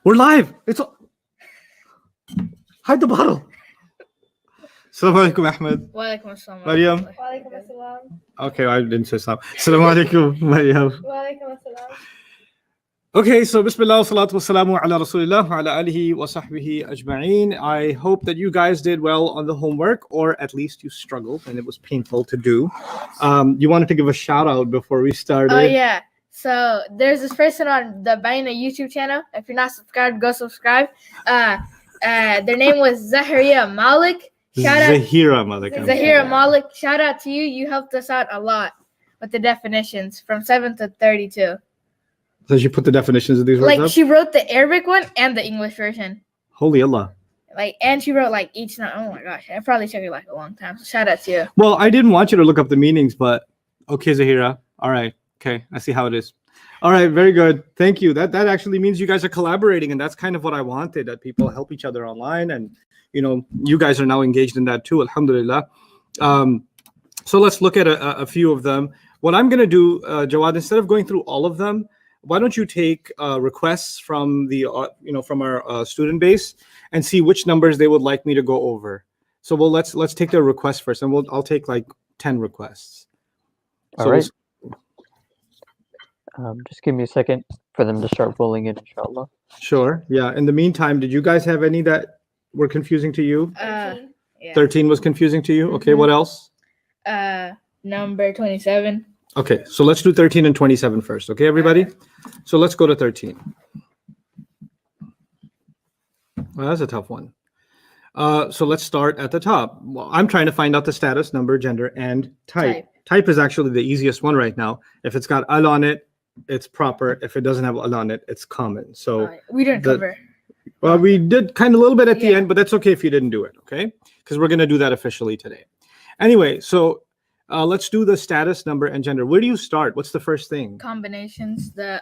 We're live. Hide the bottle. Assalamu alaikum, Ahmed. Wa alaikum assalam. Maryam. Wa alaikum assalam. Okay, I didn't say salam. Assalamu alaikum, Maryam. Wa alaikum assalam. Okay, so Bismillah, salatu wassalamu ala Rasulillah, wa ala alihi wa sahbihi ajma'een. I hope that you guys did well on the homework, or at least you struggled and it was painful to do. You wanted to give a shout out before we started. Oh, yeah. So there's this person on the Bayyinah YouTube channel. If you're not subscribed, go subscribe. Their name was Zahira Malik. Zahira Malik. Zahira Malik. Shout out to you. You helped us out a lot with the definitions from 7 to 32. So she put the definitions of these words up? She wrote the Arabic one and the English version. Holy Allah. And she wrote each night. Oh my gosh, it probably took you a long time. So shout out to you. Well, I didn't want you to look up the meanings, but okay, Zahira. All right. Okay, I see how it is. All right, very good. Thank you. That actually means you guys are collaborating, and that's kind of what I wanted, that people help each other online, and you guys are now engaged in that too, alhamdulillah. So let's look at a few of them. What I'm going to do, Jawad, instead of going through all of them, why don't you take requests from the from our student base and see which numbers they would like me to go over. So let's take their request first, and I'll take 10 requests. All right. Just give me a second for them to start rolling in, inshallah. Sure. Yeah. In the meantime, did you guys have any that were confusing to you? 13. Yeah. 13 was confusing to you? Okay, what else? Number 27. Okay, so let's do 13 and 27 first. Okay, everybody? So let's go to 13. Well, that's a tough one. So let's start at the top. Well, I'm trying to find out the status, number, gender, and type. Type is actually the easiest one right now. If it's got al on it, it's proper. If it doesn't have al on it, it's common. So we didn't cover. Well, we did kind of a little bit at the end, but that's okay if you didn't do it, okay? Because we're going to do that officially today. Anyway, so let's do the status, number, and gender. Where do you start? What's the first thing? Combinations. The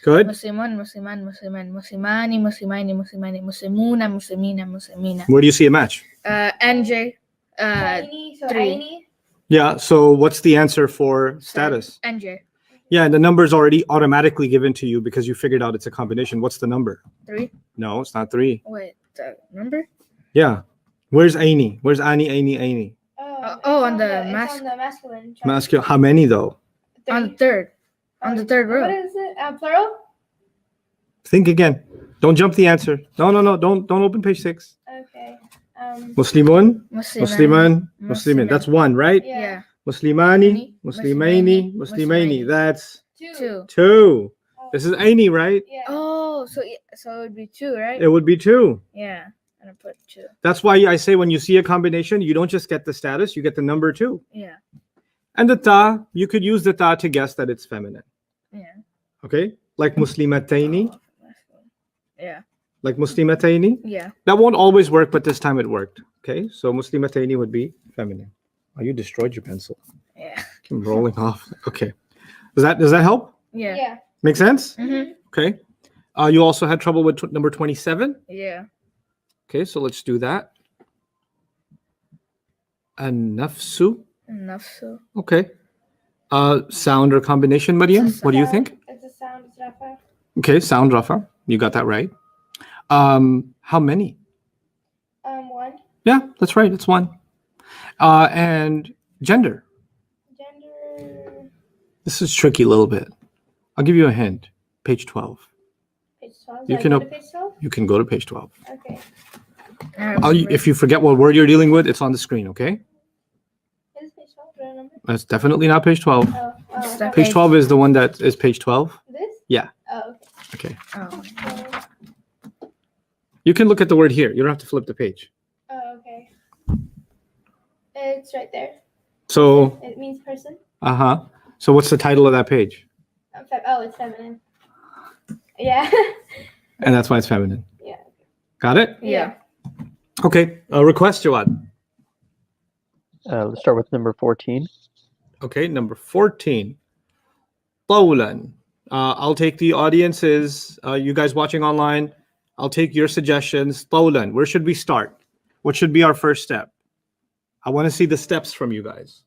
Good. Muslimun, Musliman, Musliman, Muslimani, Muslimani, Muslimani, Muslimuna, Muslimina, Muslimina. Where do you see a match? NJ. So 3. Aini. Yeah, so what's the answer for status? NJ. Yeah, and the number is already automatically given to you because you figured out it's a combination. What's the number? 3. No, it's not 3. Wait, the number? Yeah. Where's Aini? Where's Ani, Aini? On the it's on the masculine. Masculine. How many though? 3. On the third. On the third row. What is it? Plural? Think again. Don't jump the answer. No. Don't open page 6. Okay. Muslimun, Musliman. Muslimin. That's 1, right? Yeah. Muslimani, Muslimaini, Muslimaini. That's 2. 2. This is Aini, right? Yeah. Oh, so it would be 2, right? It would be 2. Yeah. I'm gonna put 2. That's why I say when you see a combination, you don't just get the status, you get the number 2. Yeah. And the ta, you could use the ta to guess that it's feminine. Yeah. Okay? Like muslimataini. Yeah. Like muslimataini. Yeah. That won't always work, but this time it worked. Okay? So muslimataini would be feminine. Oh, you destroyed your pencil. Yeah. I'm rolling off. Okay. Does that help? Yeah. Yeah. Make sense? Mm-hmm. Okay. You also had trouble with number 27? Yeah. Okay, so let's do that. An-nafsu. Nafsu. Okay. Sound or combination, Maryam? What do you think? It's a sound. It's rafa. Okay, sound rafa. You got that right. How many? 1. Yeah, that's right. It's 1. And gender. Gender. This is tricky a little bit. I'll give you a hint. Page 12. Page 12. You So can I go to page 12? You can go to page 12. Okay. If you forget what word you're dealing with, it's on the screen, okay? Is page 12? Do I remember? That's definitely not page 12. Oh. Page 12 is the one that is page 12. This? Yeah. Oh, Okay. okay. Oh. You can look at the word here. You don't have to flip the page. Oh, okay. It's right there. So, It means person. So what's the title of that page? It's feminine. Yeah. And that's why it's feminine. Yeah. Got it? Yeah. Okay. Request, Jawad. Let's start with number 14. Okay, number 14. Tawlan. I'll take the audiences, you guys watching online. I'll take your suggestions. Tawlan. Where should we start? What should be our first step? I want to see the steps from you guys.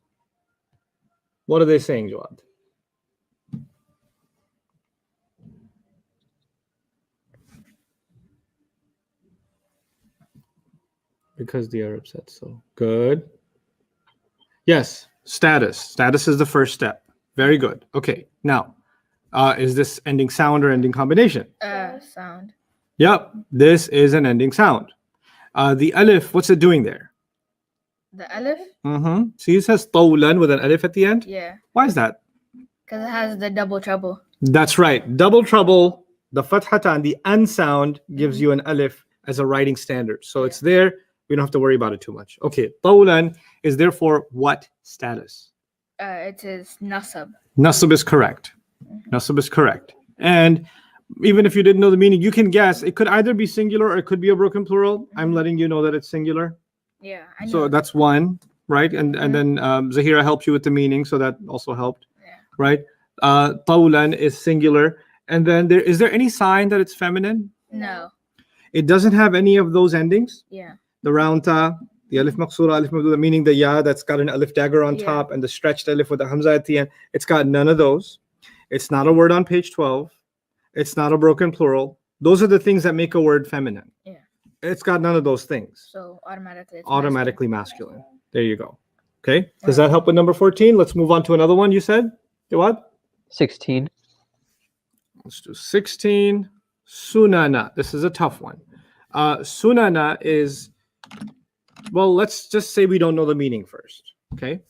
What are they saying, Jawad? Because the Arab said so. Good. Yes, status. Status is the first step. Very good. Okay, now, is this ending sound or ending combination? Sound. Yep, this is an ending sound. The alif, what's it doing there? The alif? See, it says طولا with an alif at the end. Yeah. Why is that? Because it has the double trouble. That's right. Double trouble, the fathata and the an sound gives you an alif as a writing standard. So it's there. We don't have to worry about it too much. Okay, طولا is therefore what status? It is nasab. Nasab is correct. Nasab is correct. And even if you didn't know the meaning, you can guess. It could either be singular or it could be a broken plural. I'm letting you know that it's singular. Yeah, I know. So that's one, right? And then Zahira helped you with the meaning, so that also helped, right? Tawlan is singular. And then is there any sign that it's feminine? No. It doesn't have any of those endings. Yeah. The round ta, the alif maqsura, alif mabduda, meaning the ya that's got an alif dagger on top, and the stretched alif with the hamza at the end. It's got none of those. It's not a word on page 12. It's not a broken plural. Those are the things that make a word feminine. Yeah. It's got none of those things. So automatically it's Automatically masculine. There you go. Okay. Does that help with number 14? Let's move on to another one. You said? What? 16. Let's do 16. Sunana. This is a tough one. Sunana is, well, let's just say we don't know the meaning first. Okay.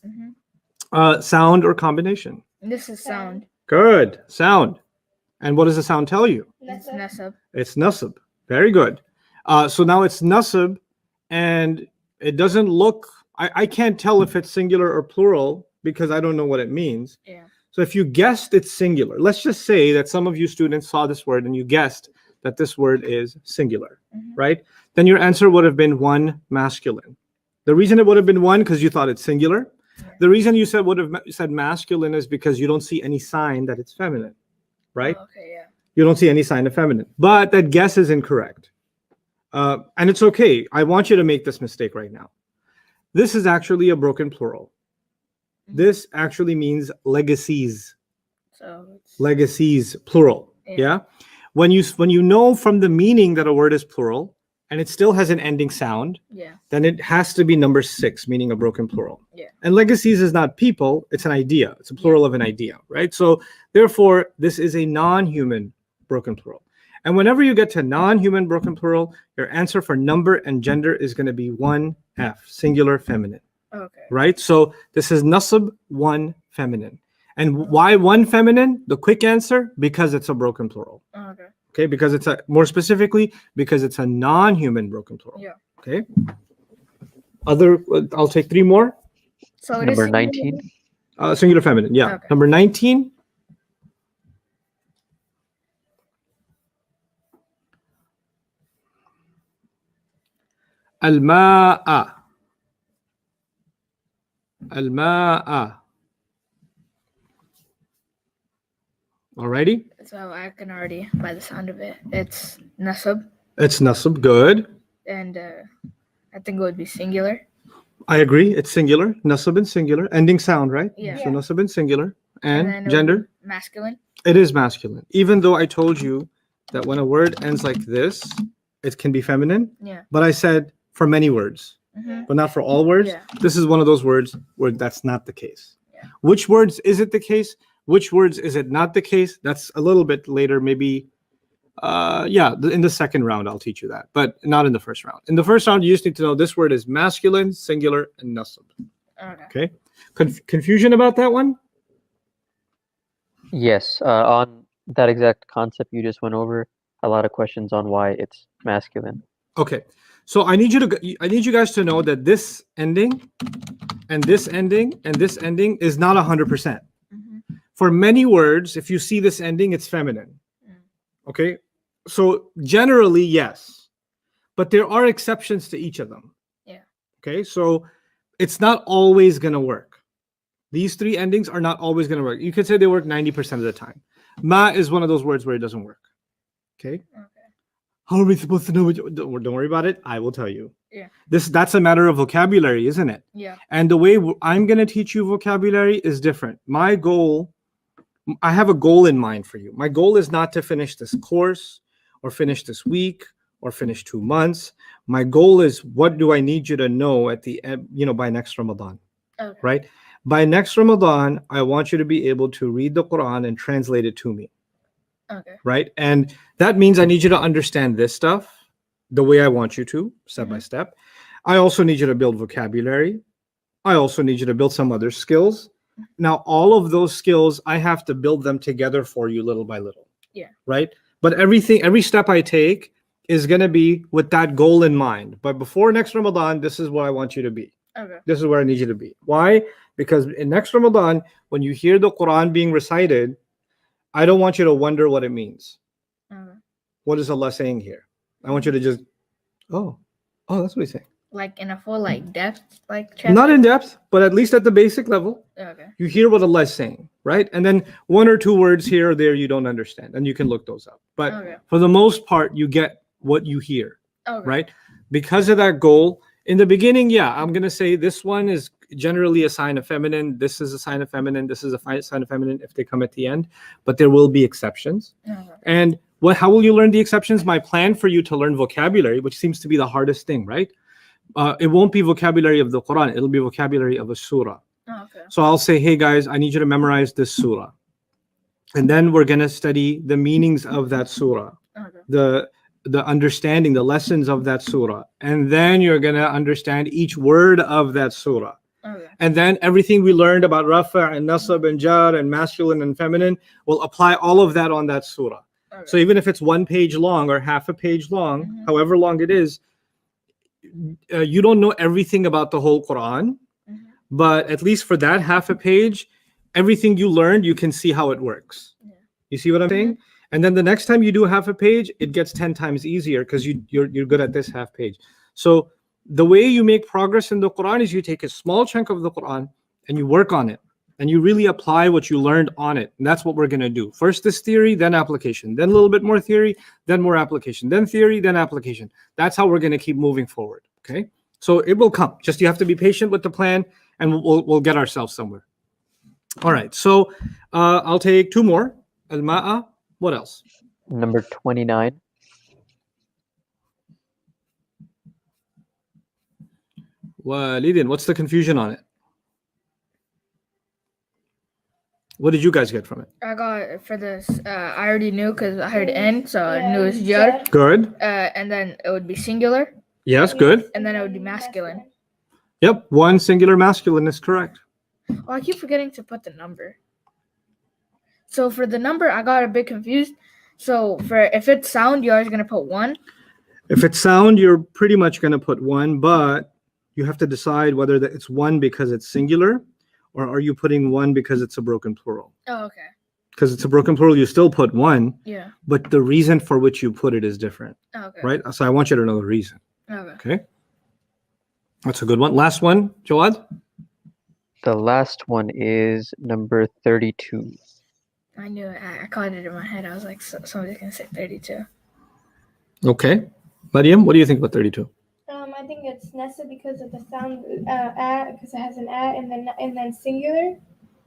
Sound or combination? This is sound. Good. Sound. And what does the sound tell you? It's nasab. It's nasab. Very good. So now it's nasab, and it doesn't look, I can't tell if it's singular or plural because I don't know what it means. Yeah. So if you guessed it's singular, let's just say that some of you students saw this word and you guessed that this word is singular, right? Then your answer would have been one masculine. The reason it would have been one because you thought it's singular. The reason you would have said masculine is because you don't see any sign that it's feminine, right? Oh, okay, yeah. You don't see any sign of feminine, but that guess is incorrect. And it's okay. I want you to make this mistake right now. This is actually a broken plural. This actually means legacies. So it's Legacies, plural. Yeah. When you know from the meaning that a word is plural and it still has an ending sound, then it has to be number 6, meaning a broken plural. Yeah. And legacies is not people, it's an idea. It's a plural of an idea, right? So therefore, this is a non-human broken plural. And whenever you get to non-human broken plural, your answer for number and gender is going to be 1F, singular feminine. okay. Right? So this is nasab, 1 feminine. And why 1 feminine? The quick answer, because it's a broken plural. Okay. Okay, because it's more specifically, because it's a non-human broken plural. Yeah. Okay. I'll take 3 more. So it Number is 19. Singular feminine, yeah. Okay. Number 19. Al-ma'a. Al-ma'a. Alrighty? So I can already, by the sound of it, it's nasab, It's nasab, good. and I think it would be singular. I agree. It's singular. Nasab and singular. Ending sound, right? Yeah. So nasab and singular. then And it would gender? be masculine. It is masculine. Even though I told you that when a word ends like this, it can be feminine. Yeah. But I said for many words, but not for all words. Yeah. This is one of those words where that's not the case. Yeah. Which words is it the case? Which words is it not the case? That's a little bit later, maybe. In the second round, I'll teach you that, but not in the first round. In the first round, you just need to know this word is masculine, singular, and nasab. Okay. Okay. Confusion about that one? Yes. On that exact concept you just went over, a lot of questions on why it's masculine. Okay. So I need you guys to know that this ending and this ending and this ending is not 100%. For many words, if you see this ending, it's feminine. Okay. So generally, yes, but there are exceptions to each of them. Yeah. Okay. So it's not always going to work. These 3 endings are not always going to work. You could say they work 90% of the time. Ma is one of those words where it doesn't work. Okay. How are we supposed to know? Don't worry about it. I will tell you. Yeah. That's a matter of vocabulary, isn't it? Yeah. And the way I'm going to teach you vocabulary is different. I have a goal in mind for you. My goal is not to finish this course or finish this week or finish 2 months. My goal is, what do I need you to know at the end, by next Ramadan, Okay. right? By next Ramadan, I want you to be able to read the Quran and translate it to me, Okay. right? And that means I need you to understand this stuff the way I want you to, step by step. I also need you to build vocabulary. I also need you to build some other skills. Now, all of those skills, I have to build them together for you little by little. Yeah. Right? But every step I take is going to be with that goal in mind. But before next Ramadan, this is what I want you to be. Okay. This is where I need you to be. Why? Because in next Ramadan, when you hear the Quran being recited, I don't want you to wonder what it means. Okay. What is Allah saying here? I want you to just, oh, that's what he's saying. Like in a full depth Not in depth, but at least at the basic level. Okay. You hear what Allah is saying, right? And then 1 or 2 words here or there you don't understand, and you can look those up. But Okay. for the most part, you get what you hear, Okay. right? Because of that goal, in the beginning, I'm going to say this one is generally a sign of feminine. This is a sign of feminine. This is a sign of feminine if they come at the end, but there will be exceptions. Okay. And how will you learn the exceptions? My plan for you to learn vocabulary, which seems to be the hardest thing, right? It won't be vocabulary of the Quran. It'll be vocabulary of a surah. Okay. So I'll say, hey guys, I need you to memorize this surah. And then we're going to study the meanings of that surah, Okay. the understanding, the lessons of that surah. And then you're going to understand each word of that surah. Okay. And then everything we learned about rafa' and nasab and jar and masculine and feminine, will apply all of that on that surah. Okay. So even if it's 1 page long or half a page long, however long it is, you don't know everything about the whole Quran, but at least for that half a page, everything you learned, you can see how it works. Yeah. You see what I'm saying? And then the next time you do half a page, it gets 10 times easier because you're good at this half page. So the way you make progress in the Quran is you take a small chunk of the Quran and you work on it. And you really apply what you learned on it. And that's what we're going to do. First this theory, then application, then a little bit more theory, then more application, then theory, then application. That's how we're going to keep moving forward. Okay. So it will come. Just you have to be patient with the plan, and we'll get ourselves somewhere. All right. So I'll take 2 more. Al-Ma'a. What else? Number 29. Walidin, what's the confusion on it? What did you guys get from it? I got for this. I already knew because I heard N, so I knew it was jar. Good. And then it would be singular, Yes, good. and then it would be masculine. Yep. 1 singular masculine is correct. Oh, I keep forgetting to put the number. So for the number, I got a bit confused. So if it's sound, you're always gonna put 1. If it's sound, you're pretty much going to put 1, but you have to decide whether it's 1 because it's singular, or are you putting 1 because it's a broken plural? Oh, okay. Because it's a broken plural, you still put 1, Yeah. but the reason for which you put it is different, Okay. right? So I want you to know the reason. Okay. Okay. That's a good one. Last one, Jawad. The last one is number 32. I knew it. I caught it in my head. I was like, somebody's gonna say 32. Okay. Mariam, what do you think about 32? I think it's Nessa because of the sound because it has an and then singular,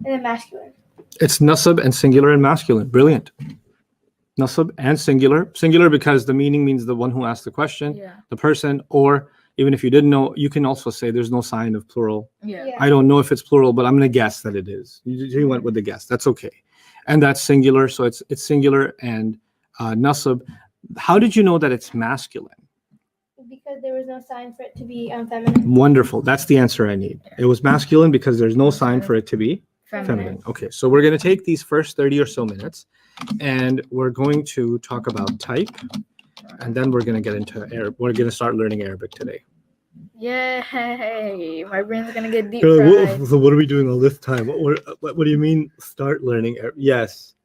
and then masculine. It's nasab and singular and masculine. Brilliant. Nasab and singular. Singular because the meaning means the one who asked the question, Yeah. the person, or even if you didn't know, you can also say there's no sign of plural. Yeah. Yeah. I don't know if it's plural, but I'm going to guess that it is. You went with the guess. That's okay. And that's singular. So it's singular and nasab. How did you know that it's masculine? Because there was no sign for it to be feminine. Wonderful. That's the answer I need. It was masculine because there's no sign for it to be feminine. Okay, so we're going to take these first 30 or so minutes and we're going to talk about type, and then we're going to get into Arabic. We're going to start learning Arabic today. Yay! My brain's gonna get deep So fried. what are we doing all this time? What do you mean start learning Arabic? Yes,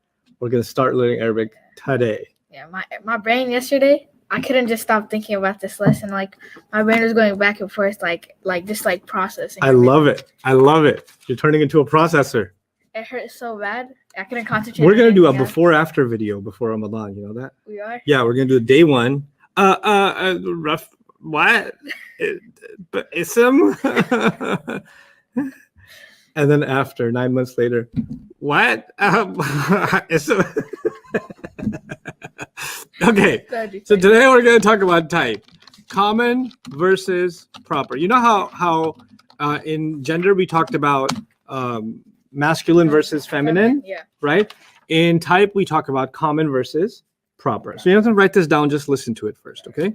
we're going to start learning Arabic today. Yeah, my brain yesterday, I couldn't just stop thinking about this lesson. Like my brain was going back and forth, like processing. I love it. I love it. You're turning into a processor. It hurt so bad. I couldn't concentrate. We're on going to do a anything else. before-after video before Ramadan. You know that? We are. Yeah, we're going to do day 1. Rough. What? But ism. And then after 9 months later, what? Ism. Okay. So today we're going to talk about type. Common versus proper. You know how in gender we talked about masculine versus feminine, Yeah. right? In type we talk about common versus proper. So you have to write this down, just listen to it first, okay?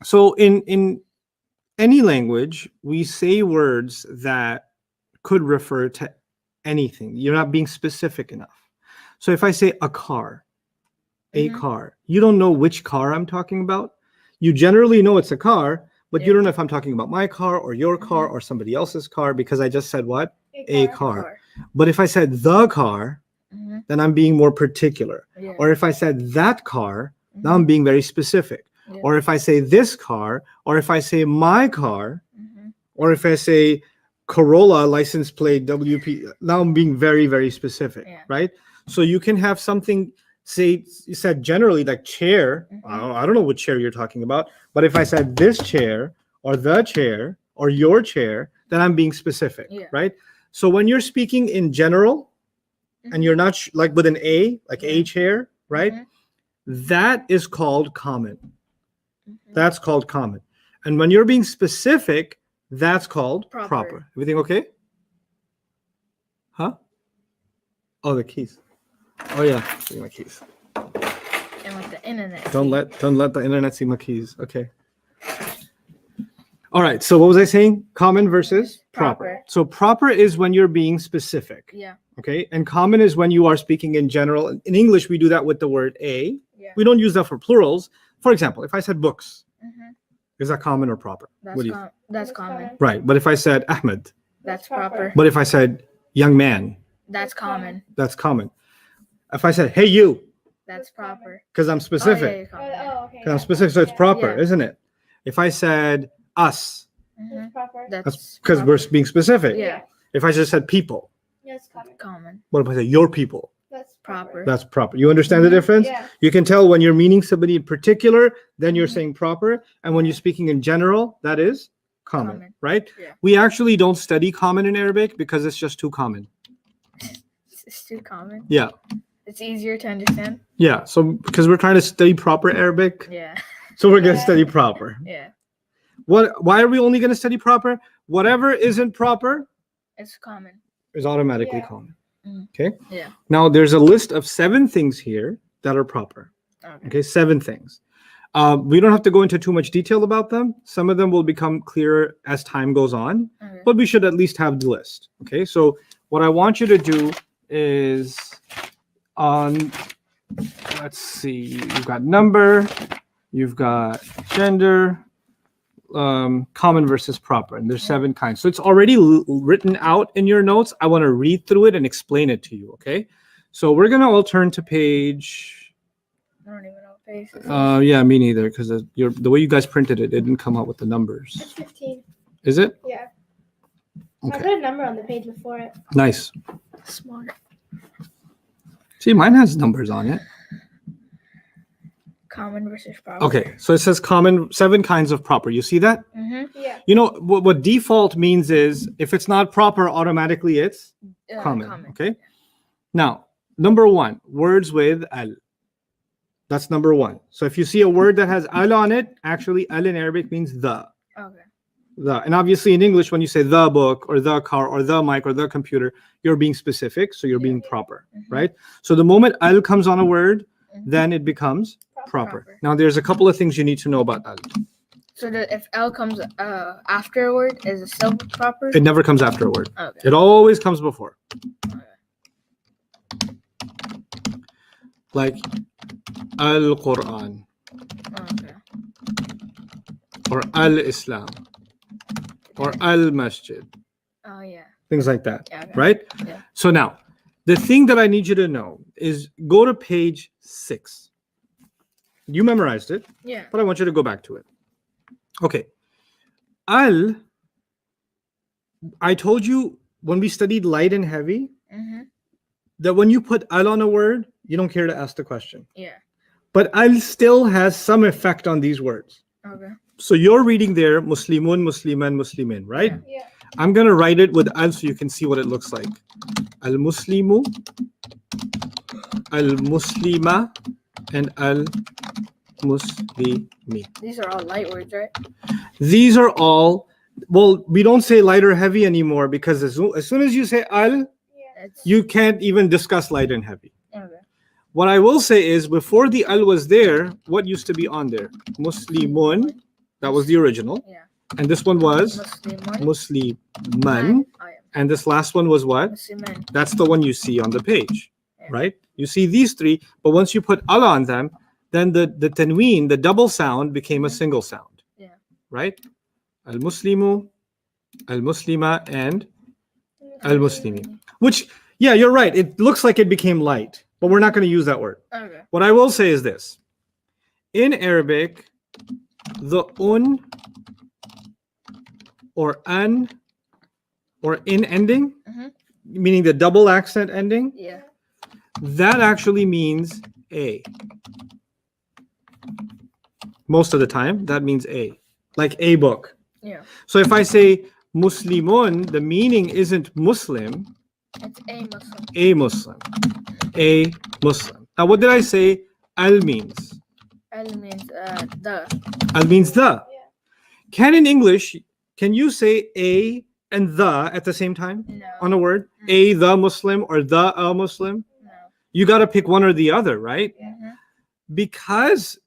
So in any language, we say words that could refer to anything. You're not being specific enough. So if I say a car, a car, you don't know which car I'm talking about. You generally know it's a car, but you don't know if I'm talking about my car or your car or somebody else's car, because I just said what? A car. But if I said the car, then I'm being more particular. Yeah. Or if I said that car, now I'm being very specific. Yeah. Or if I say this car, or if I say my car, or if I say Corolla license plate WP, now I'm being very, very specific, right? So you can have something, say, you said generally like chair. I don't know what chair you're talking about, but if I said this chair or the chair or your chair, then I'm being specific, right? So when you're speaking in general and you're not like with an A, like a chair, right? That is called common. That's called common. And when you're being specific, that's called proper. Everything okay? Huh? Oh, the keys. Oh yeah, see my keys. And with the internet. Don't let the internet see my keys. Okay. All right. So what was I saying? Common versus proper. So proper is when you're being specific. Yeah. Okay. And common is when you are speaking in general. In English, we do that with the word a. Yeah. We don't use that for plurals. For example, if I said books, is that common or proper? That's common. Right. But if I said Ahmed, That's proper. but if I said young man, That's common. that's common. If I said hey you, That's proper. because I'm specific. Okay. Because I'm specific, so it's proper, Yeah. isn't it? If I said us, That's proper. that's because we're being specific. Yeah. If I just said people, That's common. Common. what if I say your people? That's Proper. That's proper. You understand the difference? Yeah. You can tell when you're meaning somebody in particular, then you're saying proper. And when you're speaking in general, that is common. Right? Yeah. We actually don't study common in Arabic because it's just too common. It's too common. Yeah. It's easier to understand. Yeah. So because we're trying to study proper Arabic, Yeah. so we're going to study proper. Yeah. Why are we only going to study proper? Whatever isn't proper It's common. is automatically Yeah. common. Mm. Okay. Yeah. Now there's a list of 7 things here that are proper. Okay. Okay, 7 things. We don't have to go into too much detail about them. Some of them will become clearer as time goes on, Okay. but we should at least have the list. Okay, so what I want you to do is let's see, you've got number, you've got gender, common versus proper, and there's 7 kinds. So it's already written out in your notes. I want to read through it and explain it to you. Okay, so we're gonna all turn to page. I don't even know what page this is. Yeah, me neither, because the way you guys printed it, it didn't come out with the numbers. It's 15. Is it? Yeah. I Okay, put a number on the page before it. nice. Smart. See, mine has numbers on it. Common versus proper. Okay, so it says common, 7 kinds of proper. You see that? Yeah. You know what default means is if it's not proper, automatically it's common. Okay. Now, number 1, words with al. That's number 1. So if you see a word that has al on it, actually al in Arabic means the. Okay. The. And obviously in English, when you say the book or the car or the mic or the computer, you're being specific, so you're being proper, right? So the moment al comes on a word, then it becomes proper. Now there's a couple of things you need to know about al. So if L comes after a word, is it still proper? It never comes after a word. Okay. It always comes before. Like Al-Quran Okay. or Al-Islam or Al-Masjid. Oh yeah. Things like that, Yeah, okay. right? Yeah. So now, the thing that I need you to know is go to page 6. You memorized it, Yeah. but I want you to go back to it. Okay. Al, I told you when we studied light and heavy, that when you put al on a word, you don't care to ask the question. Yeah. But al still has some effect on these words. Okay. So you're reading there, Muslimun, Musliman, Muslimin, right? Yeah. I'm going to write it with al so you can see what it looks like. Al-Muslimu, Al-Muslima, and al-muslimi. These are all light words, right? These are all, well, we don't say light or heavy anymore because as soon as you say al, It's, you can't even discuss light and heavy. okay. What I will say is before the al was there, what used to be on there? Muslimun, that was the original. Yeah. And this one was Muslimun. Musliman. And this last one was what? Musliman. That's the one you see on the page, Yeah. right? You see these three, but once you put al on them, then the tanween, the double sound, became a single sound. Yeah. Right? Al-Muslimu, Al-Muslima, and Al-Muslimi. Which, yeah, you're right. It looks like it became light, but we're not going to use that word. Okay. What I will say is this. In Arabic, the un or an or in ending, meaning the double accent ending, Yeah. that actually means a. Most of the time, that means a. Like a book. Yeah. So if I say Muslimun, the meaning isn't Muslim, It's a Muslim. a Muslim. A Muslim. Now, what did I say al means? Al means the. Al means the. Can in English, can you say a and the at the same time No. on a word? A the Muslim or the a Muslim? No. You got to pick one or the other, right? Mhm. Because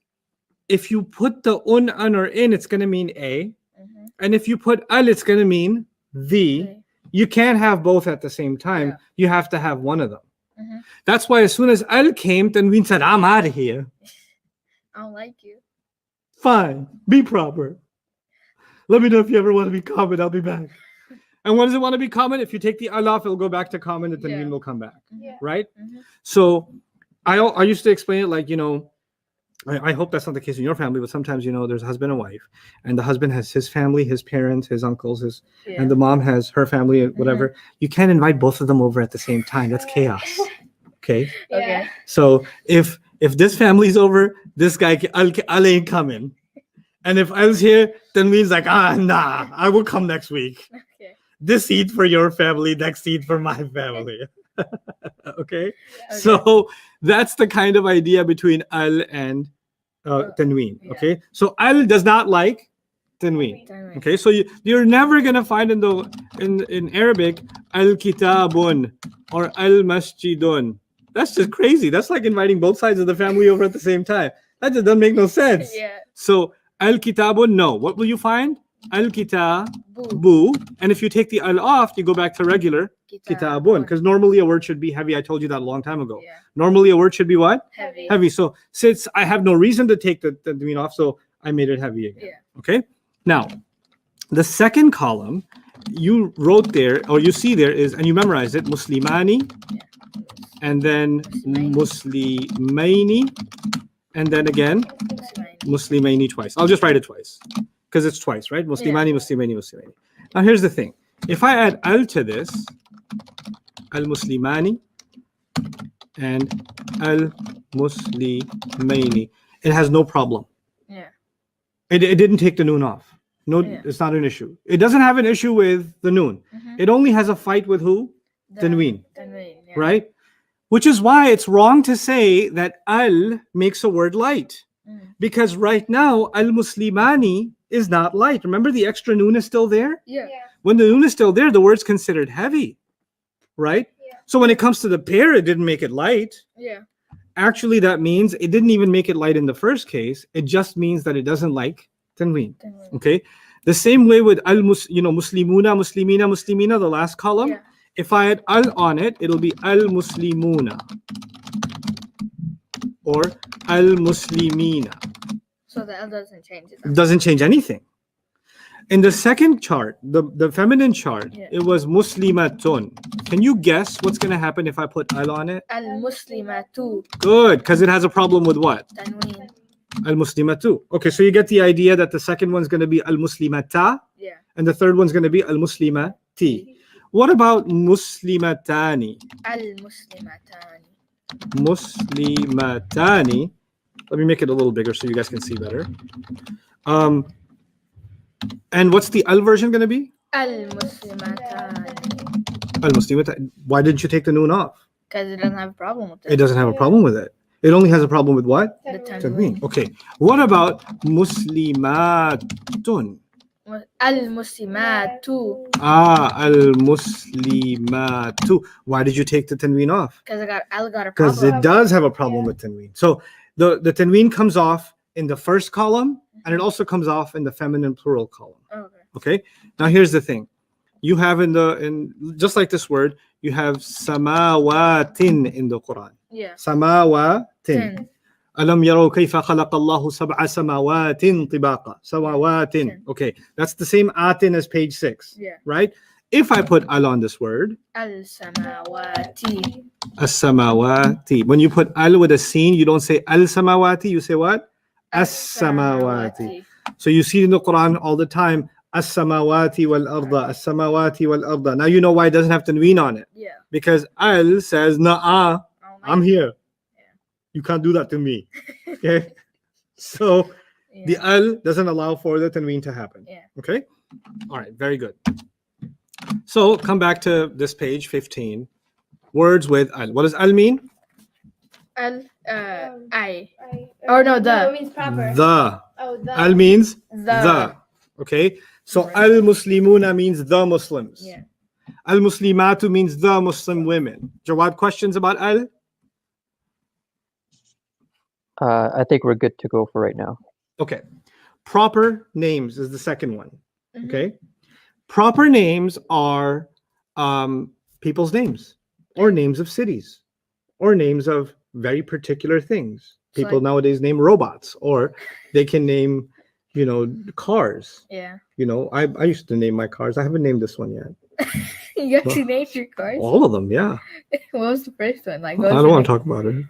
if you put the an or in, it's going to mean a. Mhm. And if you put al, it's going to mean the. Okay. You can't have both at the same time. Yeah. You have to have one of them. Mhm. That's why as soon as al came, then we said, I'm out of here. I don't like you. Fine. Be proper. Let me know if you ever want to be common. I'll be back. And when does it want to be common? If you take the al off, it'll go back to common. The tanween will come back. Yeah. Right? Mhm. So I used to explain it like, I hope that's not the case in your family, but sometimes, there's a husband and wife, and the husband has his family, his parents, his uncles, Yeah. and the mom has her family, whatever. You can't invite both of them over at the same time. That's chaos. Okay. Okay. So if this family's over, this guy, Al ain't coming. And if I was here, then means like, nah, I will come next week. Okay. This Eid for your family, next Eid for my family. Okay. So that's the kind of idea between al and tanween. Yeah. Okay. So al does not like tanween. Tanween. Okay. So you're never gonna find in Arabic al kitabun or al masjidun. That's just crazy. That's like inviting both sides of the family over at the same time. That just doesn't make no sense. Yeah. So al kitabun, no. What will you find? Al Boo. kitabu. And if you take the al off, you go back to regular kitabun. Because normally a word should be heavy. I told you that a long time ago. Yeah. Normally a word should be what? Heavy. Heavy. So since I have no reason to take the tanween off, so I made it heavy again. Yeah. Okay. Now, the second column you wrote there, or you see there is, and you memorized it, Muslimani, Yeah. and then Muslimaini, and then again Muslimaini twice. I'll just write it twice because it's twice, right? Muslimani, Muslimaini, Muslimaini. Now here's the thing. If I add al to this, al-Muslimani and al-Muslimaini, it has no problem. Yeah. It didn't take the noon off. No, Yeah. it's not an issue. It doesn't have an issue with the noon. Mhm. It only has a fight with who? Tanween. Tanween. Yeah. Right? Which is why it's wrong to say that al makes a word light. Mm. Because right now, al-Muslimani is not light. Remember the extra noon is still there? Yeah. When the noon is still there, the word's considered heavy. Right? Yeah. So when it comes to the pair, it didn't make it light. Yeah. Actually, that means it didn't even make it light in the first case. It just means that it doesn't like tanween. Tanween. Okay? The same way with Muslimuna, Muslimina, Muslimina, the last column. Yeah. If I add al on it, it'll be al-Muslimuna or al-Muslimina. So the L doesn't change it. It doesn't change anything. In the second chart, the feminine chart, Yeah. it was Muslimatun. Can you guess what's going to happen if I put al on it? Al Muslimatu. Good, because it has a problem with what? Tanween. Al-Muslimatu. Okay, so you get the idea that the second one's going to be al-Muslimata Yeah. and the third one's going to be al-Muslimati. What about Muslimatani? Al Muslimatani. Muslimatani. Let me make it a little bigger so you guys can see better. And what's the al version going to be? Al Muslimatani. Al-Muslimatani. Why didn't you take the noon off? Because it doesn't have a problem with It it. doesn't have a problem with it. It only has a problem with what? The Tanween. Tanween. Okay. What about muslimatun? Al-Muslimatu. Al-muslimatu. Why did you take the tanween off? Because I got a Because problem. it does have a problem Yeah. with tanween. So the tanween comes off in the first column, and it also comes off in the feminine plural column. Okay. Okay. Now here's the thing. You have in just like this word, you have samawatin in the Quran. Yeah. Samawatin. 10. Alam yaraw kayfa khalaqa Allahu sab'a samawatin tibaqa. Samawatin. Ten. Okay, that's the same atin as page 6. Yeah. Right? If I put al on this word, Al-Samawati. as-samawati. When you put al with a sin, you don't say al-samawati, you say what? As-samawati. So you see in the Quran all the time, as-samawati wal-arda, as-samawati wal-arda. Now you know why it doesn't have tanween on it. Yeah. Because al says, na'a, Oh my I'm here. Yeah. You can't do that to me. Okay? So Yeah. the al doesn't allow for the tanween to happen. Yeah. Okay? All right, very good. So come back to this page 15. Words with al. What does al mean? I. Or no, the. it means proper. The. Oh, the. Al means The. the. Okay? So Right. al-muslimuna means the Muslims. Yeah. Al-muslimatu means the Muslim women. Jawad, questions about al? I think we're good to go for right now. Okay. Proper names is the second one. Mhm. Okay. Proper names are people's names or names of cities or names of very particular things. So People like- nowadays name robots, or they can name, cars. Yeah. I used to name my cars. I haven't named this one yet. You actually named your cars? All of them, yeah. What was the first one? Like, I don't want to talk about it.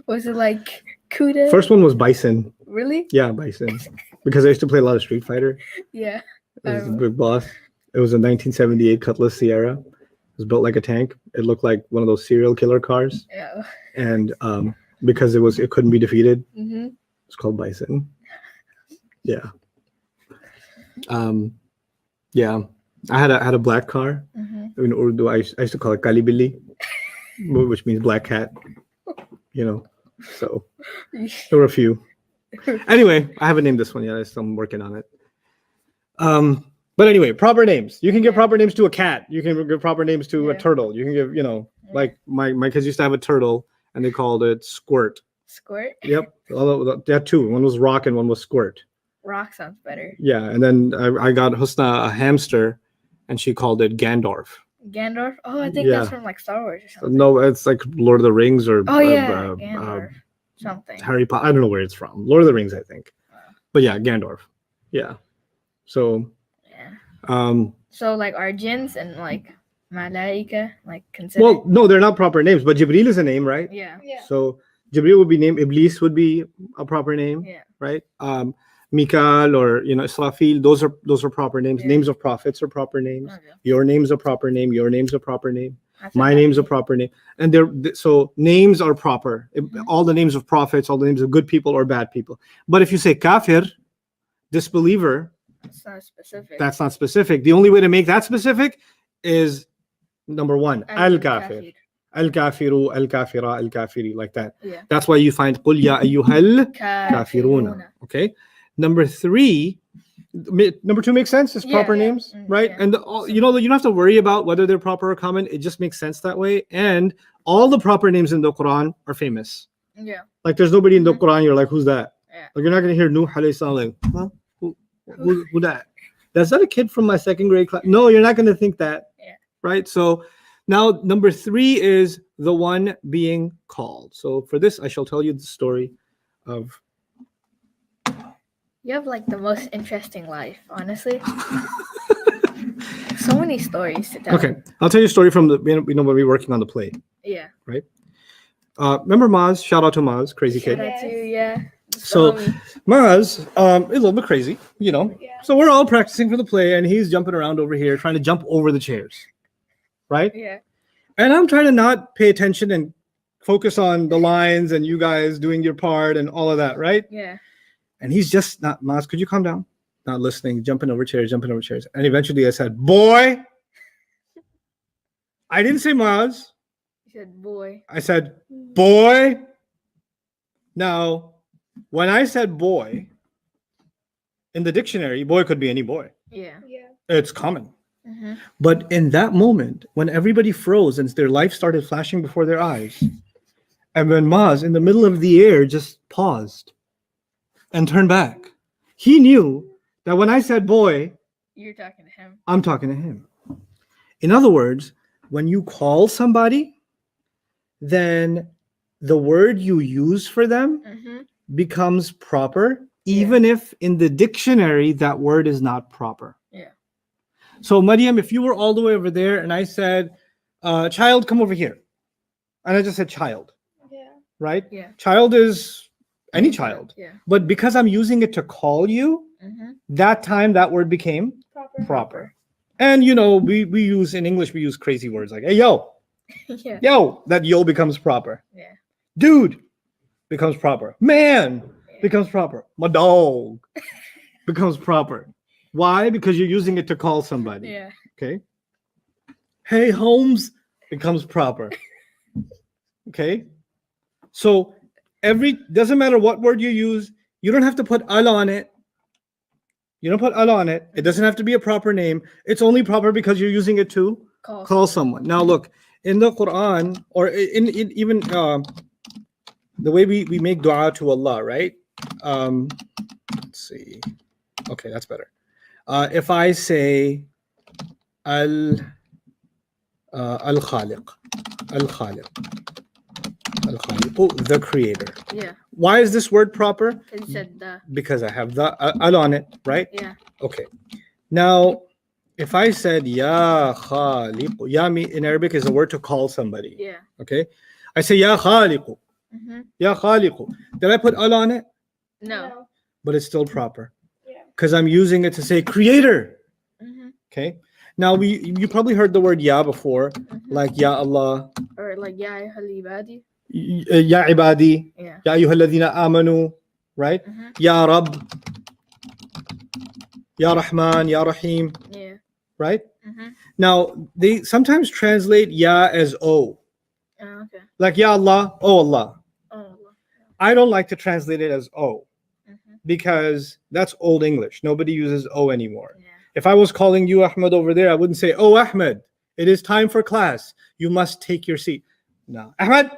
Was it like Kuda? First one was Bison. Really? Yeah, Bison. Because I used to play a lot of Street Fighter. Yeah. It was the remember. big boss. It was a 1978 Cutlass Sierra. It was built like a tank. It looked like one of those serial killer cars. Yeah. And because it couldn't be defeated, Mm-hmm. it's called Bison. Yeah. Yeah. I had a black car. Mm-hmm. In Urdu, I used to call it Kali Billi, which means black cat. So there were a few. Anyway, I haven't named this one yet. I'm working on it. But anyway, proper names. You can give proper names to a cat. You can give proper names to a Yeah. turtle. You can give, like my kids used to have a turtle and they called it Squirt. Squirt? Yep. Although they had two. One was Rock and one was Squirt. Rock sounds better. Yeah. And then I got Husna a hamster and she called it Gandalf. Gandalf? Oh, I think Yeah. that's from like Star Wars or something. No, it's like Lord of the Rings or Oh, yeah. Gandalf. Something. Harry Potter. I don't know where it's from. Lord of the Rings, I think. But yeah, Gandalf. Yeah. So, Yeah. So like are jinns and like malaika like considered? well, no, they're not proper names, but Jibril is a name, right? Yeah. Yeah. So Jibril would be named, Iblis would be a proper name, Yeah. right? Mikael or Israfil, those are proper names. Yeah. Names of prophets are proper names. Okay. Your name's a proper name. Your name's a proper name. That's My okay. name's a proper name. And so names are proper. All the names of prophets, all the names of good people or bad people. But if you say kafir, disbeliever, That's not specific. that's not specific. The only way to make that specific is number one, al-kafir. Al-kafiru, al-kafira, al-kafiri, like that. Yeah. That's why you find قُلْ يَا أَيُّهَا الْكَافِرُونَ. Okay. Number two makes sense. It's Yeah, proper yeah. names, Mm, right? yeah. And you don't have to worry about whether they're proper or common. It just makes sense that way. And all the proper names in the Quran are famous. Yeah. Like there's nobody in the Mhm. Quran you're like, who's that? Yeah. Like you're not gonna hear Nuh alayhi salam like, huh? Who that? That's not a kid from my second grade class. No, you're not gonna think that. Yeah. Right. So now number 3 is the one being called. So for this, I shall tell you the story of You have like the most interesting life, honestly. So many stories to tell. Okay, I'll tell you a story from when we were working on the play. Yeah. Remember Maz? Shout out to Maz, crazy Shout kid. out to you, yeah. So- Follow me. Maz is a little bit crazy, Yeah. So we're all practicing for the play, and he's jumping around over here, trying to jump over the chairs, right? Yeah. And I'm trying to not pay attention and focus on the lines and you guys doing your part and all of that, right? Yeah. And he's just not, Maz, could you calm down? Not listening, jumping over chairs. And eventually I said, boy. I didn't say Maz. You said boy. I said boy. Now, when I said boy, in the dictionary, boy could be any boy. Yeah. Yeah. It's common. Mm-hmm. But in that moment, when everybody froze and their life started flashing before their eyes, and when Maz, in the middle of the air, just paused and turned back, he knew that when I said boy, You're talking to him. I'm talking to him. In other words, when you call somebody, then the word you use for them Mm-hmm. becomes proper, even if in the dictionary that word is not proper. Yeah. So, Maryam, if you were all the way over there and I said, child, come over here, and I just said child, Yeah. right? Yeah. Child is any child. Yeah. But because I'm using it to call you, Mm-hmm. that time that word became Proper. proper. And you know, we use in English, we use crazy words like, hey, yo, Yeah. yo, that yo becomes proper. Yeah. Dude becomes proper. Man Yeah. becomes proper. My dog becomes proper. Why? Because you're using it to call somebody. Yeah. Okay. Hey, Holmes becomes proper. Okay. So doesn't matter what word you use, you don't have to put al on it. You don't put al on it. It doesn't have to be a proper name. It's only proper because you're using it to call someone. Now look, in the Quran, or in even the way we make dua to Allah, right? Let's see. Okay, that's better. If I say al khaliq, oh, the creator. Yeah. Why is this word proper? Because you said the. Because I have the al on it, right? Yeah. Okay. Now, if I said ya khaliq, ya in Arabic is a word to call somebody. Yeah. Okay. I say ya khaliq, Mm-hmm. ya khaliq. Did I put al on it? No. But it's still proper. Yeah. Because I'm using it to say creator. Mm-hmm. Okay. Now you probably heard the word ya before, like ya Allah, Or like ya halibadi. ya ibadi, Yeah. ya ayyuhalladhina amanu, right? Mm-hmm. Ya Rabb, ya Rahman, ya Rahim, Yeah. right? Mm-hmm. Now they sometimes translate ya as O, Oh, okay. like ya Allah, oh Allah. Oh. I don't like to translate it as O Mm-hmm. because that's old English. Nobody uses O anymore. Yeah. If I was calling you Ahmed over there, I wouldn't say, oh, Ahmed, it is time for class. You must take your seat. No. Ahmed.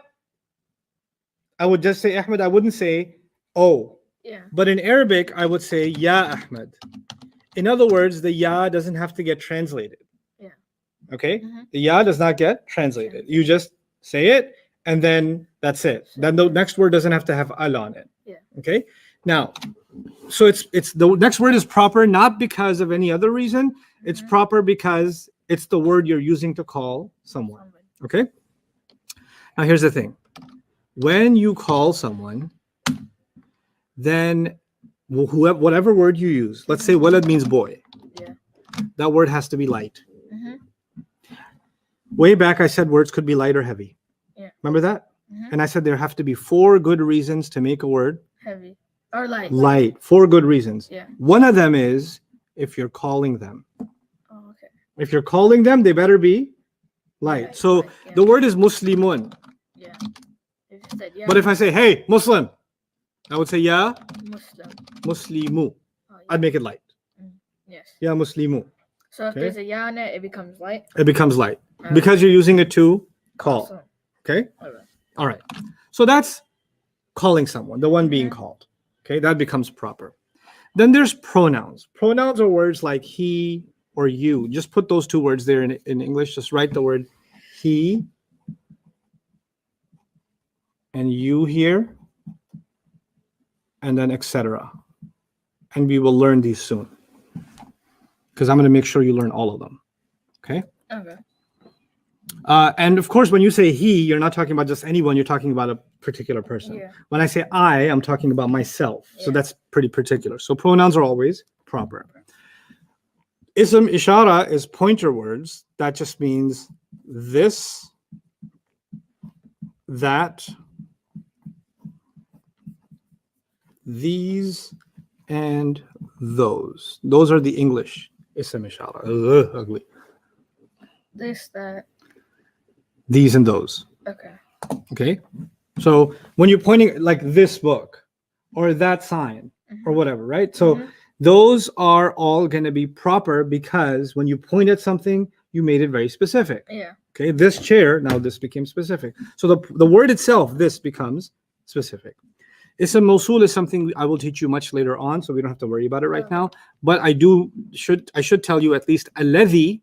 I would just say Ahmed. I wouldn't say, oh. Yeah. But in Arabic, I would say, Ya Ahmed. In other words, the Ya doesn't have to get translated. Yeah. Okay? Mm-hmm. The Ya does not get translated. You just say it, and then that's it. Then the next word doesn't have to have al on it. Yeah. Okay? Now, so it's the next word is proper not because of any other reason. It's proper because it's the word you're using to call someone. Okay? Now here's the thing. When you call someone, then whatever word you use, let's say walad means boy. Yeah. That word has to be light. Mm-hmm. Way back I said words could be light or heavy. Yeah. Remember that? Mm-hmm. And I said there have to be 4 good reasons to make a word Heavy. Or light. light. 4 good reasons. Yeah. One of them is if you're calling them. Oh, okay. If you're calling them, they better be light. Light, So light, yeah. the word is Muslimun. Yeah. If you said, yeah. But if I say, hey, Muslim, I would say, ya Muslim. Muslimu. Oh, yeah. I'd make it light. Yes. Ya Muslimu. So if Okay. there's a ya in it, it becomes light. It becomes light Okay. because you're using it to call. Awesome. Okay. All right. All right. So that's calling someone, the one being called. Okay. That becomes proper. Then there's pronouns. Pronouns are words like he or you. Just put those 2 words there in English. Just write the word he and you here, and then etc. And we will learn these soon because I'm going to make sure you learn all of them. Okay. Okay. And of course, when you say he, you're not talking about just anyone. You're talking about a particular person. Yeah. When I say I'm talking about myself. So Yeah. that's pretty particular. So pronouns are always proper. Ism ishara is pointer words. That just means this, that, these, and those. Those are the English ism ishara. Ugh, ugly. This, that. These and those. Okay. Okay. So when you're pointing like this book or that sign or whatever, right? So those are all going to be proper because when you point at something, you made it very specific. Yeah. Okay. This chair, now this became specific. So the word itself, this becomes specific. Ism Mawsul is something I will teach you much later on, so we don't have to worry about it right now. But I should tell you at least alladhi.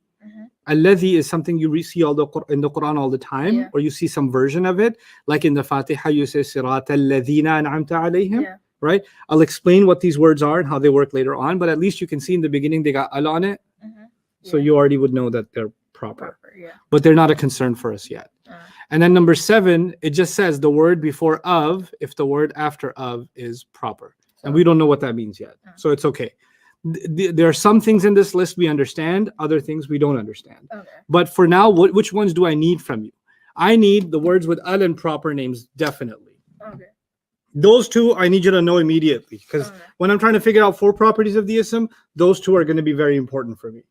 Alladhi is something you see in the Quran all the time, or you see some version of it, like in the Fatiha you say Sirat alladhina an'amta alayhim, right? I'll explain what these words are and how they work later on, but at least you can see in the beginning they got al on it, so you already would know that they're proper. But they're not a concern for us yet. And then number 7, it just says the word before of if the word after of is proper, and we don't know what that means yet, so it's okay. There are some things in this list we understand, other things we don't understand. But for now, which ones do I need from you? I need the words with al and proper names, definitely. Those 2 I need you to know immediately, because when I'm trying to figure out 4 properties of the ism, those 2 are going to be very important for me.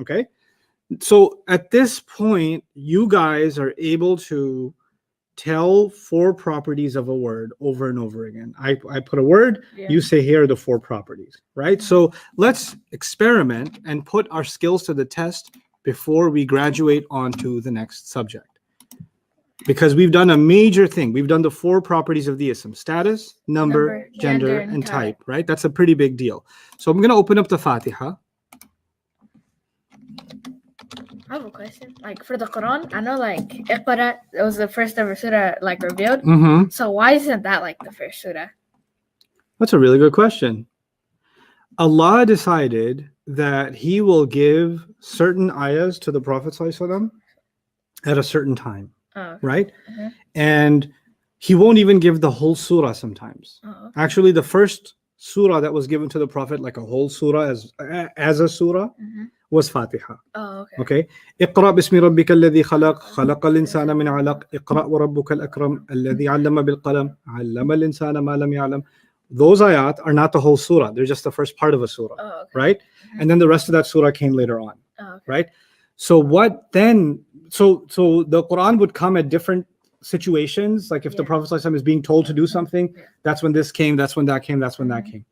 Okay. So at this point, you guys are able to tell 4 properties of a word over and over again. I put a word, you say here are the 4 properties, right? So let's experiment and put our skills to the test before we graduate on to the next subject. Because we've done a major thing. We've done the 4 properties of the ism: status, number, gender, and type, right? That's a pretty big deal. So I'm going to open up the Fatiha. I have a question. Like for the Quran, I know like Iqra, it was the first ever surah like revealed. So why isn't that like the first surah? That's a really good question. Allah decided that He will give certain ayahs to the Prophet ﷺ at a certain time, right? And He won't even give the whole surah sometimes. Actually, the first surah that was given to the Prophet, like a whole surah as a surah, was Fatiha. Okay. اقرأ باسم ربك الذي خلق خلق الإنسان من علق اقرأ وربك الأكرم الذي علم بالقلم علم الإنسان ما لم يعلم. Those ayat are not the whole surah. They're just the first part of a surah, right? And then the rest of that surah came later on, right? So what then? So the Quran would come at different situations. Like if the Prophet ﷺ is being told to do something, that's when this came, that's when that came, that's when that came.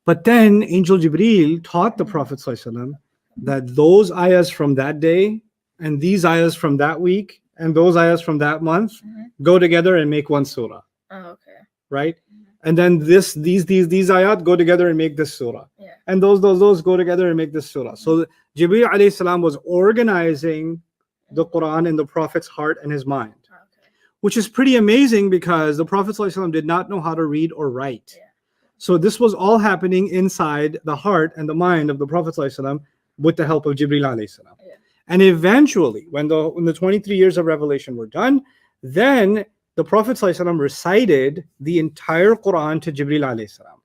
But then Angel Jibreel taught the Prophet ﷺ that those ayahs from that day and these ayahs from that week and those ayahs from that month go together and make one surah. Right? And then these ayat go together and make this surah. And those go together and make this surah. So Jibreel alayhi salam was organizing the Quran in the Prophet's heart and his mind. Which is pretty amazing because the Prophet ﷺ did not know how to read or write. So this was all happening inside the heart and the mind of the Prophet ﷺ with the help of Jibreel alayhi salam. And eventually, when the 23 years of revelation were done, then the Prophet ﷺ recited the entire Quran to Jibreel alayhi salam.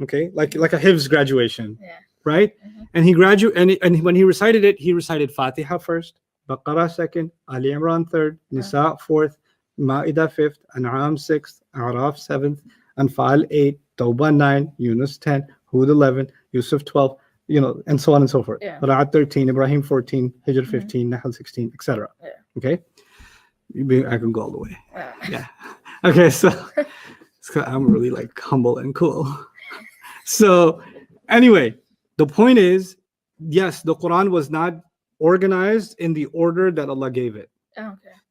Okay, like a Hifz graduation, right? And and when he recited it, he recited Fatiha first, Baqarah second, Ali Imran third, Nisa fourth, Ma'idah fifth, An'am sixth, A'raf seventh, Anfal 8, Tawbah 9, Yunus 10, Hud 11, Yusuf 12, and so on and so forth. Ra'ad 13, Ibrahim 14, Hijr 15, Nahl 16, etc. Okay? I can go all the way. Yeah. Okay, so I'm really like humble and cool. So anyway, the point is, yes, the Quran was not organized in the order that Allah gave it.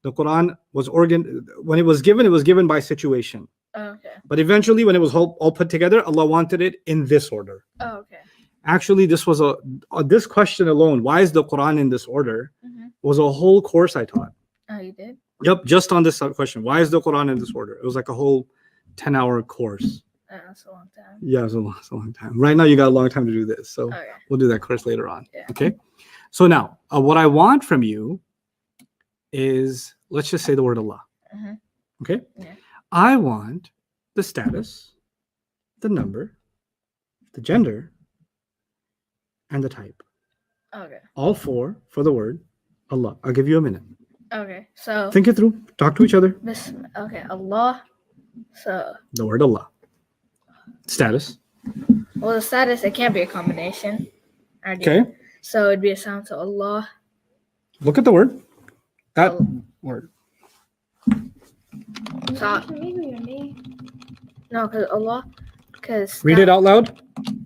The Quran was when it was given by situation. But eventually, when it was all put together, Allah wanted it in this order. Actually, this was this question alone, why is the Quran in this order, was a whole course I taught. Oh, you did? Yep, just on this question. Why is the Quran in this order? It was like a whole 10-hour course. That's a long time. Yeah, it's a long time. Right now, you got a long time to do this. So we'll do that course later on. Okay? So now, what I want from you is, let's just say the word Allah. Okay? I want the status, the number, the gender, and the type. All 4 for the word Allah. I'll give you a minute. So think it through. Talk to each other. Allah. So the word Allah. Status. Well, the status, it can't be a combination. So it'd be a sound to Allah. Look at the word. That word. So For me or me? no, because Allah, because Read it out loud.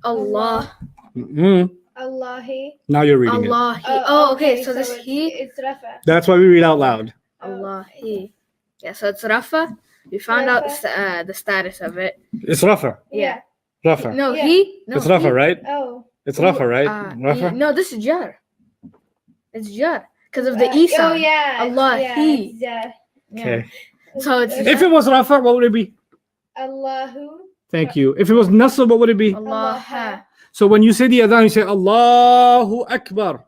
Allah, Mm-mm. Allahi. Now you're reading it. Allah. Oh, okay. So this it's, he, It's Rafa. That's why we read out loud. Allah, he. Yeah. So it's Rafa. We found out Rafa. the status of it. It's Rafa. Yeah. Rafa. No, Yeah. he. No, It's Rafa, he. right? Oh. It's Rafa, right? Rafa. No, this is Jar. It's Jar because of the E Oh sound. yeah. Allah, yeah, he. it's, yeah. Okay. So it's If it was Rafa, what would it be? Allahu. Thank you. If it was Nasab, what would it be? Allah. So when you say the adhan, you say Allahu Akbar.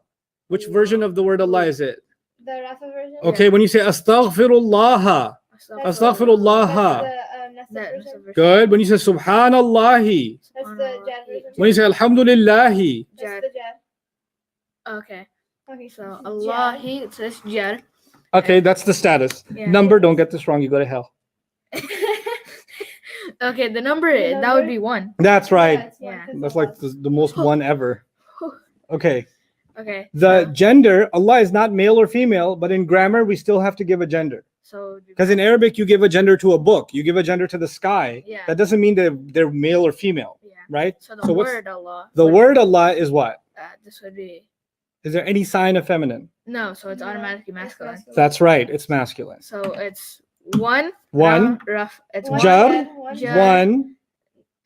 Which version of the word Allah is it? The Rafa version. Okay, when you say Astaghfirullah. That's Astaghfirullah. the Nasa That- version. Good. When you say Subhanallahi. That's the Jar version. When you say Alhamdulillahi. That's the Jar. Okay. Okay. So Jar. Allah, he. It says Jar. Okay, that's the status. Yeah. Number, don't get this wrong, you go to hell. Okay, the number that would be 1. That's right. it's one, Yeah. 'cause That's Allah. like the most one ever. Okay. Okay. The gender, Allah is not male or female, but in grammar, we still have to give a gender. So Because in Arabic, you give a gender to a book, you give a gender to the sky. Yeah. That doesn't mean that they're male or female, yeah. right? So the So what's word Allah. the word Allah is what? This would be Is there any sign of feminine? no. So it's No, automatically it's masculine. masculine. That's right, it's masculine. So it's 1. One, Rough. It's One, Jar, Jar. one,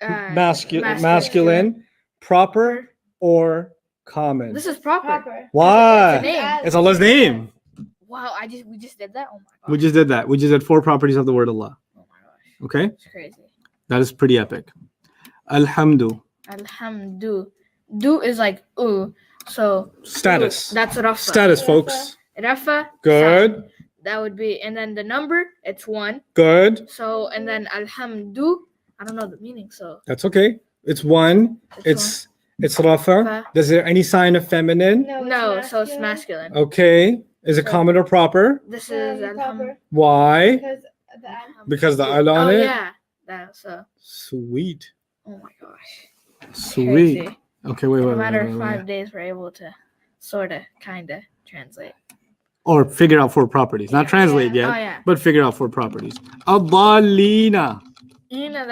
masculine. masculine, proper, or common. This is proper. Proper. Why? It's a name. It's Allah's name. Wow, we just did that. Oh my god. We just did that. We just did 4 properties of the word Allah. Oh my gosh. Okay? It's crazy. That is pretty epic. Alhamdu. Alhamdu. Do is like ooh. So Status. that's Rafa. Status, folks. Rafa. Good. sound. That would be, and then the number, it's 1. Good. So, and then Alhamdu, I don't know the meaning, so That's okay. It's 1. It's Rafa. Rafa. Is there any sign of feminine? no, so it's masculine. Okay. Is it So- common or proper? This is Alhamdu. Proper. Why? Because the Al. Because the al on Oh it? yeah, that so. Sweet. Oh my gosh. Sweet. Crazy. Okay, wait, In wait, a matter wait, of wait, 5 wait. days, we're able to sorta, kinda translate. Or figure out 4 properties. Not translate Yeah. yet, Oh yeah. but figure out 4 properties. Adalina. That's You know,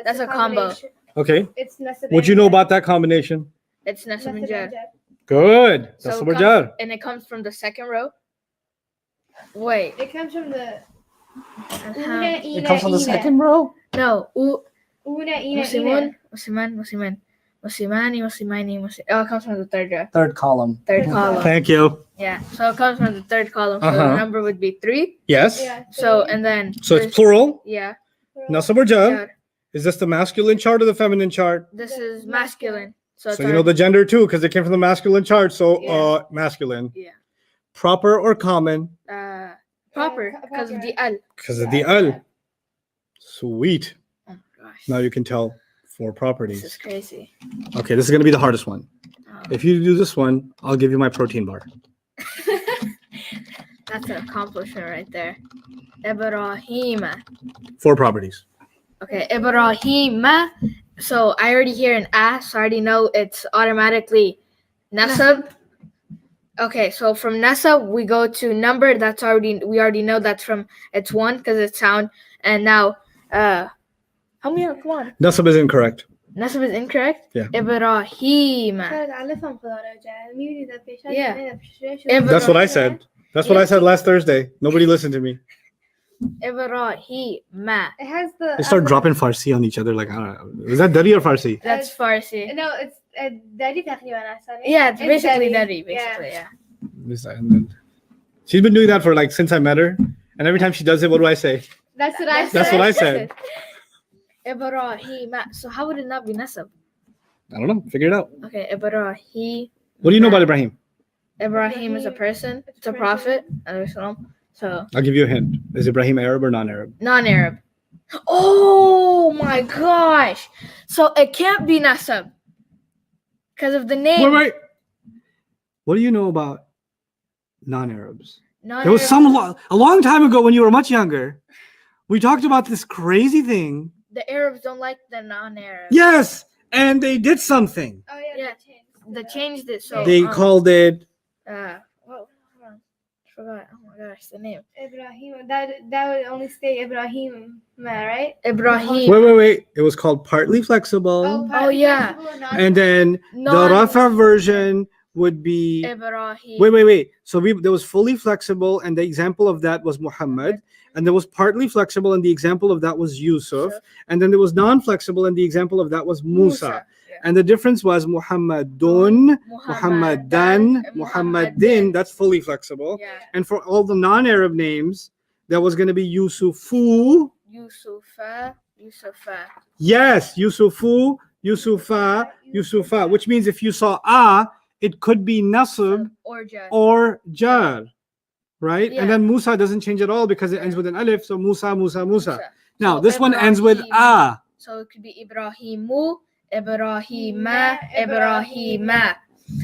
That's a combo. combination. Okay. It's Nasab. What you know about that combination? it's Nasab and Nasab Jar. and Jar. Good. That's So the it word comes- jar. And it comes from the second row. Wait. It comes from the Alham- It comes from the second row. No. Una, ina, Muslimun, Musliman, Musliman, Muslimani, Muslimani, Muslim. Oh, it comes from the third row. Third column. Third column. Thank you. Yeah. So it comes from the third column. So Uh-huh. the number would be 3. Yes. Yeah. So and then So it's this- plural. Yeah. Nasab or jar. Jar. Is this the masculine chart or the feminine chart? This is masculine. So it's So you know the gender too, because it came from the masculine chart. So Yeah. masculine. Yeah. Proper or common? Proper because of the al. Because of the al. Sweet. Oh my gosh. Now you can tell 4 This is properties. crazy. Okay, this is gonna be the hardest one. Oh, If you do this one, I'll give you my protein bar. that's an accomplishment right there. Ibrahima. 4 properties. Okay, Ibrahima. So I already hear an a, so I already know it's automatically nasab. Okay, so from nasab we go to number. We already know that's from it's 1 because it's sound. And now how many? Come on. Nasab is incorrect. Nasab is incorrect. Yeah. Ibrahima. Yeah. That's what I said. That's what I said last Thursday. Nobody listened to me. Ibrahima. It has the. They start dropping Farsi on each other. Like, I don't know. Is that Dari or Farsi? That's Farsi. No, it's Dari تقريبا أصلاً. Yeah, it's basically Dari. Dari. Basically, yeah. And then she's been doing that for like since I met her. And every time she does it, what do I say? That's what I said. That's what I said. Ibrahima. So how would it not be nasab? I don't know. Figure it out. Okay, Ibrahim. What do you know about Ibrahim? Ibrahim is a person. It's a prophet. alayhi salam. So I'll give you a hint. Is Ibrahim Arab or non-Arab? non-Arab. Oh my gosh! So it can't be nasab because of the name. Wait. What do you know about non-Arabs? Non-Arab. There was a long time ago when you were much younger. We talked about this crazy thing. The Arabs don't like the non-Arab. Yes, and they did something. Oh yeah. Yeah. They changed it so They called it Well, hold on. forgot. Oh my gosh, the name. Ibrahim. That would only stay Ibrahim, right? Ibrahim. Wait. It was called partly flexible. Oh, yeah. And then the Rafa version would be Ibrahim. wait. So there was fully flexible, and the example of that was Muhammad, and there was partly flexible, and the example of that was Yusuf, and then there was non-flexible, and the example of that was Musa. Yeah. And the difference was Muhammadun, Muhammadan, Muhammadin. That's fully flexible. Yeah. And for all the non-Arab names, that was going to be Yusufu. Yusufa. Yes, Yusufu, Yusufa, which means if you saw it could be nasab or jar, right? Yeah. And then Musa doesn't change at all because it ends with an alif, so Musa. Now, this one ends with a. So it could be Ibrahimu, Ibrahima, Ibrahima.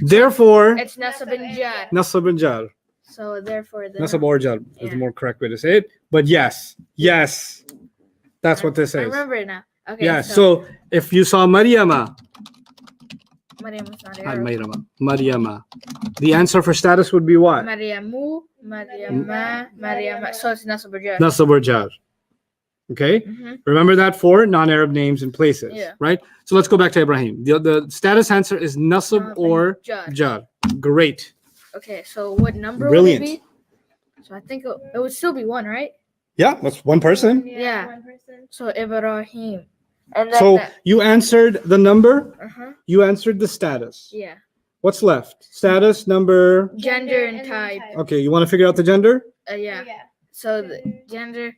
Therefore, It's nasab and jar. nasab and jar. So therefore, the Nasab or jar is Yeah. the more correct way to say it. But yes, that's what this I is. remember it now. Okay. Yeah, so if you saw Maryama, Maryam is not not Arab. Maryama, the answer for status would be what? Maryamu, Maryama. So it's nasab or jar. Nasab or jar. Okay? Mhm. Remember that for non-Arab names and places, Yeah. right? So let's go back to Ibrahim. The status answer is nasab or jar. jar. Great. Okay, so what number Brilliant. would it be? So I think it would still be one, right? Yeah, that's one person. Yeah. One person. So Ibrahim. And then So you answered the number, uh-huh. you answered the status. Yeah. What's left? Status, number. Gender and then type. Okay, you want to figure out the gender? Yeah. So the gender.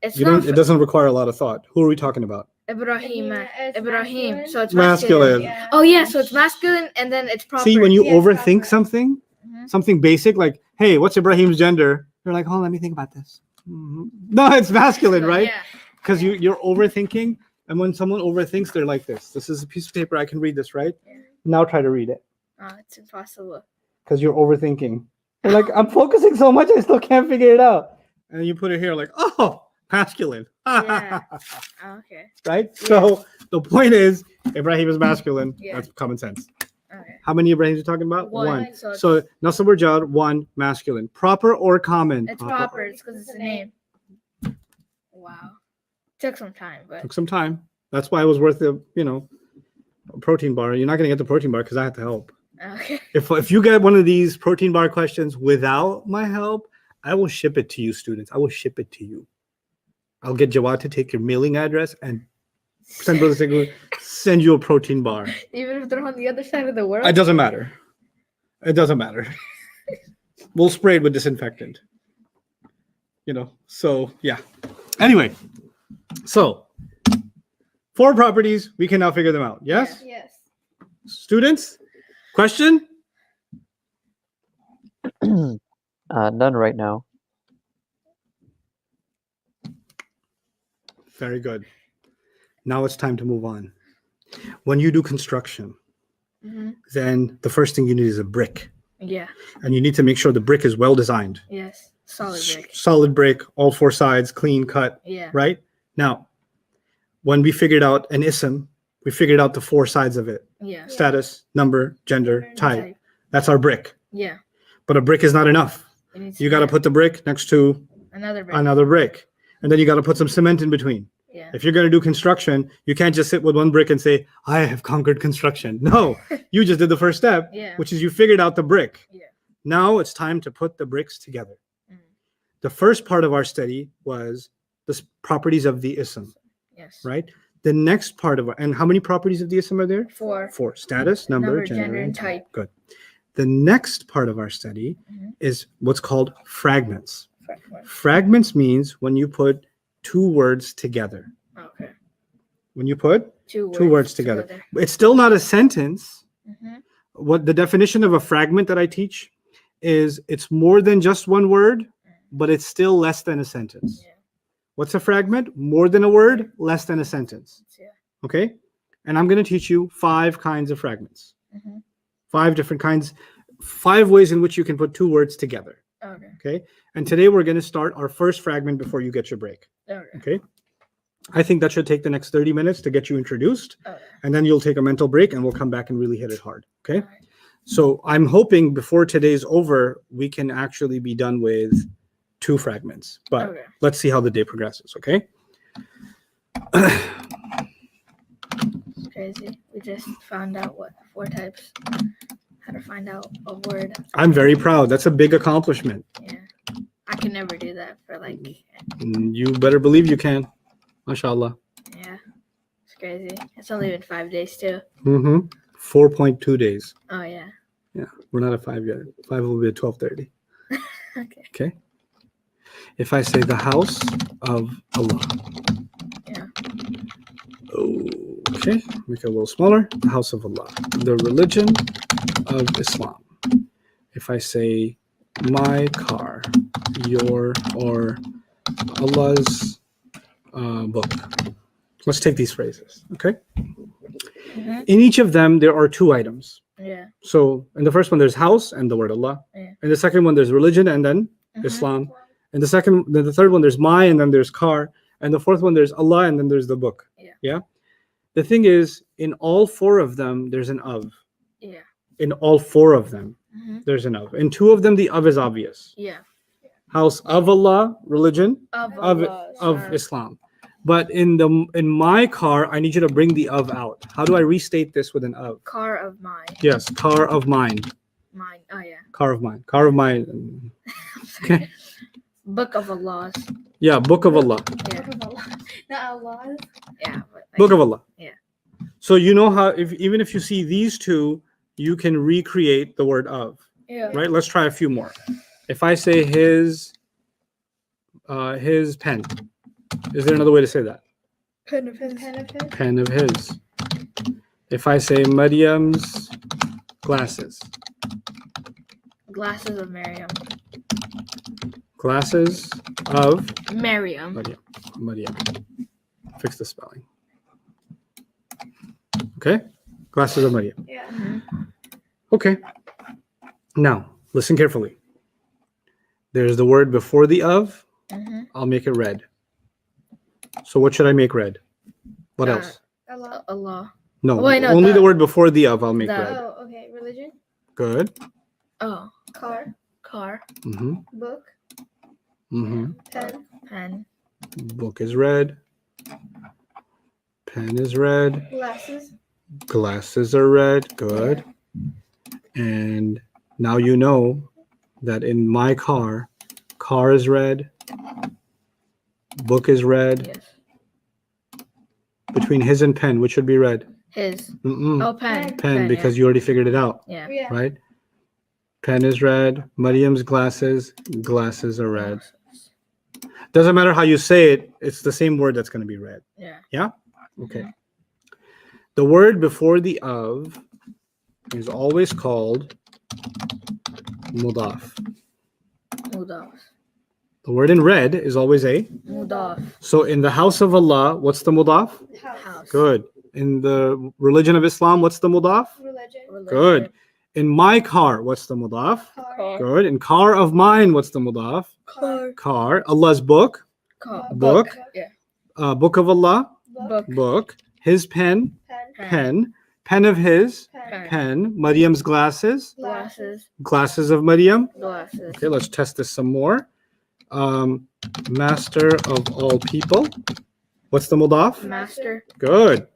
It's You not don't. It doesn't require a lot of thought. Who are we talking about? Ibrahim. It's Ibrahim. masculine. So it's Masculine. Yeah. Oh yeah, so it's masculine and then it's proper. See, when you Yes, overthink proper. something, Mhm. something basic like, "Hey, what's Ibrahim's gender?" You're like, "Oh, let me think about this." Mhm. No, it's masculine, right? Yeah. Because you're overthinking, and when someone overthinks, they're like this. This is a piece of paper. I can read this, right? Yeah. Now try to read it Oh, it's impossible. because you're overthinking. You're like, I'm focusing so much, I still can't figure it out. And then you put it here, like, oh, masculine. Yeah. Oh, okay. Right? Yeah. So the point is, Ibrahim is masculine. Yeah. That's common sense. Okay. How many Ibrahims are you talking about? One. So it's, So Nasab or Jar, one masculine. Proper or common? it's proper. It's because it's a name. Wow. Took some time, but Took some time. That's why it was worth the, a protein bar. You're not gonna get the protein bar because I had to help. okay. If you get one of these protein bar questions without my help, I will ship it to you, students. I will ship it to you. I'll get Jawad to take your mailing address and send you a protein bar. Even if they're on the other side of the world. It doesn't matter. It doesn't matter. We'll spray it with disinfectant. So yeah. Anyway, so 4 properties, we can now figure them out. Yes? Yes. Students? Question? None right now. Very good. Now it's time to move on. When you do construction, Mhm. then the first thing you need is a brick. Yeah. And you need to make sure the brick is well designed. Yes. Solid brick. Solid brick, all 4 sides, clean cut, Yeah. right? Now, when we figured out an ism, we figured out the 4 sides of it. Yeah. Status, number, gender, Gender, type. That's our brick. Yeah. But a brick is not enough. It needs You to got to be put the brick next to another brick. another brick. And then you got to put some cement in between. Yeah. If you're going to do construction, you can't just sit with one brick and say, I have conquered construction. No, you just did the first step, Yeah. which is you figured out the brick. Yeah. Now it's time to put the bricks together. Mhm. The first part of our study was the properties of the ism, Yes. right? The next part of and how many properties of the ism are there? 4. 4. Status, number, gender, and type. Good. The next part of our study Mhm. is what's called fragments. Fragment. Fragments means when you put 2 words together. Okay. When you put, 2 words together. It's still not a sentence. Mhm. What the definition of a fragment that I teach is it's more than just one word, but it's still less than a sentence. Yeah. What's a fragment? More than a word, less than a sentence. Yeah. Okay? And I'm going to teach you 5 kinds of fragments. Mhm. 5 different kinds, 5 ways in which you can put 2 words together. Okay. Okay? And today we're going to start our first fragment before you get your break. Okay. Okay? I think that should take the next 30 minutes to get you introduced. Okay. And then you'll take a mental break and we'll come back and really hit it hard. Okay? Alright. So I'm hoping before today's over, we can actually be done with 2 fragments. But Okay. let's see how the day progresses, okay? It's crazy. We just found out what 4 types. How to find out a word. I'm very proud. That's a big accomplishment. Yeah. I can never do that for like. You better believe you can. MashaAllah. Yeah. It's crazy. It's only been 5 days too. 4.2 days. Oh yeah. Yeah, we're not at 5 yet. 5 will be at 12:30. Okay. Okay. If I say the house of Allah. Yeah. Okay, make it a little smaller. The house of Allah. The religion of Islam. If I say my car, your, or Allah's book. Let's take these phrases, okay? Mhm. In each of them, there are 2 items. Yeah. So in the first one, there's house and the word Allah. Yeah. In the second one, there's religion and then Mhm. Islam. And the third one, there's my and then there's car. And the fourth one, there's Allah and then there's the book. Yeah. The thing is, in all 4 of them, there's an of. Yeah. In all 4 of them, Mhm. there's an of. In 2 of them, the of is obvious. Yeah. House of Allah, religion Of of Allah. Islam. But in my car, I need you to bring the of out. How do I restate this with an of? Car of mine. Yes, car of mine. Mine. Oh yeah. Car of mine. Car of mine. Okay. Book of Allah's. Yeah, book of Allah. Yeah. Not Allah's. Yeah. But like, Book of Allah. Yeah. So you know how even if you see these 2, you can recreate the word of. Yeah. Right? Let's try a few more. If I say his pen, is there another way to say that? Pen of his. Pen of his. If I say Maryam's glasses. Glasses of Miriam. Glasses of Miriam. Maryam. Fix the spelling. Okay? Glasses of Maryam. Yeah. Okay. Now, listen carefully. There's the word before the of. Mhm. I'll make it red. So what should I make red? What else? Allah. Allah. No, wait, no, only the the- word before the of I'll make the- red. Oh, okay. Religion. Good. Oh. Car. Car. Mm-hmm. Book. Mm-hmm. Pen. Pen. Book is red. Pen is red. Glasses. Glasses are red. Good. And now you know that in my car is red. Book is red. Yes. Between his and pen, which should be red? His. Mm-mm. Oh, pen. Pen, because you already figured it out, Yeah. Yeah. right? Pen is red. Maryam's glasses are red. Doesn't matter how you say it, it's the same word that's going to be red. Yeah. Yeah? Okay. The word before the of is always called mudaf. Mudaf. The word in red is always a. Mudaf. So in the house of Allah, what's the mudaf? House. Good. In the religion of Islam, what's the mudaf? Religion. Good. In my car, what's the mudaf? Car. Good. In car of mine, what's the mudaf? Car. Car. Allah's book. Car. Book. Yeah. Book of Allah. Book. Book. His pen. Pen. Pen. Pen of his. Pen. Pen. Maryam's glasses. Glasses. Glasses of Maryam. Glasses. Okay, let's test this some more. Master of all people. What's the mudaf? Master. Good.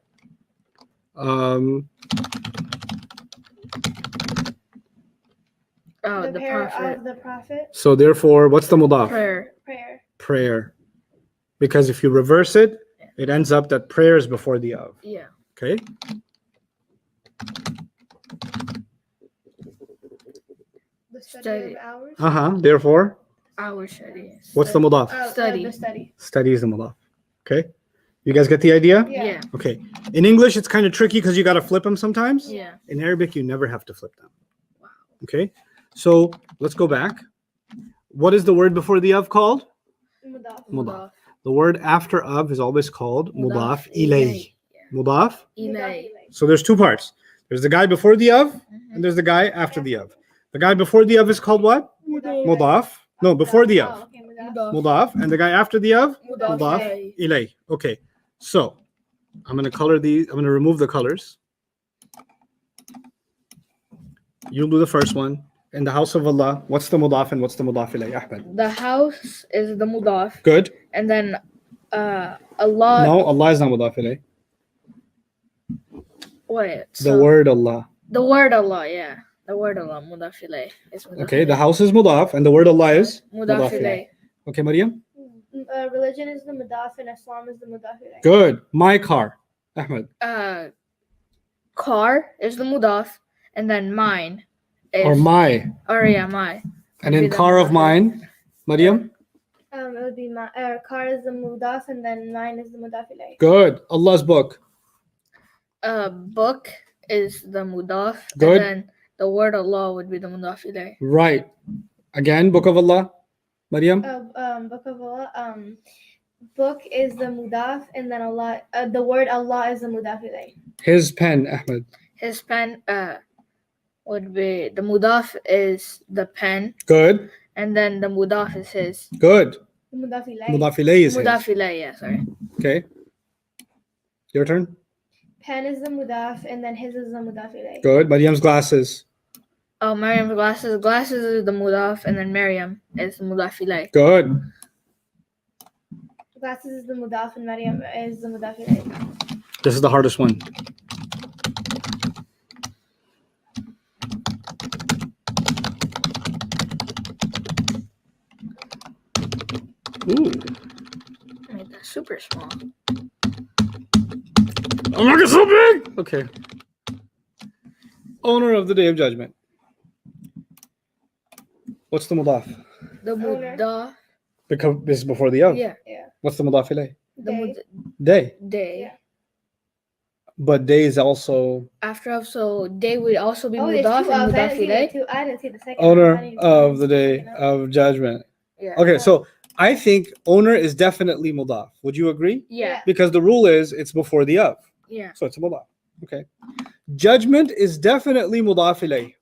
Oh, The the prayer prophet. of the prophet. So therefore, what's the mudaf? Prayer. Prayer. Prayer. Because if you reverse it, it ends up that prayer is before the of. Yeah. Okay. The study Study. of hours. Therefore, Our study. what's the mudaf? Oh, Study. The study. Study is the mudaf. Okay. You guys get the idea? Yeah. Okay. In English, it's kind of tricky because you got to flip them sometimes. Yeah. In Arabic, you never have to flip them. Wow. Okay. So let's go back. What is the word before the of called? Mudaf. Mudaf. The word after of is always called mudaf Mudaf ilayh. Mudaf. Ilay. So there's 2 parts. There's the guy before the of, and there's the guy after the of. The guy before the of is called what? Mudaf. No, before the Oh, of. okay, mudaf. Mudaf. And the guy after the of? Mudaf Mudaf ilayh. Okay. So I'm going to color these. I'm going to remove the colors. You'll do the first one. In the house of Allah, what's the mudaf and what's the mudaf ilayh, Ahmed? The house is the mudaf, Good. and then Allah. No, Allah is not mudaf ilayh. Wait. The word Allah. The word Allah, yeah. The word Allah, mudaf ilayh. Is mudaf Okay, the ilayh. house is mudaf and the word Allah is Mudaf ilayh. ilayh. Okay, Maryam? Religion is the mudaf and Islam is the mudaf ilayh. Good. My car. Ahmed. Car is the mudaf, and then mine is. Or my. Or yeah, my. And Would in be the car of mudaf. mine, Maryam? It would be my car is the mudaf and then mine is the mudaf ilayh. Good. Allah's book. Book is the mudaf, Good. and then the word Allah would be the mudaf ilayh. Right. Again, book of Allah. Maryam? Book of Allah. Book is the mudaf and then Allah. The word Allah is the mudaf ilayh. His pen, Ahmed. His pen would be the mudaf is the pen, Good. and then the mudaf is his. Good. The mudaf ilayh. Mudaf ilayh is his. Mudaf ilayh, yeah, sorry. Okay. Your turn. Pen is the mudaf and then his is the mudaf ilayh. Good. Maryam's glasses. Oh, Maryam's glasses. Glasses is the mudaf, and then Maryam is the mudaf ilayh. Good. Glasses is the mudaf and Maryam is the mudaf ilayh. This is the hardest one. Ooh. I made that super small. I'm not so big. Okay. Owner of the Day of Judgment. What's the mudaf? The Owner. mudaf. Because this is before the of. Yeah. What's the mudaf ilayh? The Day. Day. day. Yeah. But day is also After of, so day would also be Oh, there's mudaf two and ofs. mudaf ilayh. I didn't see the second. owner one. I didn't see of the the Day second one. of Judgment. Yeah. Okay, so I think owner is definitely mudaf. Would you agree? Yeah. Because the rule is it's before the of. Yeah. So it's a mudaf. Okay. Judgment is definitely mudaf ilayh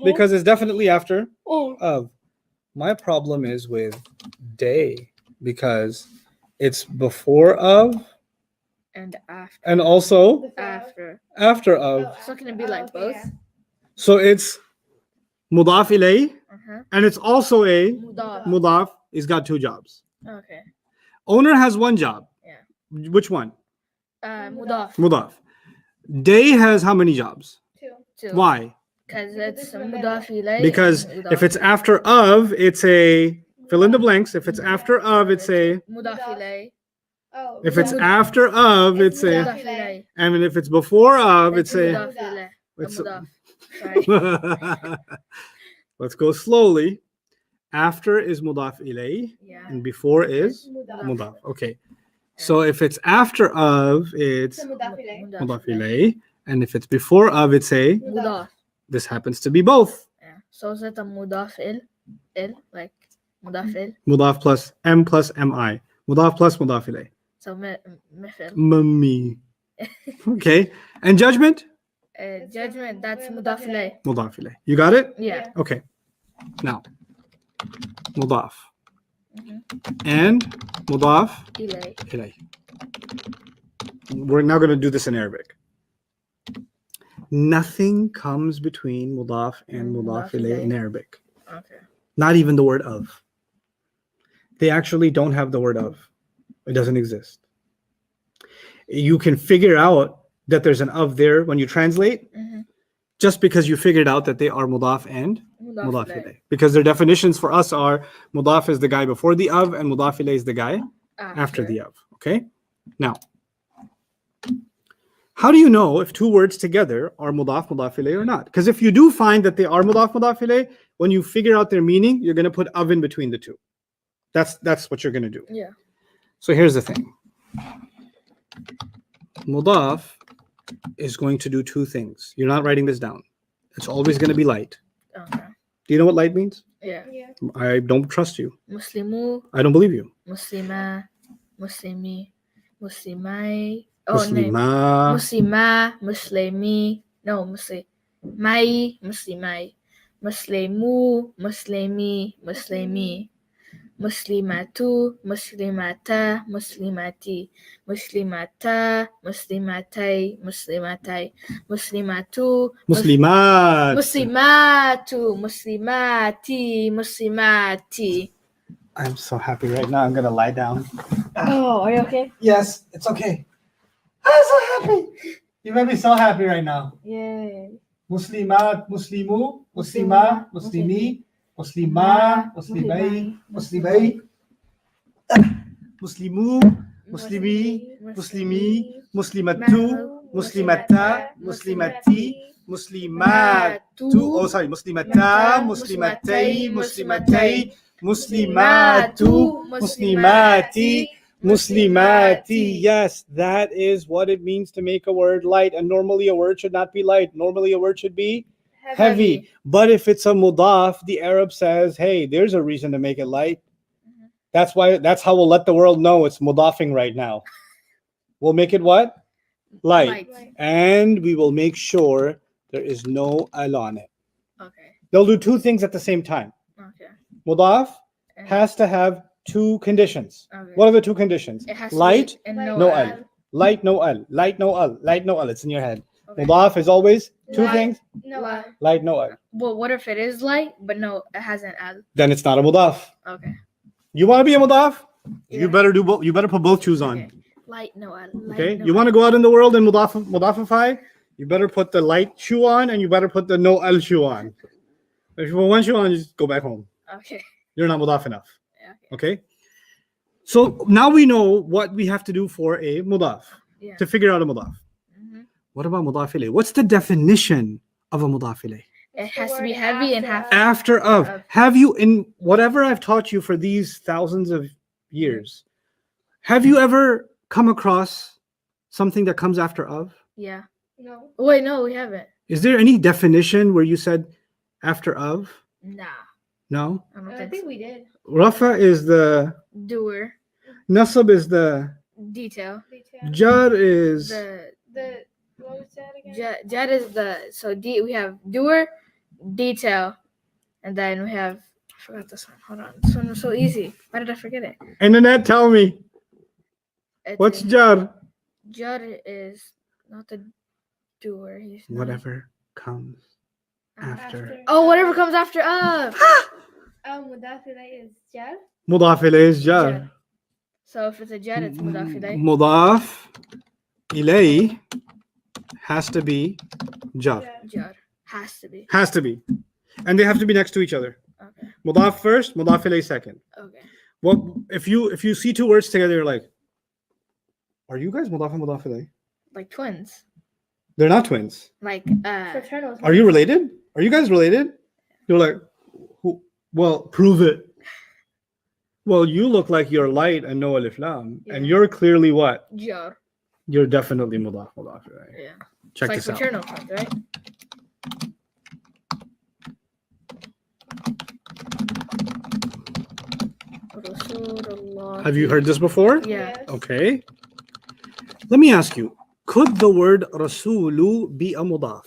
because it's definitely after of. My problem is with day because it's before of And after. and also Before. After. after of. Oh, So can it be oh, like okay, both? yeah. So it's mudaf ilayh Uh-huh. and it's also a Mudaf. mudaf. It's got two jobs. Okay. Owner has one job. Yeah. Which one? Mudaf. Mudaf. Day has how many jobs? Too. Why? Because Because it's it's in the mudaf middle. ilayh. Because and mudaf if it's ilayh. after of, it's a fill in the blanks. If it's after of, it's a. Mudaf ilayh. Oh, If it's mudaf. after of, it's It's a. Mudaf ilayh. And if it's before of, it's a. mudaf ilayh. It's Mudaf. Sorry. Let's go slowly. After is mudaf ilayh, Yeah. and before is Mudaf. mudaf. Okay. So if it's after of, it's It's a mudaf ilayh. mudaf ilayh, and if it's before of, it's a. Mudaf. This happens to be both. Yeah. So is it a mudaf il? Like mudaf il? Mudaf plus m plus mi. Mudaf plus mudaf ilayh. So mithil. Mummy. Okay. And judgment? Judgment, that's mudaf ilayh. Mudaf ilayh. You got it? Yeah. Okay. Now, mudaf. Mhm. And mudaf Ilayh. ilayh. We're now going to do this in Arabic. Nothing comes between mudaf and mudaf ilayh in Arabic. Okay. Not even the word of. They actually don't have the word of. It doesn't exist. You can figure out that there's an of there when you translate, Mhm. just because you figured out that they are mudaf and Mudaf mudaf ilayh. ilayh. Because their definitions for us are mudaf is the guy before the of and mudaf ilayh is the guy after the of. Okay? Now, how do you know if two words together are mudaf ilayh or not? Because if you do find that they are mudaf ilayh, when you figure out their meaning, you're going to put of in between the two. That's what you're going to do. Yeah. So here's the thing. Mudaf is going to do two things. You're not writing this down. It's always going to be light. Okay. Do you know what light means? Yeah. Yeah. I don't trust you. Muslimu, I don't believe you. Muslima, Muslimi, Muslimai. Oh, Muslima. Muslima, Muslimi. No, Muslimai, Muslimai. Muslimu, Muslimi, Muslimi. muslimatu, muslimata, muslimati, muslimata, muslimatai, muslimatai, muslimatu, Muslimat. muslimatu, muslimati, muslimati. I'm so happy right now. I'm gonna lie down. Oh, are you okay? Yes, it's okay. I'm so happy. You made me so happy right now. Yay. Muslimat, Muslimu, Muslima, Muslimi, Muslima, Muslimai, Muslimai, Muslimu, Muslimi, Muslimi, Muslimatu, Muslimata, Muslimati, Muslimatu. Oh, sorry, Muslimata, Muslimatai, Muslimatai, Muslimatu, Muslimati, Muslimati. Yes, that is what it means to make a word light. And normally a word should not be light. Normally a word should be heavy. But if it's a mudaf, the Arab says, hey, there's a reason to make it light. That's how we'll let the world know it's mudafing right now. We'll make it what? Light. And we will make sure there is no al on it. Okay. They'll do two things at the same time. Okay. Mudaf has to have two conditions. Okay. What are the two conditions? It has to Light, be and no al. Light, no al. Light, no al. Light, no al. It's in your head. Okay. Mudaf is always two Light. things. No. Light. Light, no al. Well, what if it is light, but no, it has an al? Then it's not a mudaf. Okay. You want to be a mudaf? Yeah. You better do both. You better put both shoes on. Okay. Light, no al. Light, Okay. no You al. want to go out in the world and mudafify? You better put the light shoe on and you better put the no al shoe on. If you put one shoe on, you just go back home. Okay. You're not mudaf enough. Yeah, Okay. So now we know what we have to do for a mudaf Yeah. to figure out a mudaf. Mhm. What about mudaf ilayh? What's the definition of a mudaf ilayh? It has to be heavy and have. After of. Of. Have you, in whatever I've taught you for these thousands of years, have you ever come across something that comes after of? Yeah. No. Wait, no, we haven't. Is there any definition where you said after of? Nah, No. I don't I think think so. we did. Rafa is the, Doer, nasab is the, detail. Detail. jar is, The what was that again? Jet is the we have doer, detail, and then we have I forgot this one. Hold on, this one was so easy. Why did I forget it? internet, tell me, It's what's a- jar? Jar is not the doer. He's not- Whatever comes after. Oh, whatever comes after of. Mudaf ilayh is jar. Mudaf ilayh is jar. Jar. So if it's a jar, it's mudaf ilayh. Mudaf ilayh has to be jar. Jar has to be. Has to be. And they have to be next to each other. Okay. Mudaf first, mudaf ilayh second. Okay. Well, if you see two words together, you're like, are you guys mudaf and mudaf ilayh? Like twins. They're not twins. Like Fraternal. Are you related? Are you guys related? You're like, well, prove it. Well, you look like you're light and no alif lam, and Yeah. you're clearly what? jar. You're definitely mudaf ilayh. Yeah. Check It's this like out. fraternal twins, right? Rasulullah. Have you heard this before? Yeah. Yes. Okay. Let me ask you, could the word rasulu be a mudaf?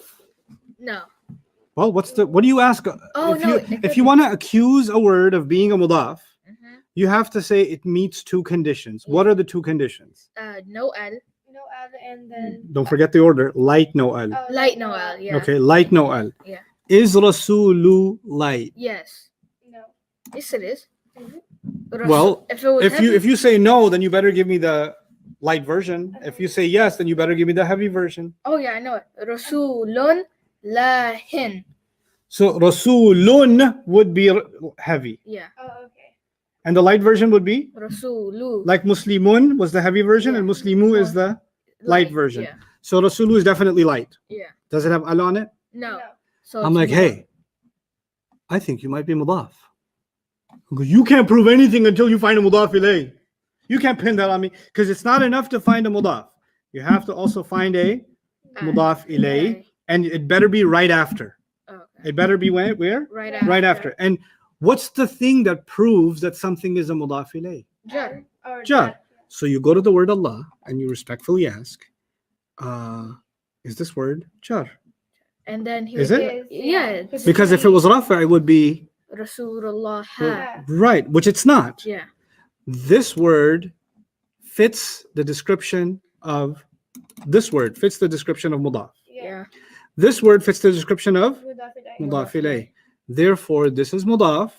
No. Well, what do you ask? Oh, if no, you, it could if you be. want to accuse a word of being a mudaf, Mhm. you have to say it meets two conditions. What are the two conditions? No al. No al and then Don't forget the order. Light no al. Light no al. Yeah. Okay, light no al. Yeah. Is rasulu light? Yes. No. Yes, it is. Mhm. Well, if it was if you say no, then you better give me the light version. If you say yes, then you better give me the heavy version. oh yeah, I know it. Rasulun lahin. So rasulun would be heavy, Yeah. Oh, okay. and the light version would be Rasulu. like muslimun was the heavy version, Yeah. and muslimu is the light version. Yeah. So rasulu is definitely light. Yeah. Does it have al on it? No. No. So I'm it's like, mudaf. hey, I think you might be mudaf. I go, you can't prove anything until you find a mudaf ilayh. You can't pin that on me because it's not enough to find a mudaf. You have to also find a mudaf ilayh, and it better be right after. Okay. It better be where? Right Yeah. after. Right after. And what's the thing that proves that something is a mudaf ilayh? Jar. Or Jar. So you go to the word Allah and you respectfully ask, is this word jar? And then he Is would it? get- Yeah. Because Because if it was rafa, it would be Rasulullah. Right, which it's not. Yeah. This word fits the description of this word fits the description of mudaf. Yeah. This word fits the description of Mudaf ilayh. mudaf ilayh. Therefore, this is mudaf,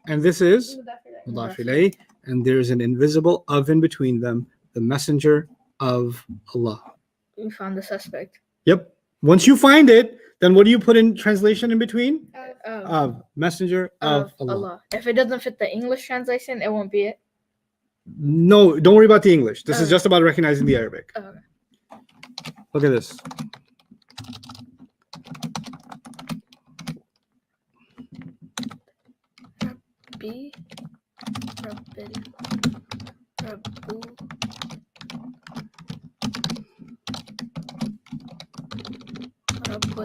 and this is Mudaf ilayh. mudaf ilayh, and there's an invisible of in between them, the messenger of Allah. We found the suspect. Yep. Once you find it, then what do you put in translation in between? Of messenger of Allah. If it doesn't fit the English translation, it won't be it. No, don't worry about the English. This is Okay. just about recognizing the Arabic. Okay. Look at this. B. Rabbil. Rabbu.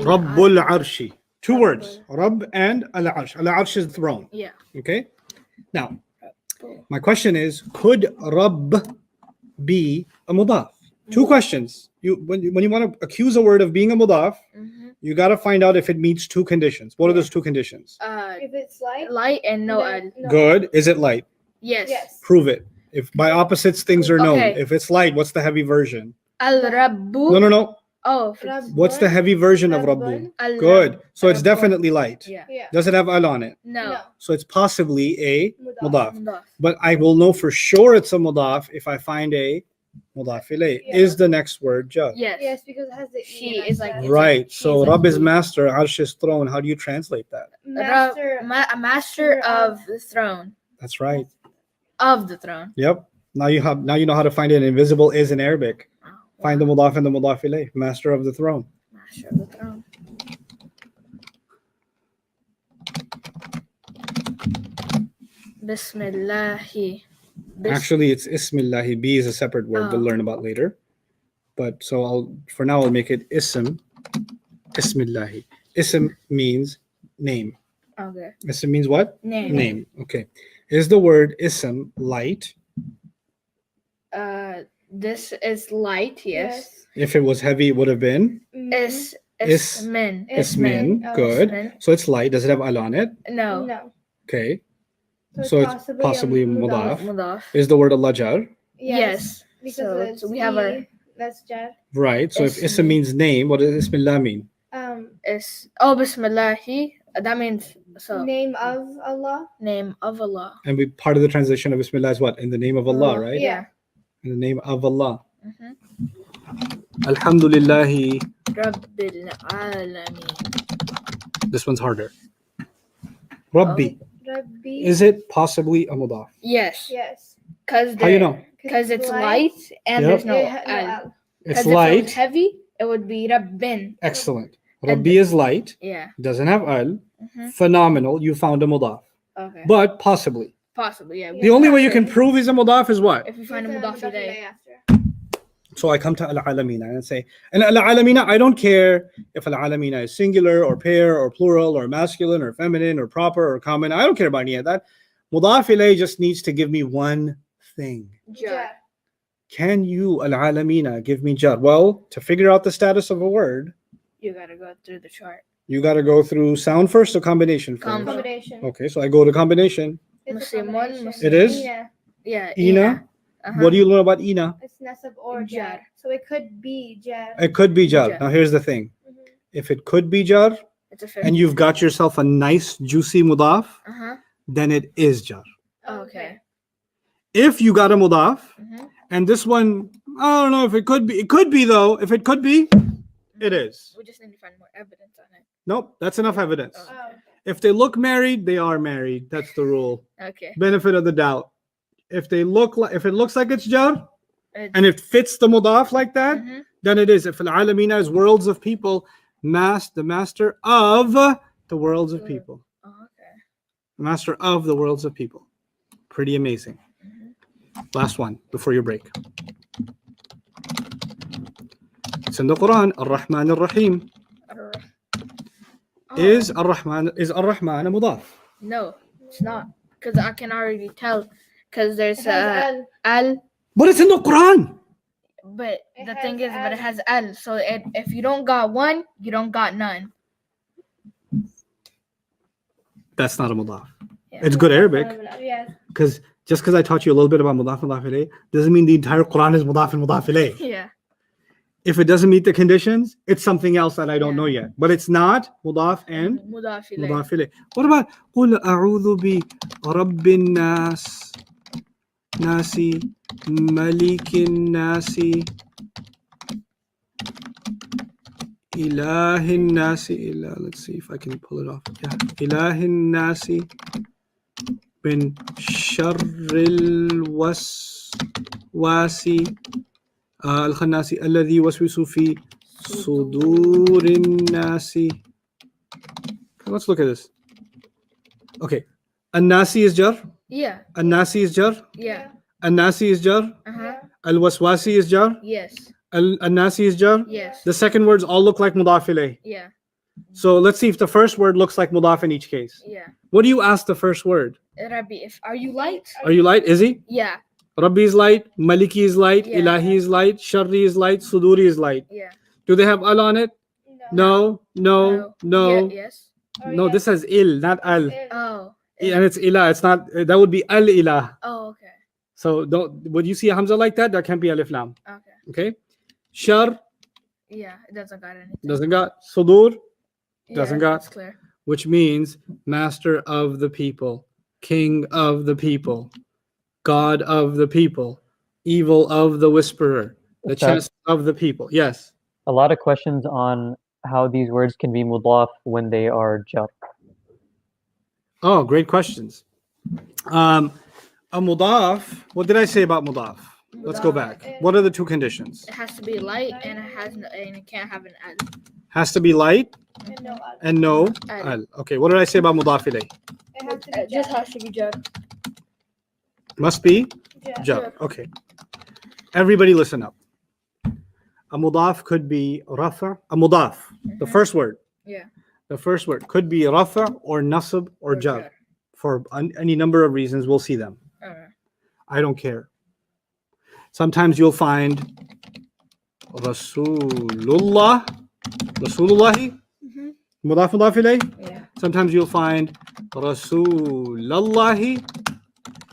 Rabbul Arshi. Two words. Rabb and Al Arsh. Al Arsh is the throne. Yeah. Okay. Now, my question is, could Rabb be a mudaf? Two questions. When you want to accuse a word of being a mudaf, you got to find out if it meets two conditions. What are those two conditions? If it's light, Light and no al. then no. Good. Is it light? Yes. Yes. Prove it. If by opposites things are known. Okay. If it's light, what's the heavy version? Al Rabbu. No. Oh. What's the heavy version of Rabbun? Al Good. So it's Rabbun. definitely light. Yeah. Yeah. Does it have al on it? No. So it's possibly a mudaf. Mudaf. But I will know for sure it's a mudaf if I find a mudaf ilayh. Yeah. Is the next word jar? Yes. Yes, because it has the She E is like- next It's Right. she's So like Rabb is he. master, Arsh is throne. How do you translate that? to master. A master of the throne. That's right. Of the throne. Yep. Now you know how to find it. Invisible is in Arabic. Oh, Find the mudaf and the mudaf ilayh. Master of the throne. master of the throne. Bismillahi. Actually, it's Ismillahi. B is a separate word we'll Oh. learn about later. But so I'll make it ism. Ismillahi. Ism means name. Okay. Ism means what? Name. Name. Okay. Is the word ism light? This is light. Yes. If it was heavy, it would have been Is Is- ismin. ismin. Oh, Good. Ismin. So it's light. Does it have al on it? No. No. Okay. it's So it's possibly a mudaf. Mudaf. Is the word Allah jar? Yes. Because So it's we have our E, that's jar. Right. So if Ism. ism means name, what does Ismillah mean? is Bismillahi. That means so Name of Allah. name of Allah. And part of the translation of Bismillah is what? In the name of Allah, right? Yeah. In the name of Allah. Mhm. Alhamdulillahi. Rabbil Alameen. This one's harder. Rabbi. Rabbi. Is it possibly a mudaf? Yes. Yes. Cause How you know? Because it's light and Yep. there's no It ha- no al. al. It's 'Cause if it light. was heavy, it would be Rabbin. Excellent. And Rabbi is light. Yeah. Doesn't have al. Mhm. Phenomenal. You found a mudaf. Okay. But possibly. Possibly, yeah. The only way you can prove he's a mudaf is what? if you find a mudaf ilayh. after. So I come to al-alamina and say, and al-alamina, I don't care if al-alamina is singular or pair or plural or masculine or feminine or proper or common. I don't care about any of that. Mudaf ilayh just needs to give me one thing. Jar. Can you, al-alamina, give me jar? Well, to figure out the status of a word, You gotta go through the chart. you got to go through sound first or combination first? Combo. Combination. Okay, so I go to combination. It's a Muslim one, combination. Muslim- It is? Yeah. Yeah. Ina. What do you learn about ina? It's nasab or Jar. jar. So it could be jar. It could be jar. Jar. Now here's the thing. Mhm. If it could be jar It's a 50. and you've got yourself a nice juicy mudaf, Uh-huh. then it is jar. Okay. If you got a mudaf Mhm. and this one, I don't know if it could be. It could be though. If it could be, it is. We just need to find more evidence on it. Nope, that's enough evidence. Oh. Oh. If they look married, they are married. That's the rule. Okay. Benefit of the doubt. If it looks like it's jar It- and it fits the mudaf like that, Mhm. then it is. If al-alamina is worlds of people, the master of the worlds of people. Oh, okay. Master of the worlds of people. Pretty amazing. Last one before your break. It's in the Quran. Ar-Rahman Ar-Rahim. Oh. Is Ar-Rahman a mudaf? No, it's not. Because I can already tell. Because there's It has al, But it's in the Quran. but It the has thing is, but it al. has al. So if you don't got one, you don't got none. That's not a mudaf. Yeah. It's good Arabic. Yes. Because just because I taught you a little bit about mudaf and mudaf ilayh doesn't mean the entire Quran is mudaf and mudaf ilayh. Yeah. If it doesn't meet the conditions, it's something else that I don't Yeah. know yet. But it's not mudaf and Mudaf ilayh. mudaf ilayh. What about قُلْ أَعُوذُ بِرَبِّ النَّاسِ نَاسِ مَلِكِ النَّاسِ إِلَهِ النَّاسِ let's see if I can pull it off. Yeah. إِلَهِ النَّاسِ من شر الوسواس الخناس الذي يوسوس في صدور الناس. Let's look at this. Okay. الناسي is jar. Yeah. الناسي is jar. Yeah. الناسي is jar. Uh-huh. الوسواسي is jar. Yes. الناسي is jar. Yes. The second words all look like mudaf ilayh. Yeah. So let's see if the first word looks like mudaf in each case. Yeah. What do you ask the first word? Rabbi, are you light? Are you light? Is he? Yeah. Rabbi is light, Maliki is light, Yeah. Ilahi is light, Sharri is light, Suduri is light. Yeah. Do they have al on it? No, no, no. Yes. No, this has il, not al. Oh. And it's ilah. It's not, that would be al ilah. Oh, okay. So would you see a hamza like that? That can't be alif lam. Okay. Okay. Shar Yeah, it doesn't got anything. doesn't got, Sudur, Yeah, doesn't got. That's clear. which means master of the people, king of the people, God of the people, evil of the whisperer, the Ustad, chest of the people. Yes. a lot of questions on how these words can be mudaf when they are jar. Oh, great questions. A mudaf, what did I say about mudaf? Let's go back. What are the two conditions? It has to be light and it can't have an al. Has to be light And no al. and no Al. al. Okay, what did I say about mudaf ilayh? It has to be It just jar. has to be jar. Must be Jar. jar. Okay. Everybody listen up. A mudaf could be rafa. A mudaf, the first word. Yeah. The first word could be rafa or nasab or jar. For any number of reasons, we'll see them. Alright. I don't care. Sometimes you'll find Rasulullah, Rasulullahi, mudaf mudaf ilayh. Yeah. Sometimes you'll find Rasulallahi,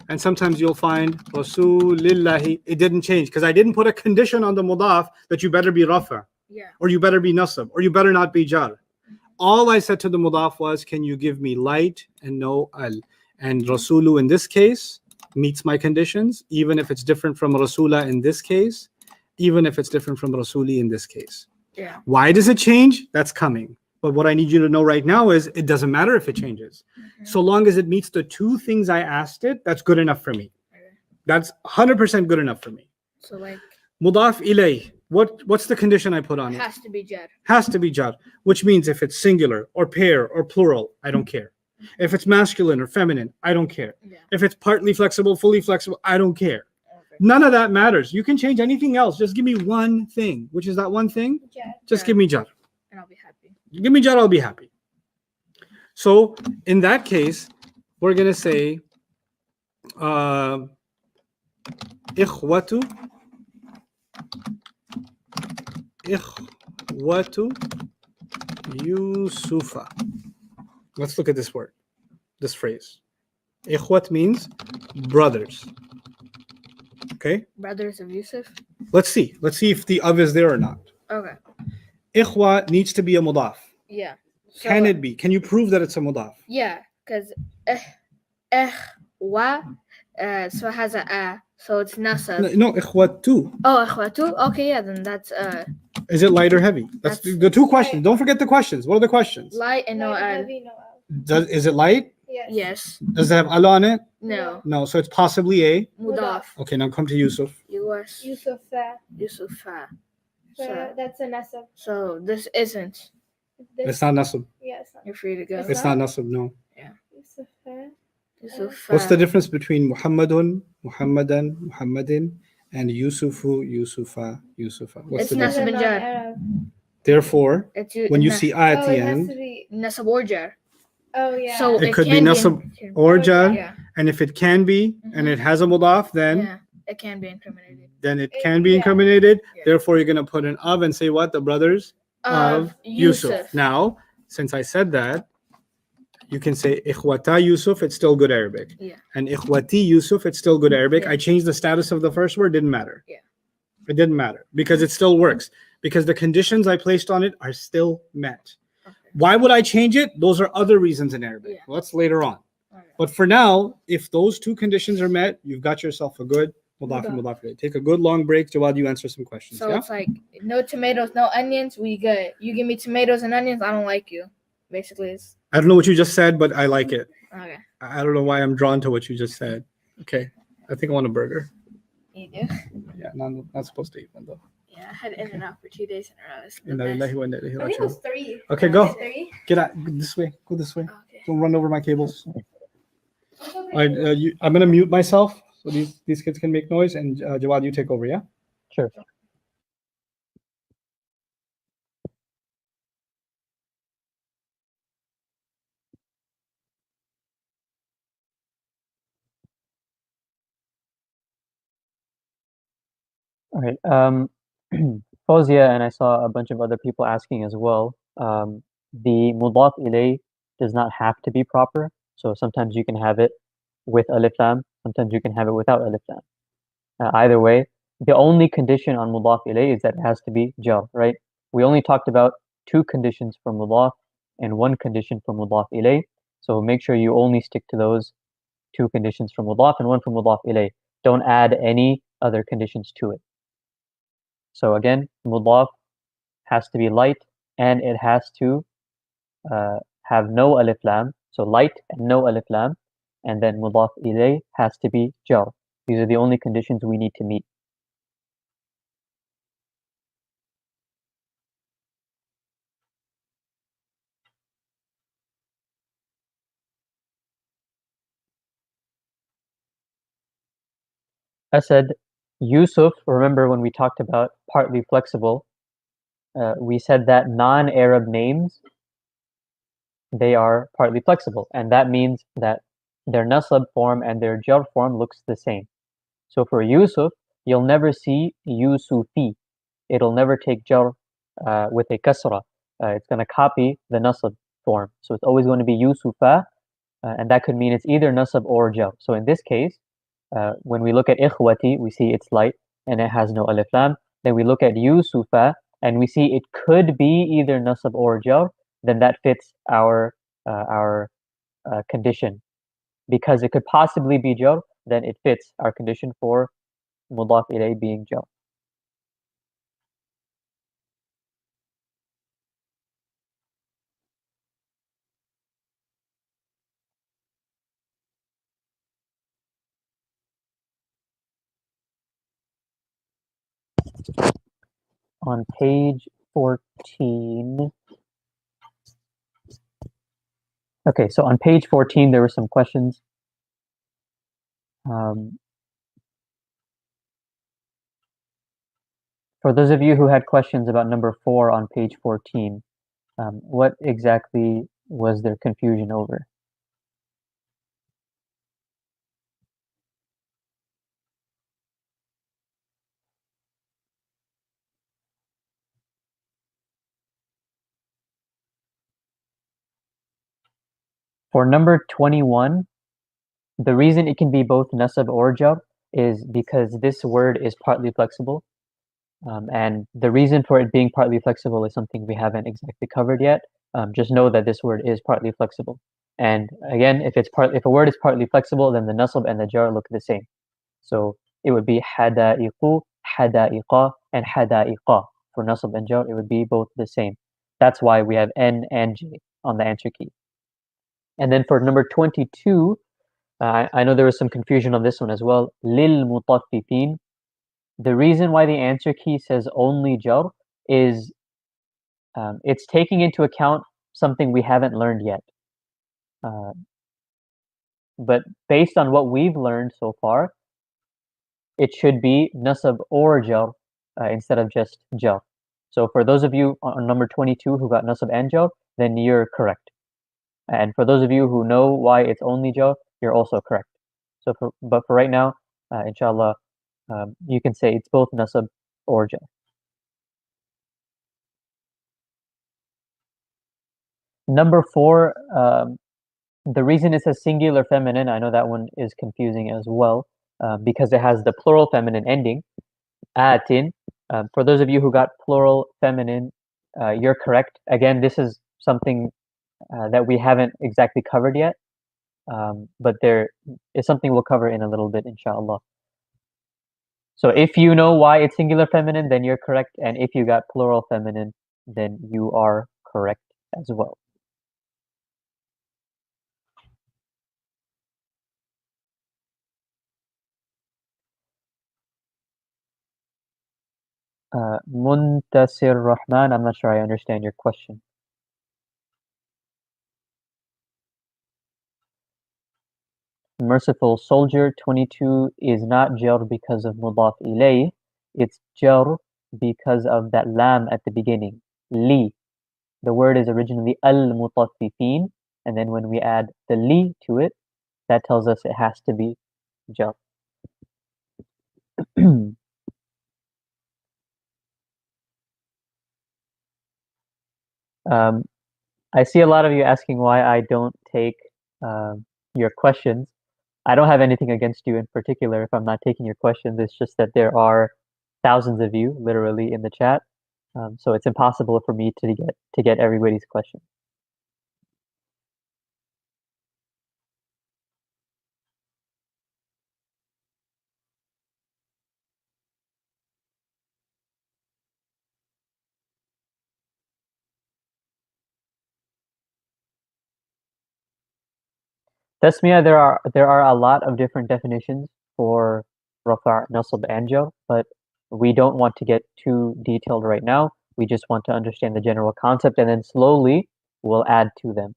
and sometimes you'll find Rasulillahi. It didn't change because I didn't put a condition on the mudaf that you better be rafa, Yeah. or you better be nasab, or you better not be jar. All I said to the mudaf was, can you give me light and no al? And Rasulu in this case meets my conditions, even if it's different from Rasula in this case, even if it's different from Rasuli in this case. Yeah. Why does it change? That's coming. But what I need you to know right now is it doesn't matter if it changes. So long as it meets the two things I asked it, that's good enough for me. Okay. That's 100% good enough for me. So like Mudaf ilayh. What's the condition I put on it it? has to be jar. Has to be jar, which means if it's singular or pair or plural, I don't care. If it's masculine or feminine, I don't care. Yeah. If it's partly flexible, fully flexible, I don't care. Okay. None of that matters. You can change anything else. Just give me one thing. Which is that one thing? Jar. Just Jar. give me jar. And I'll be happy. Give me jar, I'll be happy. So in that case, we're gonna say ikhwatu Yusufa. Let's look at this word, this phrase. Ikhwat means brothers. Okay, Brothers of Yusuf. let's see if the of is there or not. Okay. Ikhwa needs to be a mudaf. Yeah. So, Can it be? Can you prove that it's a mudaf? Yeah, because wa so it has a so it's nasab. No, ikhwatu. Oh, ikhwatu. Okay, yeah, then that's Is it light or heavy? That's That's- the two questions. Don't forget the questions. What are the questions? light and no Light, al. heavy, no al. Is it light? Yes. Yes. Does it have Allah on it? No. No, so it's possibly a. Mudaf. Okay, now come to Yusuf. Yus. Yusufa. Yusufa. So So, that's a nasab. so this isn't. It's not nasab. Yeah, it's not. You're free to go. It's not nasab, no. Yusufa. Yusufa. What's the difference between Muhammadun, Muhammadan, Muhammadin, and Yusufu, Yusufa, Yusufa? What's It's the nasab difference? and jar. Arab. Therefore, It's when you see a at Oh, the it has end, to be. nasab or jar. Oh, yeah. So it could be can nasab or jar, Yeah. and if it can be, and it has a mudaf, then Yeah. It can be incriminated. it can be Yeah. incriminated. Yeah. Therefore, you're gonna put an of and say what? The brothers of Yusuf. Now, since I said that, You can say ikhwata Yusuf, it's still good Arabic. Yeah. And ikhwati Yusuf, it's still good Arabic. Yeah. I changed the status of the first word, didn't matter. Yeah. It didn't matter because it still works. Because the conditions I placed on it are still met. Okay. Why would I change it? Those are other reasons in Arabic. Yeah. Well, that's later on. Okay. But for now, if those two conditions are met, you've got yourself a good mudaf and Mudaf. mudaf ilayh. Take a good long break. Jawad, you answer some questions. So Yeah? it's like no tomatoes, no onions. We good. You give me tomatoes and onions, I don't like you. Basically, it's I don't know what you just said, but I like it. okay. I don't know why I'm drawn to what you just said. Okay. I think I want a burger. You do? Yeah, not supposed to eat one though. Yeah, I had In-N-Out for 2 days in a row. It's the Inna best. lillahi wa inna ilayhi I think it was raji'un. 3. Okay, Was go. it 3? Get out this way. Go this way. Okay. Don't run over my cables. All right, I'm gonna mute myself so these kids can make noise, and Jawad, you take over. Yeah. Sure. All right. Fawzia, and I saw a bunch of other people asking as well. The mudaf ilay does not have to be proper. So sometimes you can have it with alif lam, sometimes you can have it without alif lam. Either way, the only condition on mudaf ilay is that it has to be jar, right? We only talked about 2 conditions for mudaf and 1 condition for mudaf ilay. So make sure you only stick to those 2 conditions for mudaf and 1 for mudaf ilay. Don't add any other conditions to it. So again, mudaf has to be light and it has to have no alif lam. So light and no alif lam. And then mudaf ilay has to be jar. These are the only conditions we need to meet. Asad, Yusuf, remember when we talked about partly flexible, we said that non-Arab names, they are partly flexible. And that means that their nasab form and their jar form looks the same. So for Yusuf, you'll never see Yusufi. It'll never take jar with a kasra. It's going to copy the nasab form. So it's always going to be Yusufa, and that could mean it's either nasab or jar. So in this case, when we look at ikhwati, we see it's light and it has no alif lam. Then we look at Yusufa and we see it could be either nasab or jar. Then that fits our condition. Because it could possibly be jar, then it fits our condition for mudaf ilay being jar. On page 14. Okay, so on page 14, there were some questions. For those of you who had questions about number 4 on page 14, what exactly was their confusion over? For number 21, the reason it can be both nasab or jar is because this word is partly flexible. And the reason for it being partly flexible is something we haven't exactly covered yet. Just know that this word is partly flexible. And again, if a word is partly flexible, then the nasab and the jar look the same. So it would be hada'iqu, hada'iqa, and hada'iqa. For nasab and jar, it would be both the same. That's why we have N and J on the answer key. And then for number 22, I know there was some confusion on this one as well. Lil mutaffifin. The reason why the answer key says only jar is it's taking into account something we haven't learned yet. But based on what we've learned so far, it should be nasab or jar instead of just jar. So for those of you on number 22 who got nasab and jar, then you're correct. And for those of you who know why it's only jar, you're also correct. But for right now, inshallah, you can say it's both nasab or jar. Number 4, The reason it says singular feminine, I know that one is confusing as well, because it has the plural feminine ending, atin. For those of you who got plural feminine, you're correct. Again, this is something that we haven't exactly covered yet, but there is something we'll cover in a little bit, inshallah. So if you know why it's singular feminine, then you're correct, and if you got plural feminine, then you are correct as well. Muntasir Rahman, I'm not sure I understand your question. Merciful Soldier 22 is not jar because of mudaf ilayh, it's jar because of that lam at the beginning. Li. The word is originally al-mutaffifin, and then when we add the li to it, that tells us it has to be jar. I see a lot of you asking why I don't take your questions. I don't have anything against you in particular if I'm not taking your questions. It's just that there are thousands of you literally in the chat, so it's impossible for me to get everybody's question. Tasmiyah, there are a lot of different definitions for rafa', nasb, and jar, but we don't want to get too detailed right now. We just want to understand the general concept, and then slowly we'll add to them.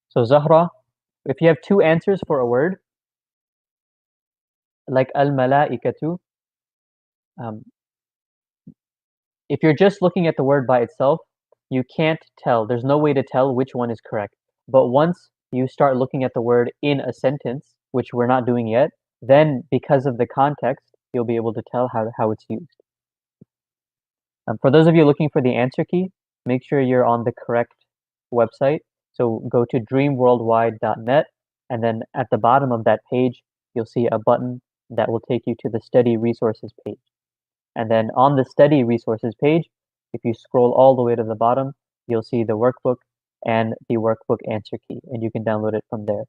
So Zahra, if you have two answers for a word, like al-mala'ikatu, if you're just looking at the word by itself, you can't tell. There's no way to tell which one is correct. But once you start looking at the word in a sentence, which we're not doing yet, then because of the context, you'll be able to tell how it's used. For those of you looking for the answer key, make sure you're on the correct website. So go to dreamworldwide.net, and then at the bottom of that page, you'll see a button that will take you to the study resources page. And then on the study resources page, if you scroll all the way to the bottom, you'll see the workbook and the workbook answer key, and you can download it from there.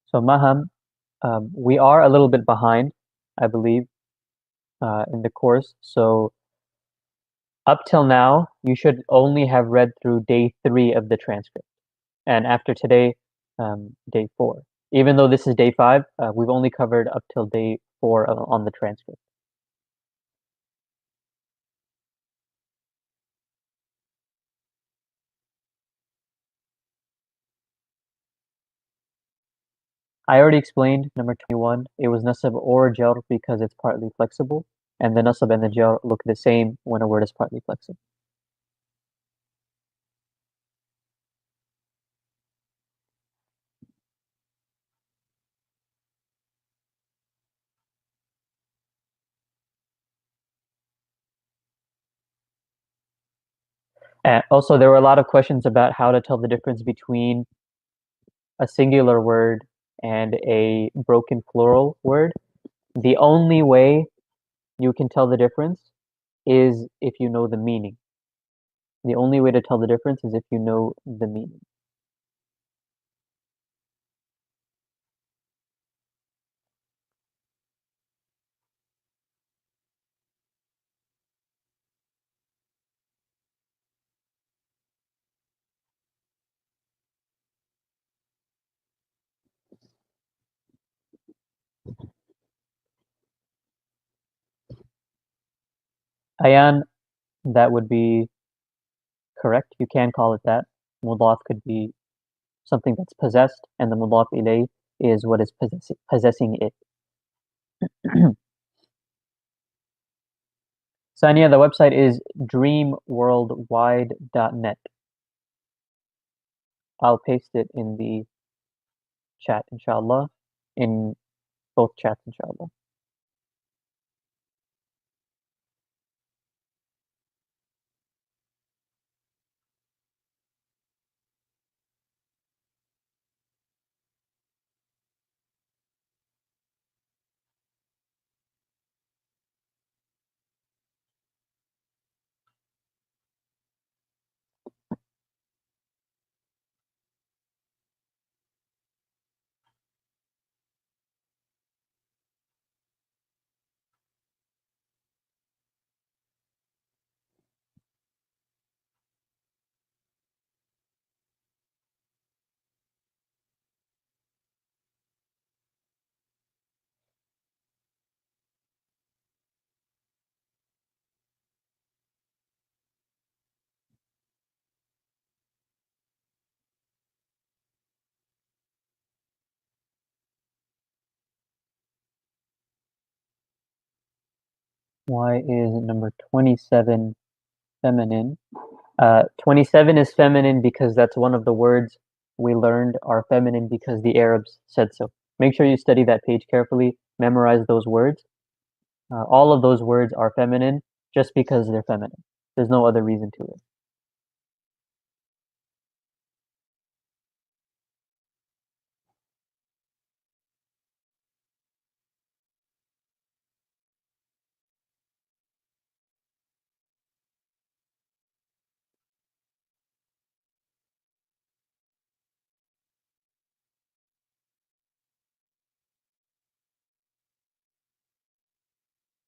So Maham, we are a little bit behind, I believe, in the course. So up till now, you should only have read through day 3 of the transcript. And after today, day 4. Even though this is day 5, we've only covered up till day 4 on the transcript. I already explained number 21. It was nasab or jar because it's partly flexible, and the nasab and the jar look the same when a word is partly flexible. And also, there were a lot of questions about how to tell the difference between a singular word and a broken plural word. The only way you can tell the difference is if you know the meaning. The only way to tell the difference is if you know the meaning. Ayan, that would be correct. You can call it that. Mudaf could be something that's possessed, and the mudaf ilayh is what is possessing it. Sania, the website is dreamworldwide.net. I'll paste it in the chat, inshallah, in both chats, inshallah. Why is number 27 feminine? 27 is feminine because that's one of the words we learned are feminine because the Arabs said so. Make sure you study that page carefully, memorize those words. All of those words are feminine just because they're feminine. There's no other reason to it.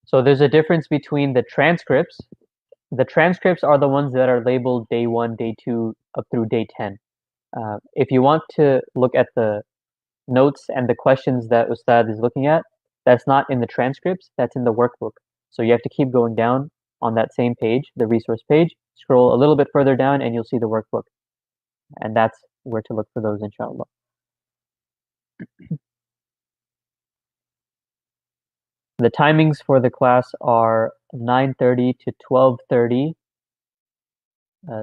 So there's a difference between the transcripts. The transcripts are the ones that are labeled day 1, day 2, up through day 10. If you want to look at the notes and the questions that Ustadh is looking at, that's not in the transcripts, that's in the workbook. So you have to keep going down on that same page, the resource page, scroll a little bit further down and you'll see the workbook. And that's where to look for those, inshallah. The timings for the class are 9:30 to 12:30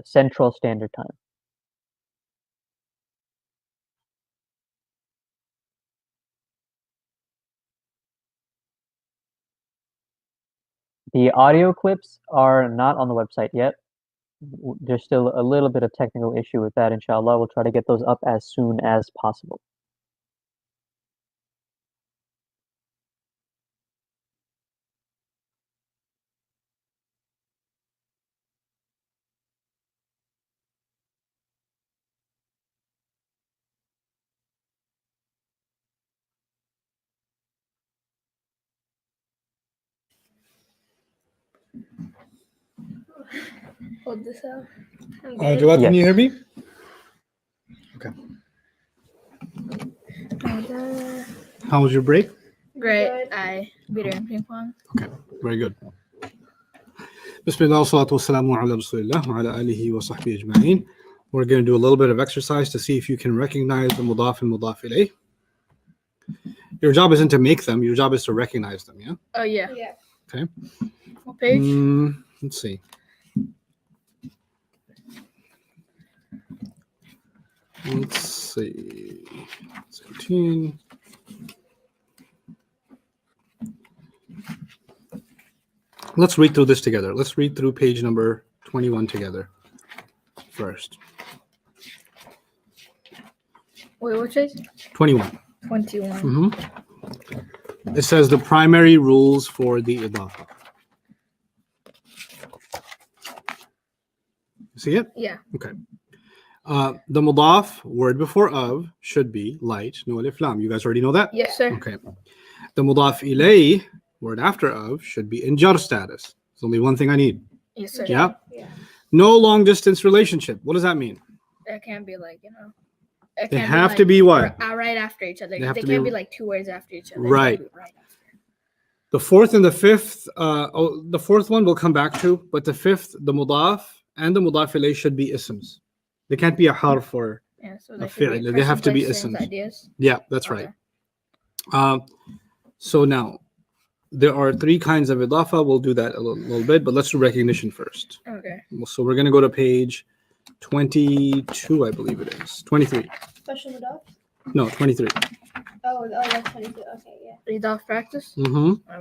Central Standard Time. The audio clips are not on the website yet. There's still a little bit of technical issue with that, inshallah. We'll try to get those up as soon as possible. Hold this up. Jawad, can you hear me? Okay. How was your break? Great. Good. I beat her in ping pong. Okay, very good. Bismillah, salatu wassalamu ala rasulillah wa ala alihi wa sahbihi ajma'in. We're going to do a little bit of exercise to see if you can recognize the mudaf and mudaf ilayh. Your job isn't to make them, your job is to recognize them, yeah? Oh, yeah. Yeah. Okay. What page? Let's see. Let's see. 17. Let's read through this together. Let's read through page number 21 together first. Wait, what page? 21. 21. It says the primary rules for the idafa. See it? Yeah. Okay. The mudaf, word before of, should be light, no alif lam. You guys already know that? Yes, sir. Okay. The mudaf ilayh, word after of, should be in jar status. There's only one thing I need. Yes, sir. Yeah? Yeah. No long distance relationship. What does that mean? It can't be like, it They can't have like to be what? right after each other. They have to can't be- be like two words after each other. Right. They gotta be after. The fourth and the fifth, the fourth one we'll come back to, but the fifth, the mudaf and the mudaf ilayh should be isms. They can't be a harf or Yeah, so a they could be fi'l. They have to be person, place, things, isms. ideas. Yeah, that's right. So now there are three kinds of idafa. We'll do that a little bit, but let's do recognition first. Okay. So we're going to go to page 22, I believe it is. 23. Special mudaf? No, 23. Oh, that's 22. Okay, yeah. Idaf practice? Mm-hmm.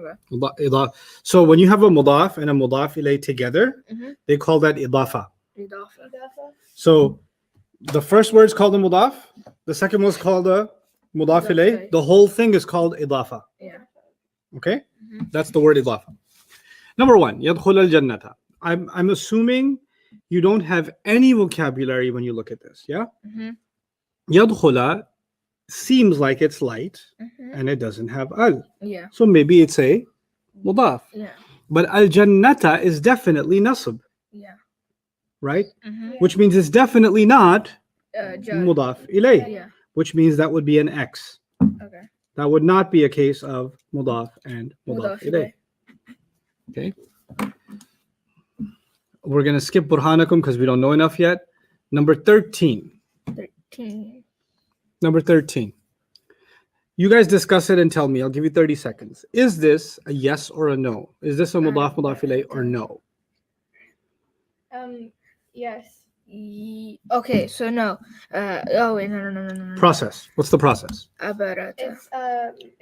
Okay. So when you have a mudaf and a mudaf ilayh together, Mhm. they call that idafa. Idafa. Idafa? So the first word is called a mudaf. The second one is called a mudaf ilayh. The whole thing is called idafa. Yeah. Okay? That's the word idafa. Number one, yadkhul al-jannata. I'm assuming you don't have any vocabulary when you look at this, yeah? Mhm. Yadkhula seems like it's light Mhm. and it doesn't have al. Yeah. So maybe it's a mudaf. Yeah. But al-jannata is definitely nasb, Yeah. right? Mhm. Which means it's definitely not Jar. mudaf ilayh, Yeah. which means that would be an X. Okay. That would not be a case of mudaf and mudaf Mudaf ilayh. ilayh. Okay. We're going to skip burhanakum because we don't know enough yet. Number 13. 13. Number 13. You guys discuss it and tell me. I'll give you 30 seconds. Is this a yes or a no? Is this a mudaf ilayh or no? Yes. Okay, so no. Oh wait, no. Process. What's the process? Abarata. It's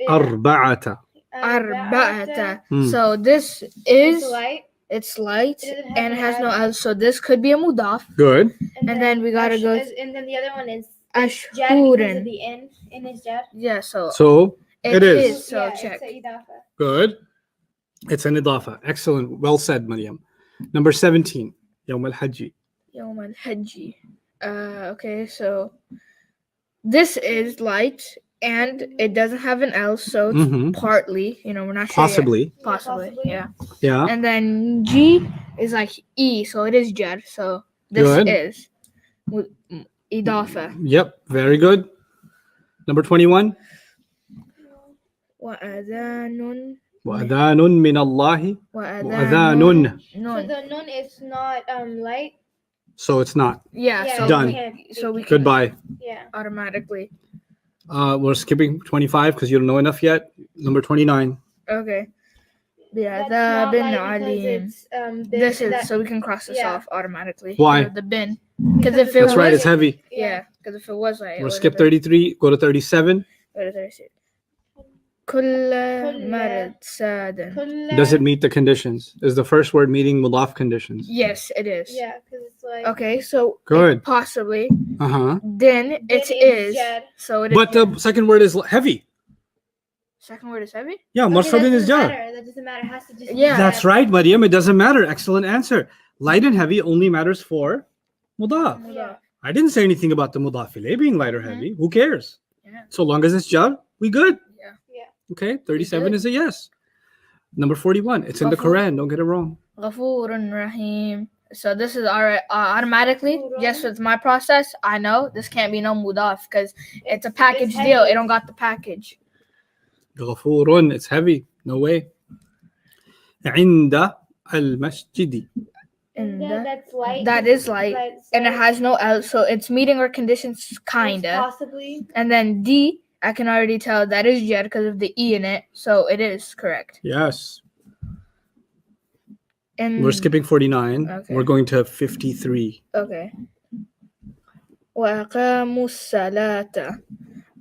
Arba'ata. Arba'ata. Hmm. So this It's is light. it's light It doesn't have and it an has no al. al. So this could be a mudaf. Good. And then we gotta go And then the other one is jar because of ashhuran. the in is jar. Yeah, so So it is. is. So yeah, check. It's a idafa. Good. It's an idafa. Excellent. Well said, Maryam. Number 17. Yawm al-Hajji. Yawm al-Hajji. Okay, so this is light and it doesn't have an L, so it's Mhm. partly, we're not sure yet. Possibly. Possibly, yeah. Yeah. And then G is like E, so it is jar. So this Good. is idafa. Yep. Very good. Number 21. وأذان وأذان من الله وأذان وأذان. So nun. the nun is not light. So it's not. Yeah, Yeah, so Done. we can't- So we can Goodbye. Yeah. automatically. We're skipping 25 because you don't know enough yet. Number 29. Okay. Yeah, That's the not bin light because alim. it's This is that- so we can cross this yeah. off automatically. Why? The bin. Because if it That's was right. It's heavy. yeah, because if it was like We'll skip 33. Go to 37. كل مرض سادا. Does it meet the conditions? Is the first word meeting mudaf conditions? Yes, it is. Yeah, because it's like. Okay, so Good. possibly. Uh-huh. Then it is. jar. So it is. But the second word is heavy. Second word is heavy. Yeah, Okay, marsadin that is doesn't jar. matter. That doesn't matter. It has to just. Yeah. That's right, Maryam. It doesn't matter. Excellent answer. Light and heavy only matters for mudaf. Yeah. I didn't say anything about the mudaf ilayh being light or heavy. Who cares? Yeah. So long as it's jar, we good. Yeah. Okay, 37 good. is a yes. Number 41. It's in the Ghafur. Quran. Don't get it wrong. غفور رحيم. So this is alright automatically. Ghafur. Just with my process, I know this can't be no mudaf because it's a It's package heavy. deal. It don't got the package. Ghafurun. It's heavy. No way. عند المسجد. And That's light. that is light. That's And it light. has no L, so it's meeting our conditions It's kinda. Possibly. And then D, I can already tell that is jar because of the E in it, so it is correct. Yes. And We're skipping 49. Okay. We're going to 53. Okay. وأقاموا الصلاة.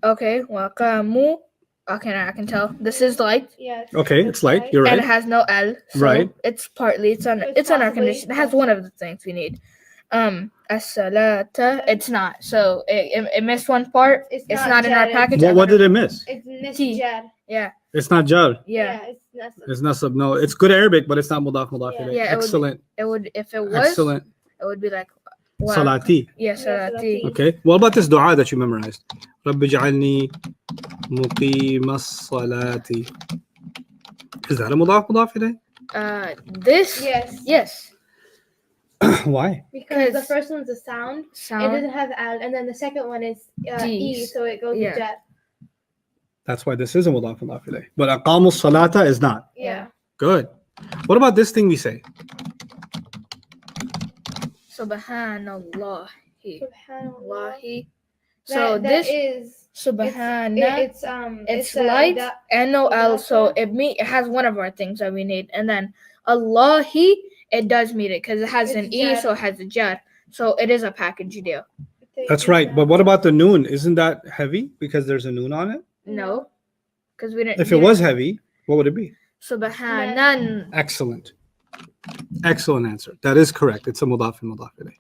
Okay, وأقاموا. Okay, now I can tell this is light, Yeah. Okay, it's light. You're and it right. has no L. So Right. It's partly. It's on. It's It's on our possibly- condition. It has one of the things we need. As-salata. It's not. So it missed one part. It's not in our jar, package. What did it miss? It's T. nisjar. Yeah. It's not jar. Yeah. It's nasab. It's nasab. No, it's good Arabic, but it's not mudaf Yeah. ilayh. Yeah, it would be- Excellent. It would if it was. Excellent. It would be like. Salati. Yeah, salati. salati. Okay. What about this dua that you memorized? رب اجعلني مقيم الصلاة. Is that a mudaf ilayh? This. Yes. Yes. Why? Because the Because- first one's a sound. It Sound. doesn't have al, and then the second one is E, D's. so it goes Yeah. with jar. That's why this is a mudaf ilayh. But aqamu salata is not. Yeah. Good. What about this thing we say? Subhanallah. Subhanallah. Wallahi. So That this is Subhana, it's light that- and no L, so it has one of our things that we need. And then Allahi, it does meet it because it has It's an E, jar. so it has a jar. So it is a package deal. That's right. But what about the noon? Isn't that heavy because there's a noon on it? No, because we didn't. If it was heavy, what would it be? Subhanan. Excellent. Excellent answer. That is correct. It's a mudaf and mudaf ilayh.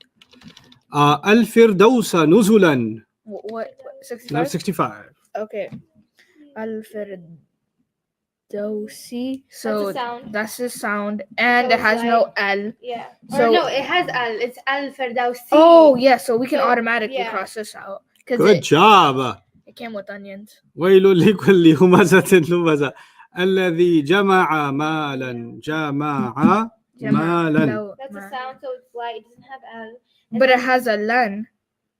Al-Firdausa nuzulan. What? No, 65? 65. Okay. Al-Firdausi. So sound. that's the sound, and So it has it's no like- L. Yeah. So- Or no, it has al. It's al Firdausi. Oh yeah, so we can So, automatically yeah. cross this out because Good job. it came with onions. ويل لكل همزة لمزة الذي جمع مالا جمع مالا. That's a sound, so it's light. It doesn't have al. But it has a lan.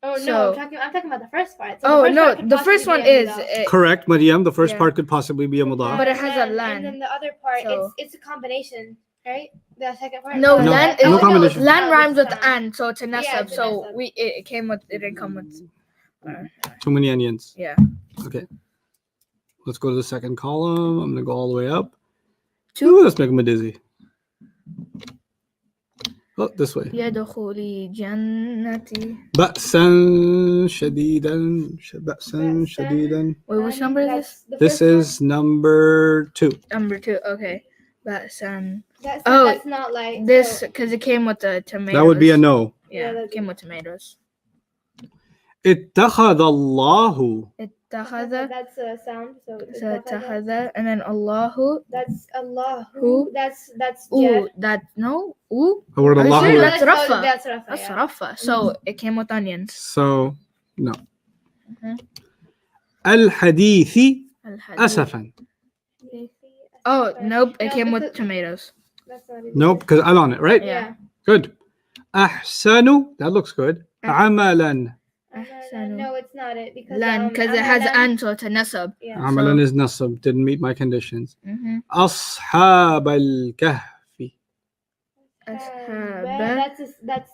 Oh no, So- I'm talking about the first part. Oh first no, part could the first possibly one be a is mudaf. Correct, Mariam. The first Yeah. part could possibly be a mudaf. But it has a And lan. then the other part, So- it's a combination, right? The second part. No, No, lan no is combination. lan rhymes with sound. an, so it's a Yeah, nasab. it's a So nasab. it came with it didn't come with. Too many onions. Yeah. Okay. Let's go to the second column. I'm going to go all the way up. Two. Ooh, let's make them dizzy. Oh, this way. يدخل جنتي. بأسا شديدا بأسا شديدا. Wait, which number is this? This is number 2. Number 2. Okay. Ba'san. That's not like This so- because it came with the tomatoes. That would be a no. Yeah, Yeah, it came with tomatoes. اتخذ الله. اتخذ. That's a sound. So So اتخذ and then Allahu. that's Allah. Who? That's Ooh, jar. that no. Ooh. The word Are you Allah. sure? here. That's Rafa. That's Rafa. That's yeah. Rafa. So it came with onions. So, no. Mhm. الحديث Al-hadith. أسفا. Oh nope, it No, came with because- tomatoes. That's not it. Nope, because Al on it, right? Yeah. Good. أحسن. That looks good. عملا. No, it's not it because Lan because it has amalan- an, so it's a nasab. Yeah. عملا is nasab. Didn't meet my conditions. Mm-hmm. أصحاب الكهف. That's That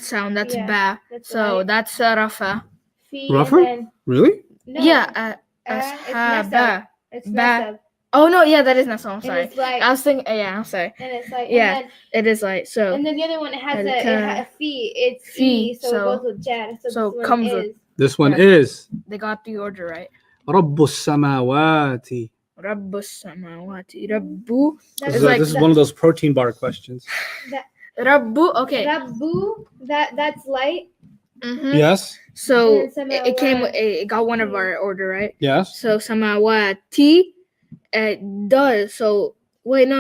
sound. That's Yeah, ba. that's So right. that's Rafa. fi Rafa? and then- Really? No, Yeah. it's Ashaba. nasab. It's Ba. nasab. Oh no, yeah, that is nasab. I'm And sorry. it's like I was thinking. Yeah, I'm sorry. and it's like Yeah. It is like so. and then the other one it has Al-ka- a fi. It's Fi, fi, so, so- it goes with jar. So, so this one comes is. with- This one Yeah. is They got the order right. رب السماوات. Rabbus samawati. Rabbu. That's It's like This is one of those protein bar questions. Rabbu. Okay. Rabbu. That's light. Mm-hmm. Yes. So And then it came. samawati. It got one of our order right. Yes. So samawati. It does. So wait, no.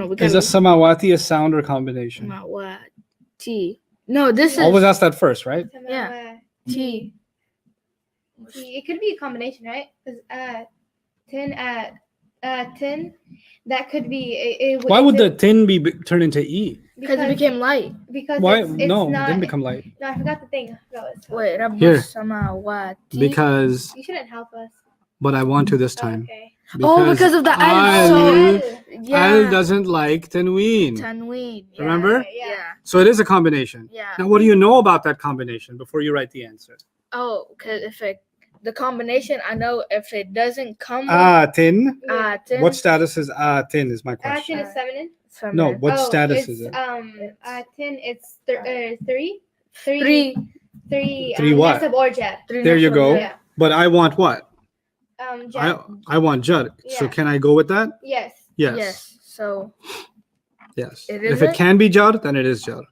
We Is gotta a samawati a sound or combination? samawati. No, this is Always ask that first, right? Yeah. T. It could be a combination, right? Because 10, that could be. Why would the tin be turned into E? Because it became light. because Why? it's No, it not, didn't become light. No, I forgot the thing. I forgot what it's called. Wait, Rabbus Here. samawati. Because, You shouldn't help us. but I want to this time. Okay. Oh, because of the al. Al, So yeah. Al doesn't like tanween. Tanween. Yeah. Remember? Yeah. So it is a combination. Yeah. Now, what do you know about that combination before you write the answer? Oh, because the combination, I know if it doesn't come Tin. Yeah. tin, What status is tin is my Atin question. is feminine. it's No, feminine. what Oh, status it's, is it? Atin, it's three. Three. Three what? Nasab or jar. Three There you nasab, go. Yeah. But I want what? Jar. I want jud. So Yeah. can I go with that? Yes. Yes. Yes. So Yes. It If is it it? can be jar, then it is jar.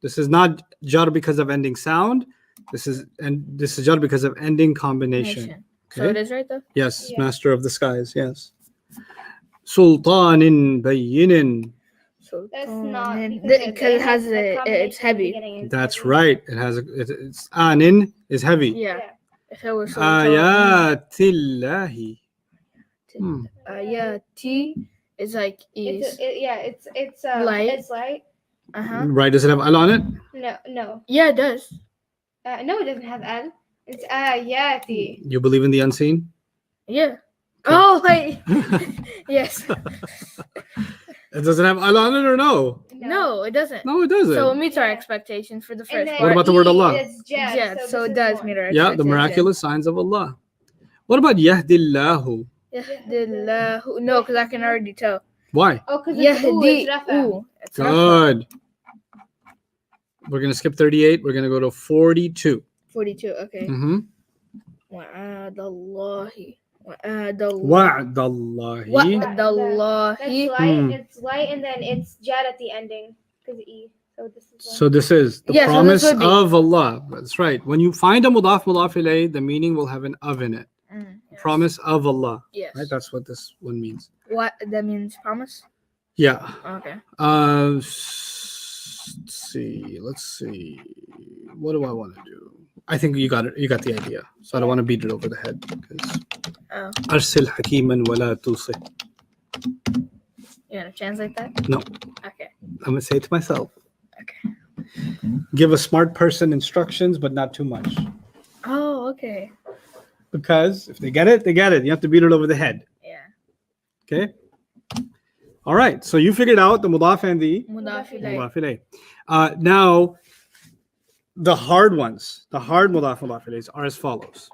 This is not jar because of ending sound. This is jar because of ending combination. nation. So Okay. it is right though. Yes, Yeah. master of the skies. Yes. Sultanin bayyin. So That's not because it has a it's heavy. That's right. It has it's anin is heavy. Yeah. If it was so Ayatillahi. Hmm. Ayati is like is. It's Light. It's light. Uh-huh. Right? Does it have al on it? No. Yeah, it does. No, it doesn't have al. It's ayati. You believe in the unseen? Yeah. Oh wait. Yes. It doesn't have al on it or no? No, it doesn't. No, it doesn't. So it meets our Yeah. expectations for the And first then part. What about the word Allah? It's jad, Yeah, so this it is does one. meet our Yeah, the expectation. miraculous signs of Allah. What about Yahdillahu? Yahdillahu. No, because I can already tell. Why? Oh, because it's ooh, Yahdi. it's rafa. Ooh, it's rafa. Good. We're going to skip 38. We're going to go to 42. 42. Okay. Mm-hmm. Wa'adallahi. Wa'adallahi. Wa'dallahi. Wa'adallahi. That's light. It's light, and then it's jad at the ending because e. So this is one. So this is the Yeah, so promise this would be- of Allah. That's right. When you find a mudaf ilayh, the meaning will have an of in it. Yes. Promise of Allah. Yes. Right? That's what this one means. What that means? Promise. Yeah. Okay. Let's see. What do I want to do? I think you got it. You got the idea. So I don't want to beat it over the head. Oh, Arsil hakiman wala tusih. you gonna translate that? No. Okay. I'm gonna say it to myself. Okay. Give a smart person instructions, but not too much. Oh, okay. Because if they get it, they get it. You have to beat it over the head. Yeah. Okay. All right. So you figured out the mudaf and the Mudaf ilayh. mudaf ilayh. Now, the hard ones, the hard mudaf ilayhs are as follows.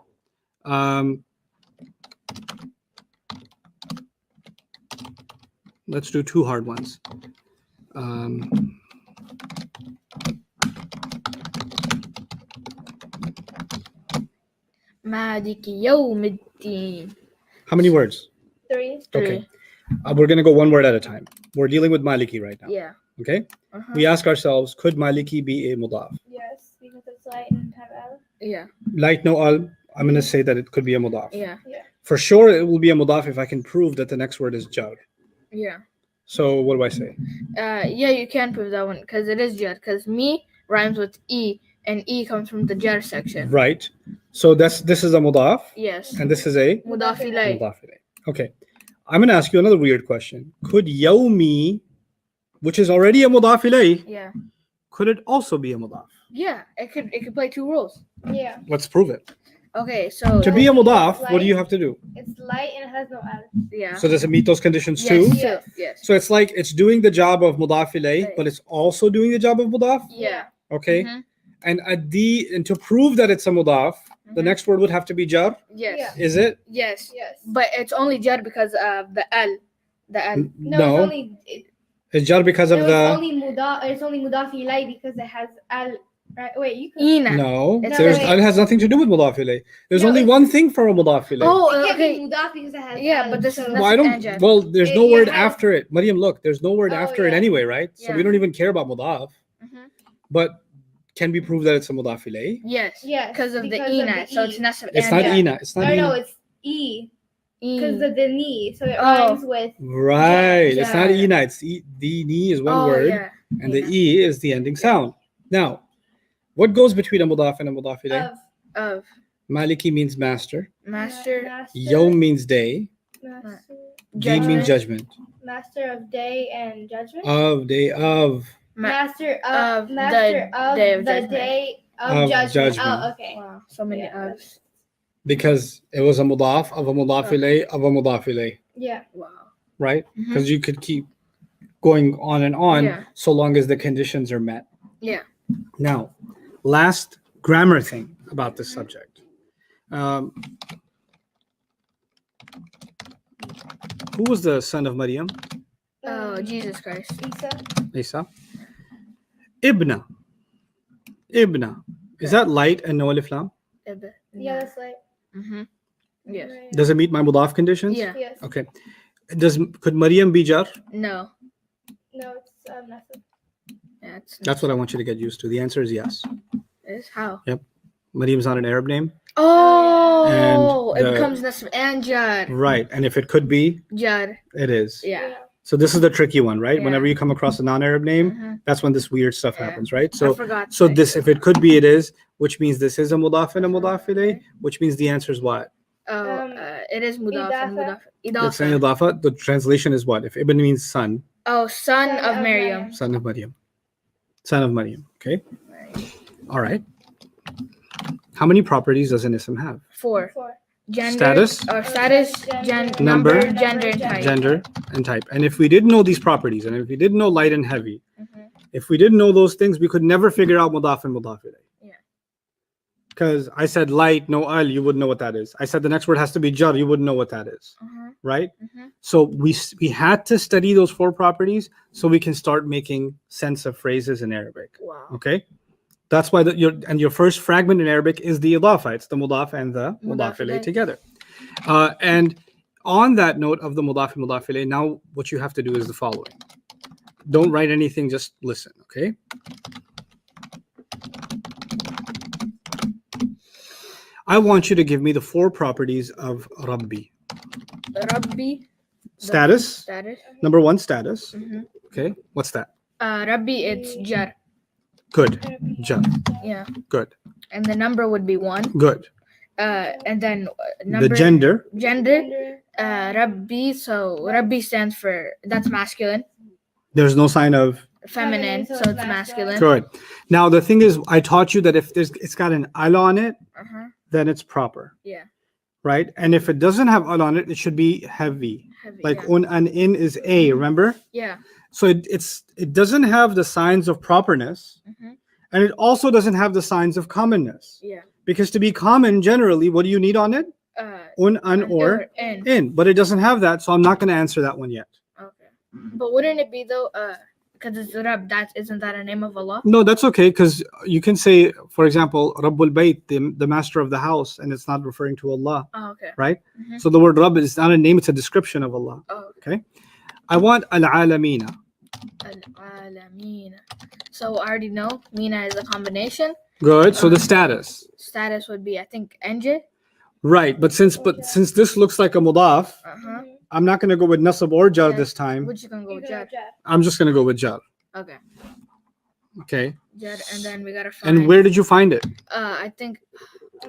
Let's do two hard ones. Maliki yawmiddin. How many words? 3. Okay. We're going to go one word at a time. We're dealing with Maliki right now. Yeah. Okay. Uh-huh. We ask ourselves, could Maliki be a mudaf? Yes, because it's light and have al. Yeah. Like no al, I'm going to say that it could be a mudaf. Yeah. For sure, it will be a mudaf if I can prove that the next word is jar. Yeah. So what do I say? Yeah, you can prove that one because it is jar. Because me rhymes with e, and e comes from the jar section. Right. So this is a mudaf, Yes. and this is a Mudaf ilayh. mudaf ilayh. Okay. I'm going to ask you another weird question. Could yawmi, which is already a mudaf ilayh, Yeah. could it also be a mudaf? Yeah. It could play two roles. Yeah, Let's prove it. Okay. So To be a mudaf, what do you have to do? it's light and it has no al. yeah. So does it meet those conditions Yes. too? Yes. Yes. So it's like it's doing the job of mudaf ilayh, but it's also doing the job of mudaf. Yeah. Okay. Mhm. And to prove that it's a mudaf, the Mhm. next word would have to be jar. Yes. Yeah. Is it? Yes. Yes. But it's only jar because of the al. The al. No, It's jar because of it's the. only mudaf ilay because it has al. Right? Wait, you could. Ina. No, It's there's okay. it has nothing to do with mudaf ilayh. There's No, only it's- one thing for a mudaf ilayh. Oh, It can't okay. be mudaf because it has Yeah, al. but this is so- not- Well, I don't. Anja. Well, there's no It word has- after it. Mariam, look, there's no word Oh, after it yeah. anyway, right? So we Yeah. don't even care about mudaf. Mhm. But can we prove that it's a mudaf ilayh? Yes. Yes, Because of the because of ina. the So E. it's nasab. It's and not jar. ina. It's not No, ina. it's e E. because of the knee, so it Oh. rhymes with. Right. It's not Yeah. ina. It's the ni is one Oh, word, yeah. and the e is the ending sound. Now, what goes between a mudaf and a mudaf ilayh? Of Maliki means master. master. Yawm means day. Master, Deen means judgment. master of day and judgment. Of day of. Master of of the master of day of the judgment. day Of of judgment. judgment. Oh, okay. Wow. So many Yeah. ofs. Because it was a mudaf of a mudaf ilayh of a mudaf ilayh. Yeah. Wow. Right? Mhm. Because you could keep going on and on Yeah. so long as the conditions are met. Yeah. Now, last grammar thing about this subject. Who was the son of Maryam? Oh, Jesus Christ. Isa. Isa. Ibna. Ibna. Is that light and no alif lam? Yeah, that's like. Mm-hmm. Yes. Right. Does it meet my mudaf conditions? Yeah. Yes. Okay. Could Maryam be jar? No. No, it's nothing. That's what I want you to get used to. The answer is yes. Is how? Maryam's not an Arab name. Oh, And it the- becomes nasab and jar. Right. And if it could be, Jar. it is. Yeah. So this is the tricky one, right? Yeah. Whenever you come across a non-Arab name, Mhm. that's when this weird stuff Yeah. happens, right? I So forgot. so to this, say. if it could be, it is, which means this is a mudaf and a mudaf ilayh, which means the answer is what? It is mudaf and Idafa. mudaf. It's an Idafa. idafa. The translation is what? If ibn means son, Oh, son Son of of Miriam. Maryam. son of Maryam. Son of Maryam. Okay. All right. How many properties does an ism have? 4. 4. Gender. Status. Or status. Gender. Number. Gender and type. Gender and type. And if we didn't know these properties, and if we didn't know light and heavy, Mhm. If we didn't know those things, we could never figure out mudaf and mudaf ilayh. Yeah. Because I said light, no al, you wouldn't know what that is. I said the next word has to be jar, you wouldn't know what that is, right? So we had to study those 4 properties so we can start making sense of phrases in Arabic. Wow. Okay, that's why your first fragment in Arabic is the idafa. It's the mudaf and the mudaf ilayh together. And on that note of the mudaf and mudaf ilayh, now what you have to do is the following. Don't write anything, just listen, okay? I want you to give me the 4 properties of Rabbi. Rabbi. Status. Status. Number 1, status. Okay, what's that? Rabbi, it's jar. Good. Jar. Yeah. Good. And the number would be 1. Good. And then number. The gender. Gender. Rabbi. So Rabbi stands for, that's masculine. There's no sign of Feminine, so it's masculine. good. Now the thing is, I taught you that if it's got an al on it, then it's proper. Yeah. Right? And if it doesn't have al on it, it should be heavy. Like yeah. un and in is a, remember? Yeah. So it doesn't have the signs of properness, and it also doesn't have the signs of commonness. Yeah. Because to be common, generally, what do you need on it? Un, an, or in. But it doesn't have that, so I'm not going to answer that one yet. Okay. But wouldn't it be though? Because it's Rab, isn't that a name of Allah? No, that's okay, because you can say, for example, Rabbul Bayt, the master of the house, and it's not referring to Allah. Oh, okay. Right? So the word Rabb is not a name, it's a description of Allah. Oh, okay. I want al-alamina. Al-alamina. So I already know Mina is a combination. Good. So the status. Status would be, I think, NJ. Right, but since this looks like a mudaf, I'm not going to go with nasab or jar this time. Which you can go with jar? I'm just going to go with jar. Okay. Okay. Jar, and then we gotta find. And where did you find it? I think.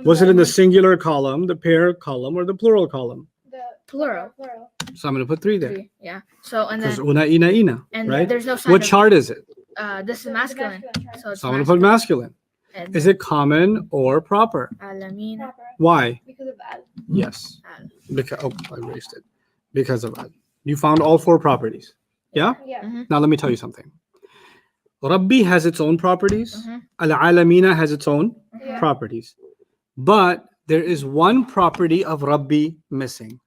Was it in the singular column, the pair column, or the plural column? The Plural. So I'm going to put 3 there. 3. Yeah. So and Because then. una, ina, ina. And right? there's no sign What of, chart is it? This is masculine. So it's So I'm going to put masculine. And Is it common or proper? Alamina. Why? Because of al. Yes. Al. Because I erased it. Because of that. You found all 4 properties. Yeah? Yeah. Now let me tell you something. Rabbi has its own properties. Al-alamina has its own properties. But there is one property of Rabbi missing.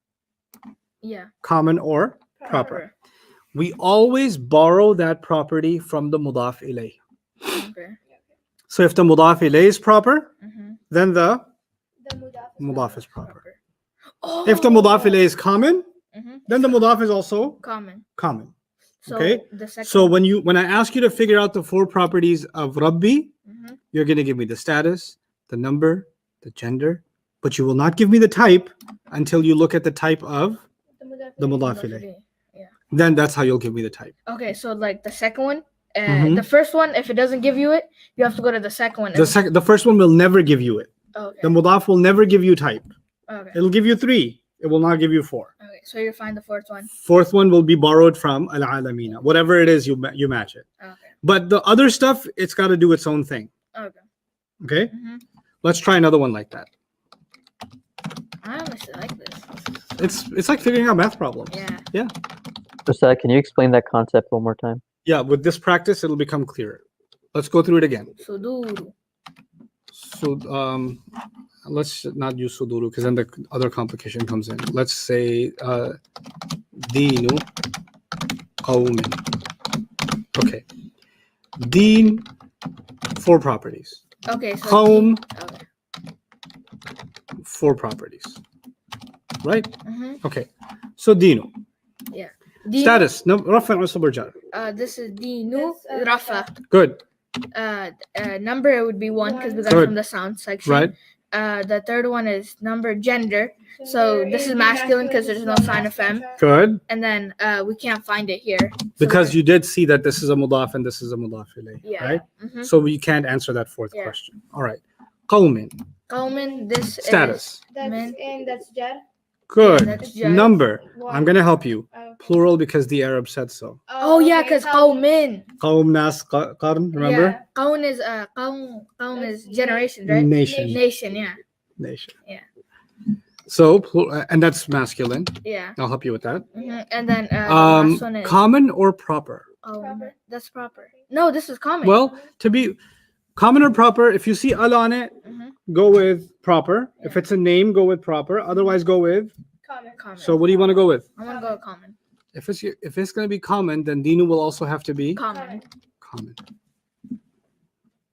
Yeah. Common or proper. We always borrow that property from the mudaf ilayh. Okay. So if the mudaf ilayh is proper, then the mudaf is proper. Oh. If the mudaf ilayh is common, then the mudaf is also Common. common. So Okay. The second. So when I ask you to figure out the 4 properties of Rabbi, you're going to give me the status, the number, the gender, but you will not give me the type until you look at the type of the mudaf ilayh. Yeah. Then that's how you'll give me the type. Okay, so like the second one, the first one, if it doesn't give you it, you have to go to the second one. The first one will never give you it. Okay. The mudaf will never give you type. Okay. It'll give you 3. It will not give you 4. Okay, so you find the 4th one. 4th one will be borrowed from al-alamina. Whatever it is, you match it. Okay. But the other stuff, it's got to do its own thing. Okay. Okay? Let's try another one like that. I honestly like this. It's like figuring out math problems. Yeah. Yeah. Ustadh, can you explain that concept one more time? Yeah, with this practice, it'll become clearer. Let's go through it again. Suduru. So let's not use suduru because then the other complication comes in. Let's say deenu qawmin. Okay. Deen, 4 properties. Okay. So Qawm, okay. 4 properties. Right? Okay. So deenu. Yeah. Status. No, rafa or sabr jar. This is Dinu Rafa. Good. Number would be 1 because we got Good. from the sound section. Right. The third one is number gender. So this is masculine because there's no sign of fem. Good. And then we can't find it here. So Because you did see that this is a mudaf and this is a mudaf ilayh. Yeah. Right? Mhm. So we can't answer that 4th Yeah. question. All right. Qawmin. Qawmin, this Status. That's Men. and that's jar. Good. that's jar. Number. One. I'm going to help you. Oh. Plural because the Arab said so. Oh yeah, okay, because so- Qawmin. Qawm, nas, qarn, remember? Yeah. Qawm is Qawm is generation, right? Nation. Nation, yeah. Nation. Yeah. So, and that's masculine. Yeah. I'll help you with that. And then the last one is Common or proper? Oh, Proper. that's proper. No, this is common. Well, to be common or proper, if you see al on it, go with proper. If it's a name, go with proper. Otherwise, go with. Common. Common. So what do you want to go with? I want to go with common. If it's going to be common, then dinu will also have to be Common. common.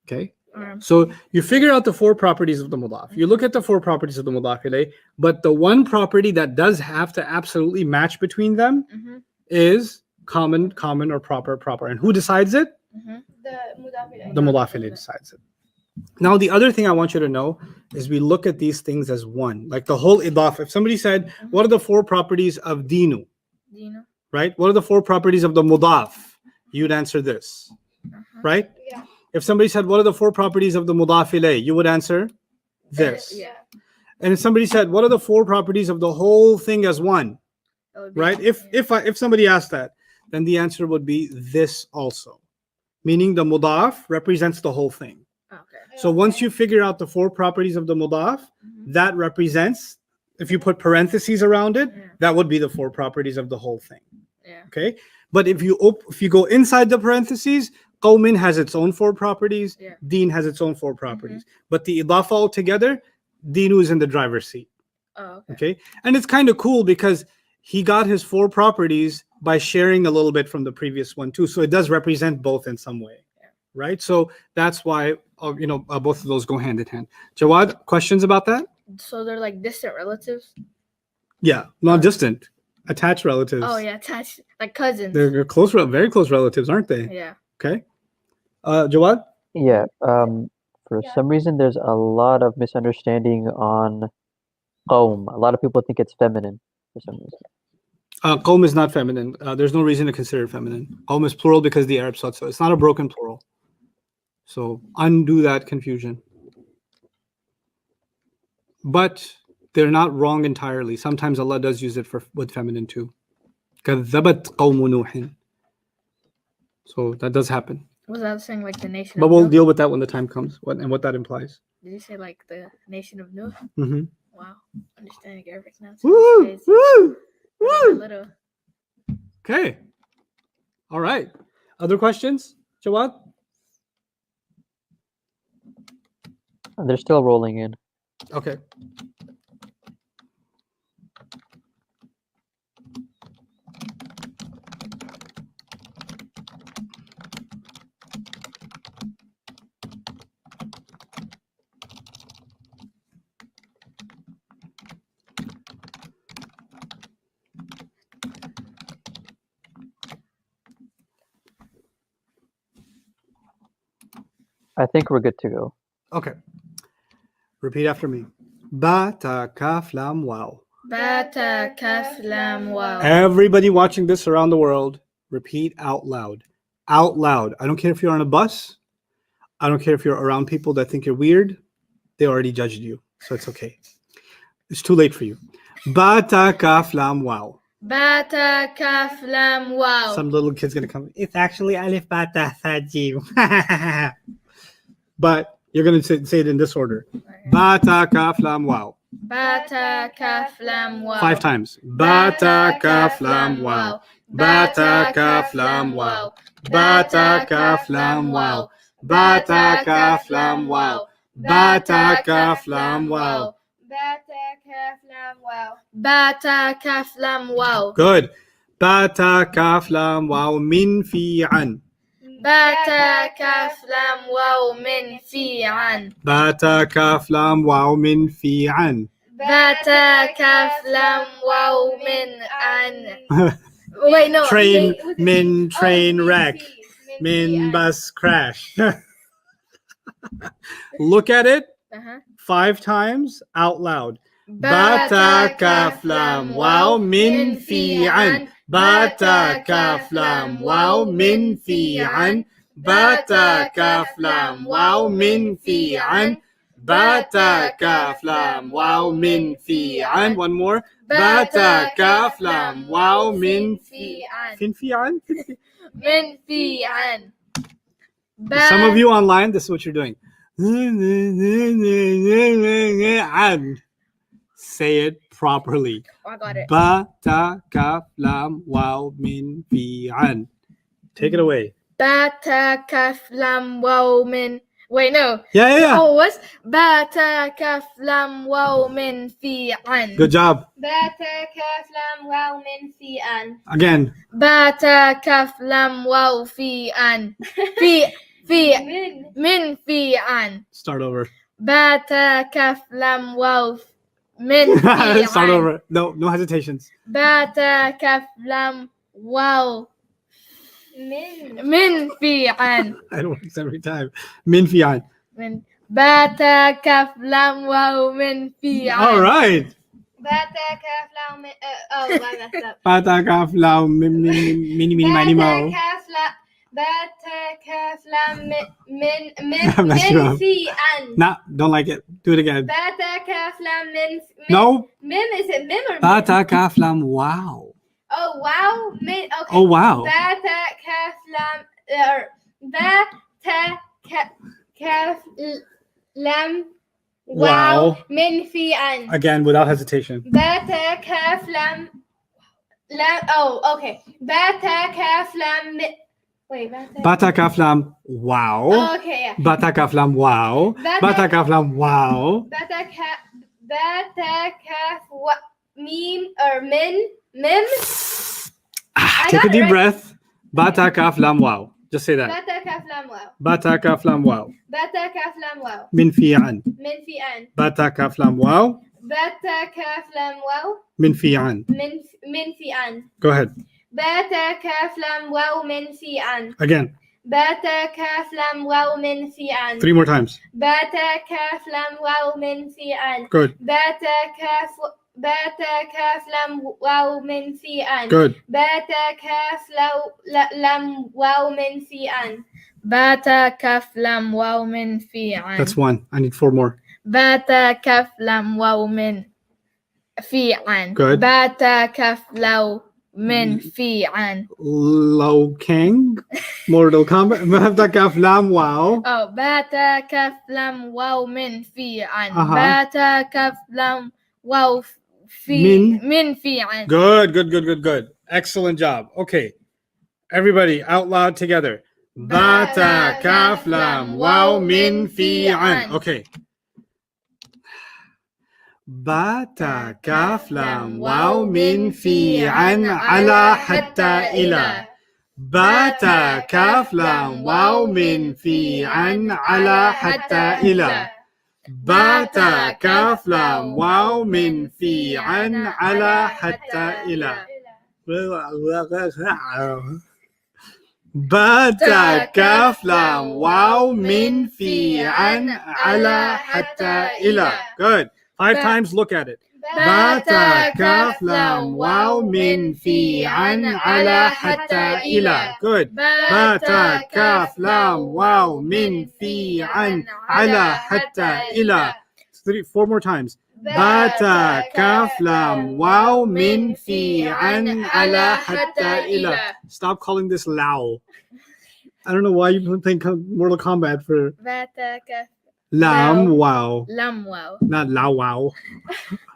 Okay. Or- So you figure out the four properties of the mudaf. You look at the four properties of the mudaf ilayh, but the one property that does have to absolutely match between them is common, common, or proper, proper. And who decides it? The mudaf ilayh. The mudaf ilayh decides it. Now, the other thing I want you to know is we look at these things as one. Like the whole idaf. If somebody said, what are the four properties of dinu? Dino. Right? What are the four properties of the mudaf? You'd answer this. Right? Yeah. If somebody said, what are the four properties of the mudaf ilayh? You would answer this. Yeah. And if somebody said, what are the four properties of the whole thing as one? That would be Right? If somebody asked that, then the answer would be this also. Meaning the mudaf represents the whole thing. Okay. So once you figure out the four properties of the mudaf, that represents, if you put parentheses around it, that would be the four properties of the whole thing. Yeah. Okay? But if you go inside the parentheses, qawmin has its own four properties, Yeah. deen has its own four properties. But the idafa altogether, deenu is in the driver's seat. Oh, okay. Okay? And it's kind of cool because he got his four properties by sharing a little bit from the previous one too. So it does represent both in some way. Right? So that's why both of those go hand in hand. Jawad, questions about that? So they're like distant relatives? Yeah, not distant, attached relatives. Oh, yeah, attached, like cousins. They're close, very close relatives, aren't they? Yeah. Okay. Jawad? Yeah. For some reason, there's a lot of misunderstanding on qawm. A lot of people think it's feminine for some reason. Qawm is not feminine. There's no reason to consider it feminine. Qawm is plural because the Arab said so. It's not a broken plural. So undo that confusion. But they're not wrong entirely. Sometimes Allah does use it with feminine too. كَذَّبَتْ قَوْمُ نُوحٍ. So that does happen. Was that saying like the nation But of we'll Nuh? deal with that when the time comes, what that implies. Did you say like the nation of Nuh? Mm-hmm. Wow. Understanding Arabic now. Woo! Crazy. Woo! A Woo! little. Okay. All right. Other questions, Jawad? They're still rolling in. Okay. I think we're good to go. Okay. Repeat after me. Ba, ta, kaf, lam, wow. Bata, kaf, lam, wow. Everybody watching this around the world, repeat out loud. Out loud. I don't care if you're on a bus. I don't care if you're around people that think you're weird. They already judged you, so it's okay. It's too late for you. Ba, ta, kaf, lam, wow. Bata, kaf, lam, wow. Some little kid's gonna come. It's actually alif, ba, ta, tha, jim. But you're gonna say it in this order. Ba, ta, kaf, lam, wow. Bata, kaf, lam, wow. 5 times. Ba, ta, kaf, lam, wow. Ba, ta, kaf, lam, wow. Ba, ta, kaf, lam, wow. Ba, ta, kaf, lam, wow. Ba, ta, kaf, lam, wow. Bata, kaf, lam, wow. Bata, kaf, lam, wow. Good. Ba, ta, kaf, lam, wow. Min, fi, an. Bata, kaf, lam, wow. Min, fi, an. Ba, ta, kaf, lam, wow. Min, fi, an. Bata, kaf, lam, wow. Min, an. Wait, no. Train, Wait, min, train, wreck. Min, Min, bus, crash. Look at it Uh-huh. 5 times out loud. Bata, kaf, lam, wow. Min, fi, an. Bata, kaf, lam, wow. Min, fi, an. Bata, kaf, lam, wow. Min, fi, an. Bata, kaf, lam, wow. Min, fi, an. One more. Bata, kaf, lam, wow. Min, fi, fin, fi, an. Min, fi, an. Some of you online, this is what you're doing. An. Say it properly. I got it. Ba, ta, kaf, lam, wow, min, fi, an. Take it away. Bata kaf lam waw min. Wait, no. Yeah. Oh, what's Bata kaf lam waw min fi an? Good job. Bata kaf lam waw min fi an. Again. Bata kaf lam waw fi an. Fi min fi an. Start over. Bata kaf lam waw min fi Start an. over. No hesitations. Bata kaf lam waw min fi an. It works every time. Min fi an. Min Bata kaf lam waw min fi an. All right. Bata kaf lam min. Oh, I messed up. Bata kaf lam mini mo. Bata kaf lam min Messed you up. fi an. Nah, don't like it. Do it again. Bata kaf lam min. No. Mim, is it mim or mim? Bata kaf lam wow. Oh wow, min. Okay. Oh wow. Bata kaf lam. Bata kaf lam. Wow. Min fi an. Again, without hesitation. Bata kaf lam. Oh, okay. Bata kaf lam. Wait, Bata kaf lam wow. Oh, okay, yeah. Bata kaf lam wow. Bata kaf lam wow. Bata kaf mim or mim. Take a got it deep right. breath. Bata kaf lam wow. Just say that. Bata kaf lam wow. Bata kaf lam wow. Bata kaf lam wow. Min fi an. Min fi an. Bata kaf lam wow. Bata kaf lam wow. Min fi an. Min fi an. Go ahead. Bata kaf lam wow min fi an. Again. Bata kaf lam wow min fi an. 3 more times. Bata kaf lam wow min fi an. Good. Bata kaf lam wow min fi an. Good. Bata kaf lam wow min fi an. Bata kaf lam waw min fi an. That's 1. I need 4 more. Bata kaf lam waw min fi an. Good. Bata kaf law min fi an. Lao Kang. Mortal Kombat. Bata kaf lam wow. Oh, Bata kaf lam waw min fi an. Uh-huh. Bata kaf lam waw fi min fi an. Good. Excellent job. Okay. Everybody out loud together. Bata kaf lam wow min fi an. Okay. Bata kaf lam wow min fi an ala hatta ila. Bata kaf lam wow min fi an ala hatta ila. Bata kaf lam wow min fi an ala hatta ila. Bata kaf lam wow min fi an ala hatta ila. Good. 5 times, look at it. Bata kaf lam wow min fi an ala hatta ila. Good. Bata kaf lam wow min fi an ala hatta ila. 4 more times. Bata kaf lam wow min fi an ala hatta ila. Stop calling this Lao. I don't know why you think Mortal Kombat for Bata kaf lam wow. lam waw. Not Lao wow.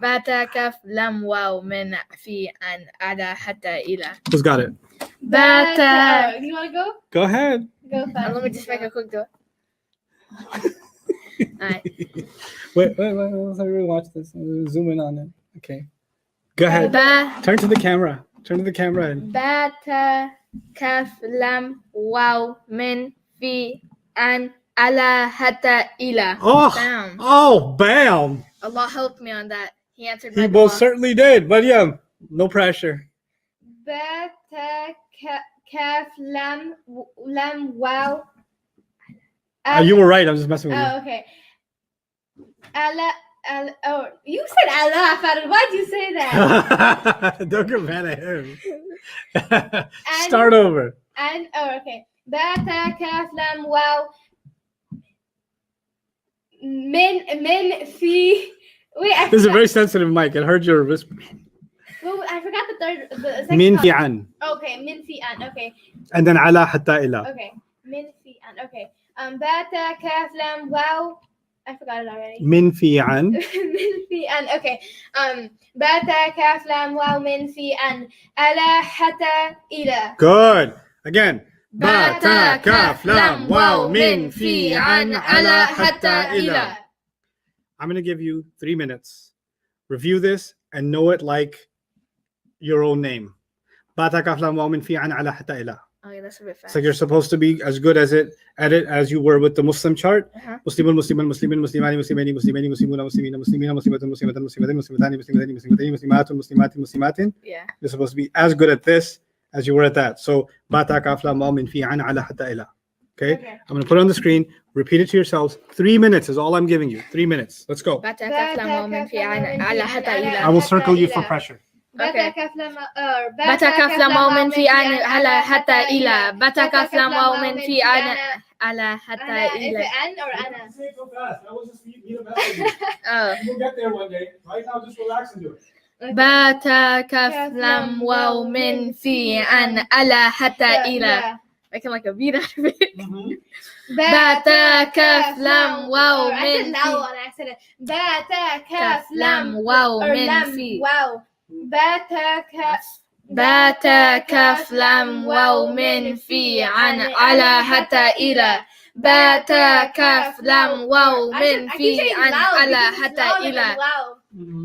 Bata kaf lam waw min fi an ala hatta ila. Who's got it? Bata. You want to go? Go ahead. Go fast. Let me just make a quick do it. Alright. Wait. Let's really watch this. Zoom in on it. Okay. Go ahead. Turn to the camera. And Bata kaf lam waw min fi an ala hatta ila. Bam. Bam. Allah helped me on that. He answered my He dua. most certainly did. But yeah, no pressure. Bata kaf lam wow. You were right. I'm just messing with you. Oh, okay. Oh, you said Allah, Farid. Why'd you say that? Don't get mad at him. Start over. Okay. Bata kaf lam wow min fi. Wait, This is a very sensitive mic. It heard your whisper. Well, I forgot the second Min part. fi an. Okay, min fi an. Okay. And then ala hatta ila. Okay. Min fi an. Okay. Bata kaf lam wow. I forgot it already. Min fi an. Min fi an. Okay. Bata kaf lam wow min fi an ala hatta ila. Good. Again. Ba, ta, kaf, lam, waw, min, fi, an, ala, hatta, ila. I'm going to give you 3 minutes. Review this and know it like your own name. Ba, ta, kaf, lam, waw, min, fi, an, ala, hatta, ila. Okay, that's a bit fast. It's like you're supposed to be as good at it as you were with the Muslim chart. Muslimun, Musliman, Muslimin, Muslimani, Muslimani, Muslimani, Muslimuna, Muslimina, Muslimina, Muslimatan, Muslimatan, Muslimatin, Muslimatani, Muslimatani, Muslimatani, Muslimatun, Muslimatin, Muslimatin. Yeah. You're supposed to be as good at this as you were at that. So, ba, ta, kaf, lam, waw, min, fi, an, ala, hatta, ila. Okay? I'm going to put it on the screen. Repeat it to yourselves. 3 minutes is all I'm giving you. 3 minutes. Let's go. Ba, ta, kaf, lam, waw, min, fi, an, ala, hatta, ila. I will circle you for pressure. Okay. Bata kaf lam waw min fi an ala hatta ila. Bata kaf lam waw min fi an ala hatta ila. Is it an or ana? Go fast. I will just need a message. Oh. We'll get there one day. Right now, just relax and do it. Bata kaf lam waw min fi an ala hatta ila. Making like a beat out of it. Bata kaf lam waw min I said on accident. Bata kaf kaf lam lam waw or min lam. fi. Wow. Bata kaf. Bata kaf lam waw min fi an ala hatta ila. Bata kaf lam waw min fi an ala hatta ila.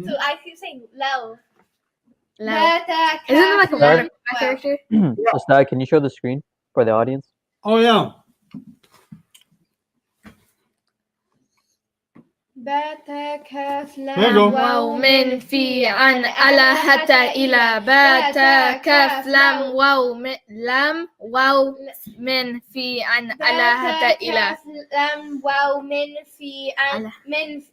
So I keep saying low. Bata Isn't it like a water character? Ustadh, can you show the screen for the audience? Oh, yeah. Bata kaf There you go. lam Waw min fi an ala hatta ila. Bata kaf lam waw min lam waw min fi an ala hatta ila. lam wow min fi an Ala.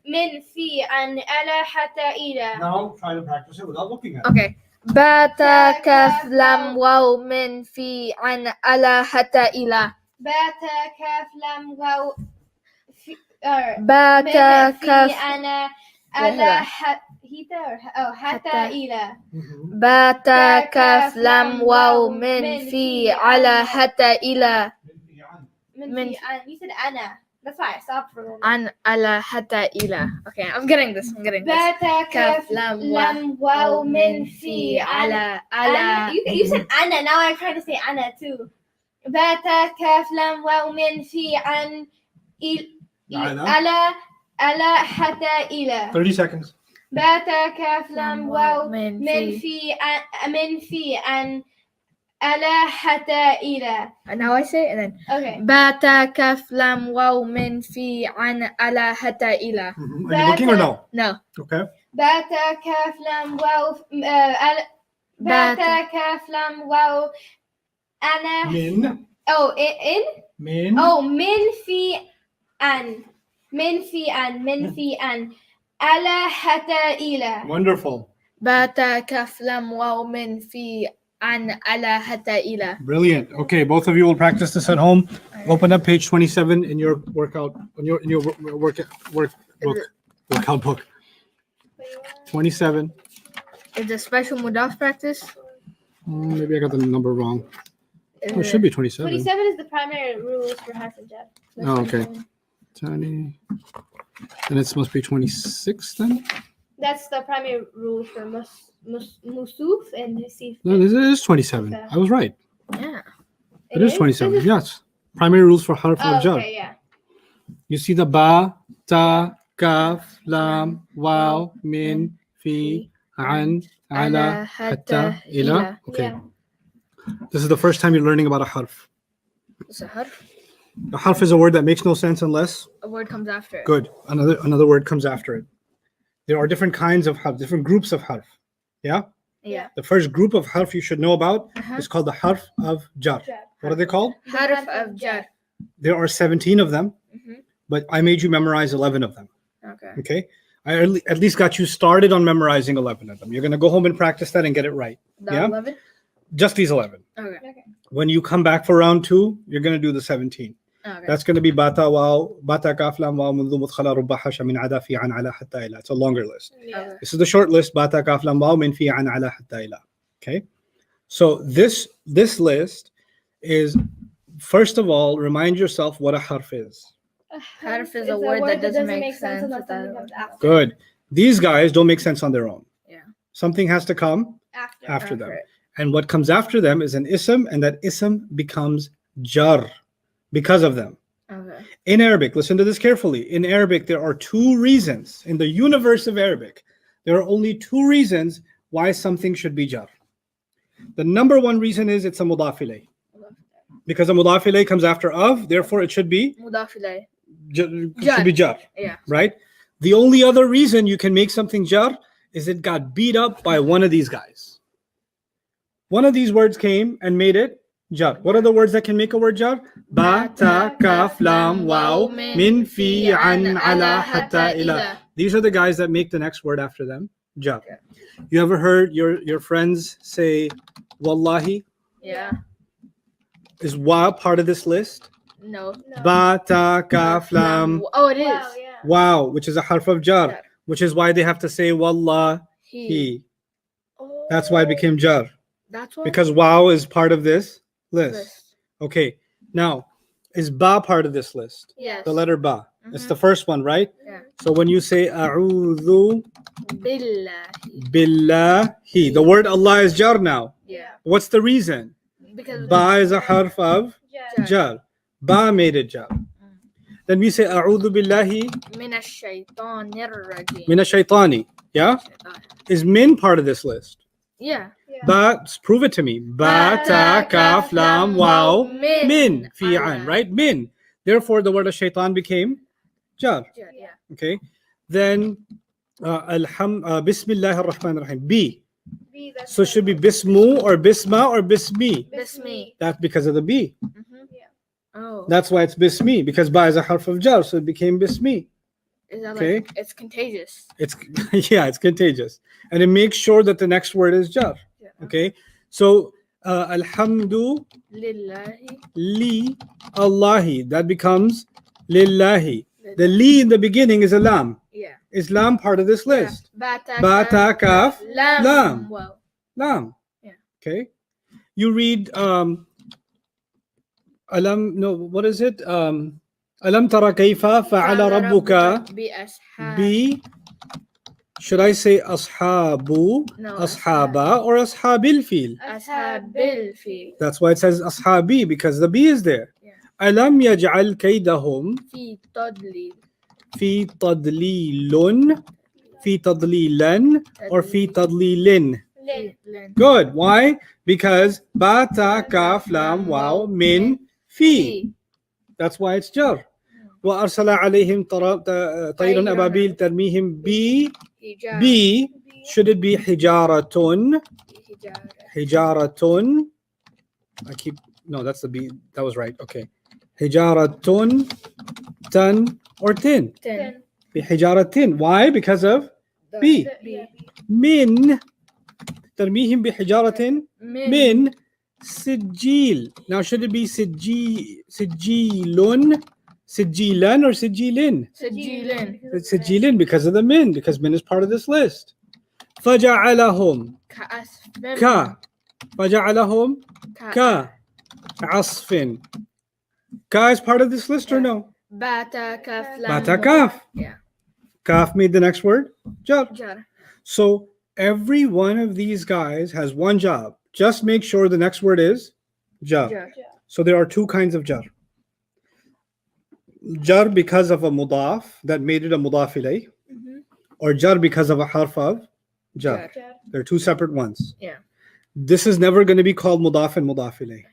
min fi an ala hatta ila. Now, try to practice it without looking at it. Okay. Bata kaf lam waw min fi an ala hatta ila. Bata kaf lam wow Bata kaf ana ala hita or hatta ila. Bata kaf lam waw min fi ala hatta ila. Min fi an. You said ana. That's why I stopped for a moment. An ala hatta ila. Okay, I'm getting this. Bata kaf lam lam wow min fi ala Ana. You said ana. Now I'm trying to say ana too. Bata kaf lam wow min fi an ala hatta ila. 30 seconds. Bata kaf lam wow min min fi an ala hatta ila. And now I say it and then Okay. Bata kaf lam waw min fi an ala hatta ila. Are you looking or no? No. Okay. Bata kaf lam wow bata kaf lam wow ana. Min. Oh, in. Min. Oh, min fi an ala hatta ila. Wonderful. Bata kaf lam waw min fi an ala hatta ila. Brilliant. Okay, both of you will practice this at home. Open up page 27 in your workout, in your workout book. 27. Is the special mudaf practice? Maybe I got the number wrong. Is Oh, it should be 27. 27 is the primary rules for harf and jar. Oh, okay. 20. And it must be 26 then? That's the primary rule for musuf and musif. No, it is 27. I was right. Yeah. It is 27. Yes. Primary rules for harf Oh, al-jar. okay, yeah. You see the ba, ta, kaf, lam, waw, min, fi, an, ala, hatta, ila. Okay. Yeah. This is the first time you're learning about a harf. It's a harf. A harf is a word that makes no sense unless A word comes after it. good. Another word comes after it. There are different kinds of harf, different groups of harf. Yeah? Yeah. The first group of harf you should know about Uh-huh. is called the harf of jar. What are they called? Harf of jar. There are 17 of them, Mhm. but I made you memorize 11 of them. Okay. Okay? I at least got you started on memorizing 11 of them. You're going to go home and practice that and get it right. The Yeah? 11? Just these 11. Okay. When you come back for round 2, you're going to do the 17. Okay. That's going to be bata waw, bata kaf lam waw منذ مدخل رب حش من عدا في عن على حتى إلى. It's a longer list. Okay. This is the short list. Bata kaf lam waw min fi an ala hatta ila. Okay? So this list is, first of all, remind yourself what a harf is. Harf is a word that doesn't make sense unless without something a comes after. Good. These guys don't make sense on their own. Yeah. Something has to come After. after them. it. And what comes after them is an ism, and that ism becomes jar because of them. Okay. In Arabic, listen to this carefully. In Arabic, there are two reasons. In the universe of Arabic, there are only two reasons why something should be jar. The number one reason is it's a mudaf ilayh. Because a mudaf ilayh comes after of, therefore it should be Mudaf ilayh. should be jar. Yeah. Right? The only other reason you can make something jar is it got beat up by one of these guys. One of these words came and made it jar. What are the words that can make a word jar? Ba, ta, kaf, lam, waw, min, fi, an, ala, hatta, ila. These are the guys that make the next word after them jar. You ever heard your friends say wallahi? Yeah. Is wa part of this list? No. Ba, ta, kaf, lam, Oh, it is. Wow, yeah. wow, which is a harf of jar, which is why they have to say wallahi. Oh. That's why it became jar. That's why. Because wow is part of this list. Okay. Now, is ba part of this list? Yes. The letter ba. It's the first one, right? Yeah. So when you say a'udhu Billahi. billahi, the word Allah is jar now. Yeah. What's the reason? Because Ba is a harf of Jar. jar. Ba made it jar. Then we say a'udhu billahi min ash-shaytanir rajim. min ash-shaytani. Yeah? Is min part of this list? Yeah. Ba, prove it to me. Ba, ta, kaf, lam, waw, min, fi, an, right? Min. Therefore, the word of shaitan became jar. Yeah. Okay. Then, Bismillah ar-Rahman ar-Rahim. B. B, that's So it should be bismu or bisma or bismi. Bismi. That's because of the B. Oh. That's why it's bismi, because ba is a harf of jar, so it became bismi. Is that Okay. like it's contagious? It's yeah, it's contagious, and it makes sure that the next word is jar. Yeah. Okay. So alhamdu Lillahi. li Allahi, that becomes lillahi. The li in the beginning is a lam. Yeah. Is lam part of this list? Bata. Ba, ta, kaf, Lam. lam. Wow. Lam. Yeah. Okay. You read alam, no, what is it? Alam tara kayfa fa'ala rabbuka Bi ashab. bi, should I say ashabu, No, ashaba, or ashabil fil? Ashabil fi. That's why it says ashabi, because the B is there. Yeah. Alam yaj'al kaydahum Fi tadlil. fi tadlilun, fi tadlilan, or fi tadlilin. Lin. Good. Why? Because ba, ta, kaf, lam, waw, min, fi. That's why it's jar. وأرسل عليهم طير أبابيل ترميهم Hijab. B. Should it be حجارة? Hijab. حجارة. I keep, no, that's the B. That was right. Okay. حجارة tan or tin. 10. بحجارة. Why? Because of B. B. من ترميهم بحجارة من سجيل. Now should it be سجيل سجيلان or سجيلين? Sajilin. It's سجيلين because of the min, because min is part of this list. فجعلهم Ka'asfin. ka. فجعلهم ka. عصف. Ka is part of this list or no? Bata kaf lam. Bata kaf. Yeah. Kaf made the next word jar. Jar. So every one of these guys has one job. Just make sure the next word is jar. Jar. So there are two kinds of jar. Jar because of a mudaf that made it a mudaf ilayh, or jar because of a harf of jar. Jar. They're two separate ones. Yeah. This is never going to be called mudaf and mudaf ilayh.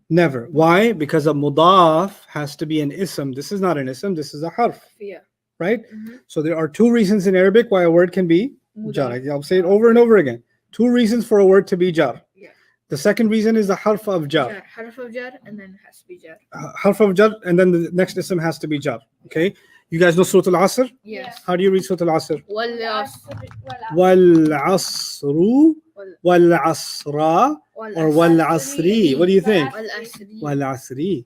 Never. Why? Because a mudaf has to be an ism. This is not an ism. This is a harf. Yeah. Right? So there are two reasons in Arabic why a word can be jar. I'll say it over and over again. Two reasons for a word to be jar. Yeah. The second reason is the harf of jar. Jar. Harf of jar, and then it has to be jar. Harf of jar, and then the next ism has to be jar. Okay? You guys know Surah Al-Asr? Yes. How do you read Surah Al-Asr? Wal Wal-asru, wal-asra, or wal-asri. What do you think? asri. Wal-asri.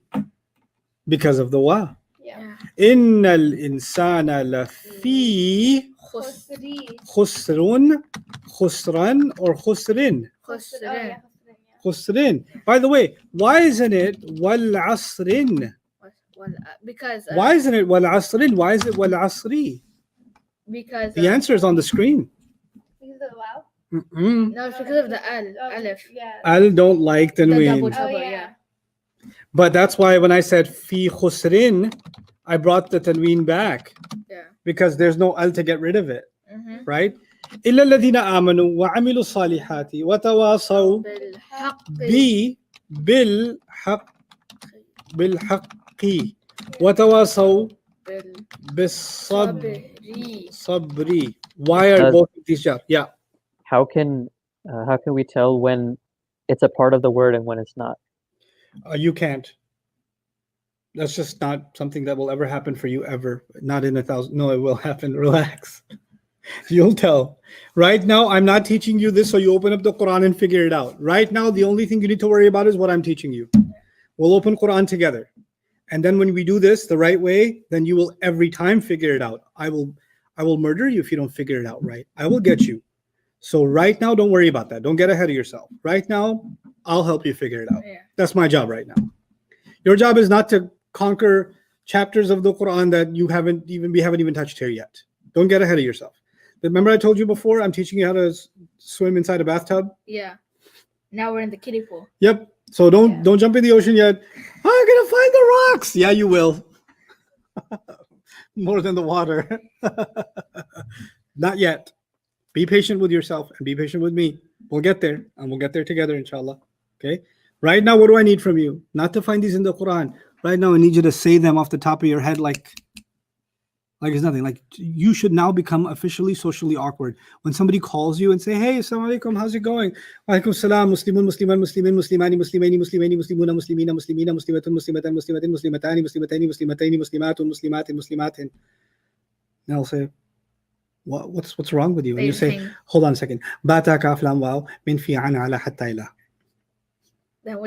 Because of the wa. Yeah. إن الإنسان لفي Khusri. خسر خسرا or خسرين. Khusrin. خسرين. By the way, why isn't it والعصرين? Because. Why isn't it والعصرين? Why is it والعصري? Because. The answer is on the screen. Because of the wow. Mm-mm. No, it's because of the al. Alif. Yeah. Al don't like The double tanween. trouble. yeah. Yeah. But that's why when I said fi khusrin, I brought the tanween back. Yeah. Because there's no al to get rid of it. Mm-hmm. Right? إلا الذين آمنوا وعملوا الصالحات وتواصوا بالحق وتواصوا بالصبر. Why are both of these jar? Yeah. How can we tell when it's a part of the word and when it's not? You can't. That's just not something that will ever happen for you ever. Not in 1,000. No, it will happen. Relax. You'll tell. Right now, I'm not teaching you this so you open up the Quran and figure it out. Right now, the only thing you need to worry about is what I'm teaching you. We'll open Quran together. And then when we do this the right way, then you will every time figure it out. I will murder you if you don't figure it out right. I will get you. So right now, don't worry about that. Don't get ahead of yourself. Right now, I'll help you figure it out. Yeah. That's my job right now. Your job is not to conquer chapters of the Quran that we haven't even touched here yet. Don't get ahead of yourself. Remember I told you before, I'm teaching you how to swim inside a bathtub? Yeah. Now we're in the kiddie pool. Yep. So don't jump in the ocean yet. I'm gonna find the rocks. Yeah, you will. More than the water. Not yet. Be patient with yourself and be patient with me. We'll get there and we'll get there together, inshallah. Okay. Right now, what do I need from you? Not to find these in the Quran. Right now, I need you to say them off the top of your head like it's nothing. Like you should now become officially socially awkward. When somebody calls you and say, hey, assalamu alaikum, how's it going? Walaikum salam, muslimun, musliman, muslimin, muslimani, muslimani, muslimani, muslimuna, muslimina, muslimina, muslimatun, muslimatan, muslimatin, muslimatani, muslimatani, muslimatani, muslimatun, muslimatin, muslimatin. Now I'll say, what's wrong with you? And you say, hold on a second. Bata kaf lam waw min fi an ala hatta ila.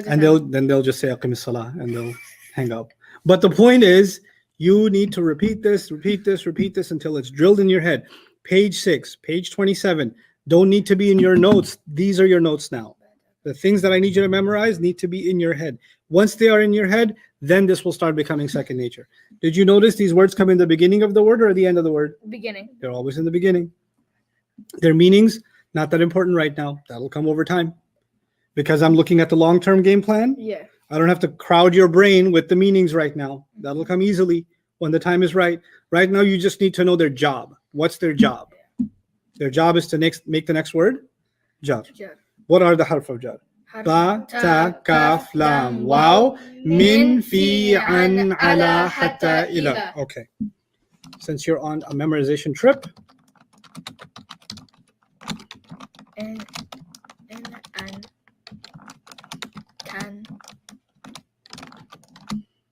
And they'll just say aqim as-salah and they'll hang up. But the point is, you need to repeat this until it's drilled in your head. Page 6, page 27. Don't need to be in your notes. These are your notes now. The things that I need you to memorize need to be in your head. Once they are in your head, then this will start becoming second nature. Did you notice these words come in the beginning of the word or at the end of the word? Beginning. They're always in the beginning. Their meanings, not that important right now. That'll come over time. Because I'm looking at the long-term game plan. Yeah. I don't have to crowd your brain with the meanings right now. That'll come easily when the time is right. Right now, you just need to know their job. What's their job? Their job is to make the next word jar. What are the harf of jar? Ba, ta, kaf, lam, waw, min, fi, an, ala, hatta, ila. Okay. Since you're on a memorization trip. An, can,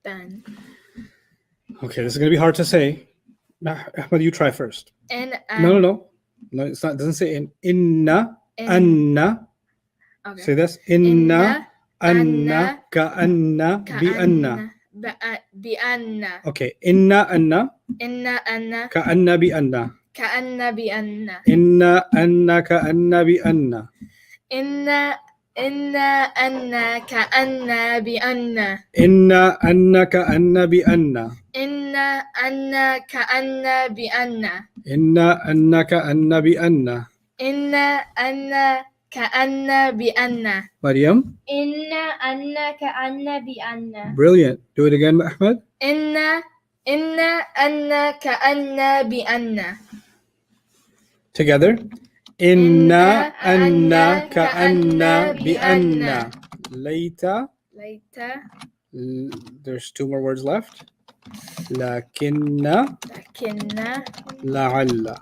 ban. Okay, this is going to be hard to say. Ahmed, you try first. No, it's not. It doesn't say in. Inna, anna. Okay. Say this. Inna, anna, ka'anna, bi'anna. Bi'anna. Okay. Inna, anna. Inna, anna. Ka'anna, bi'anna. Ka'anna, bi'anna. Inna, anna, ka'anna, bi'anna. Inna, anna, ka'anna, bi'anna. Inna, anna, ka'anna, bi'anna. Inna, anna, ka'anna, bi'anna. Inna, anna, ka'anna, bi'anna. Inna, anna, ka'anna, bi'anna. Maryam? Inna anna ka'anna bi'anna. Brilliant. Do it again, Ahmed. Inna, anna, ka'anna, bi'anna. Together. Inna, anna, ka'anna, bi'anna. Later. There's two more words left. Lakinna, la'alla.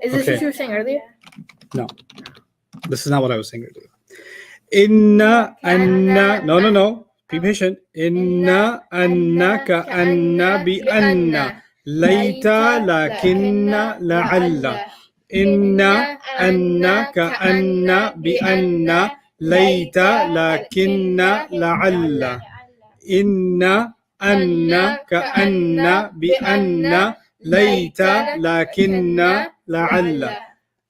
Is this what you were saying earlier? No. This is not what I was saying earlier. Inna, anna. No. Be patient. Inna, anna, ka'anna, bi'anna. Later, lakinna, la'alla. Inna, anna, ka'anna, bi'anna. Later, lakinna, la'alla. Inna, anna, ka'anna, bi'anna. Later, lakinna, la'alla.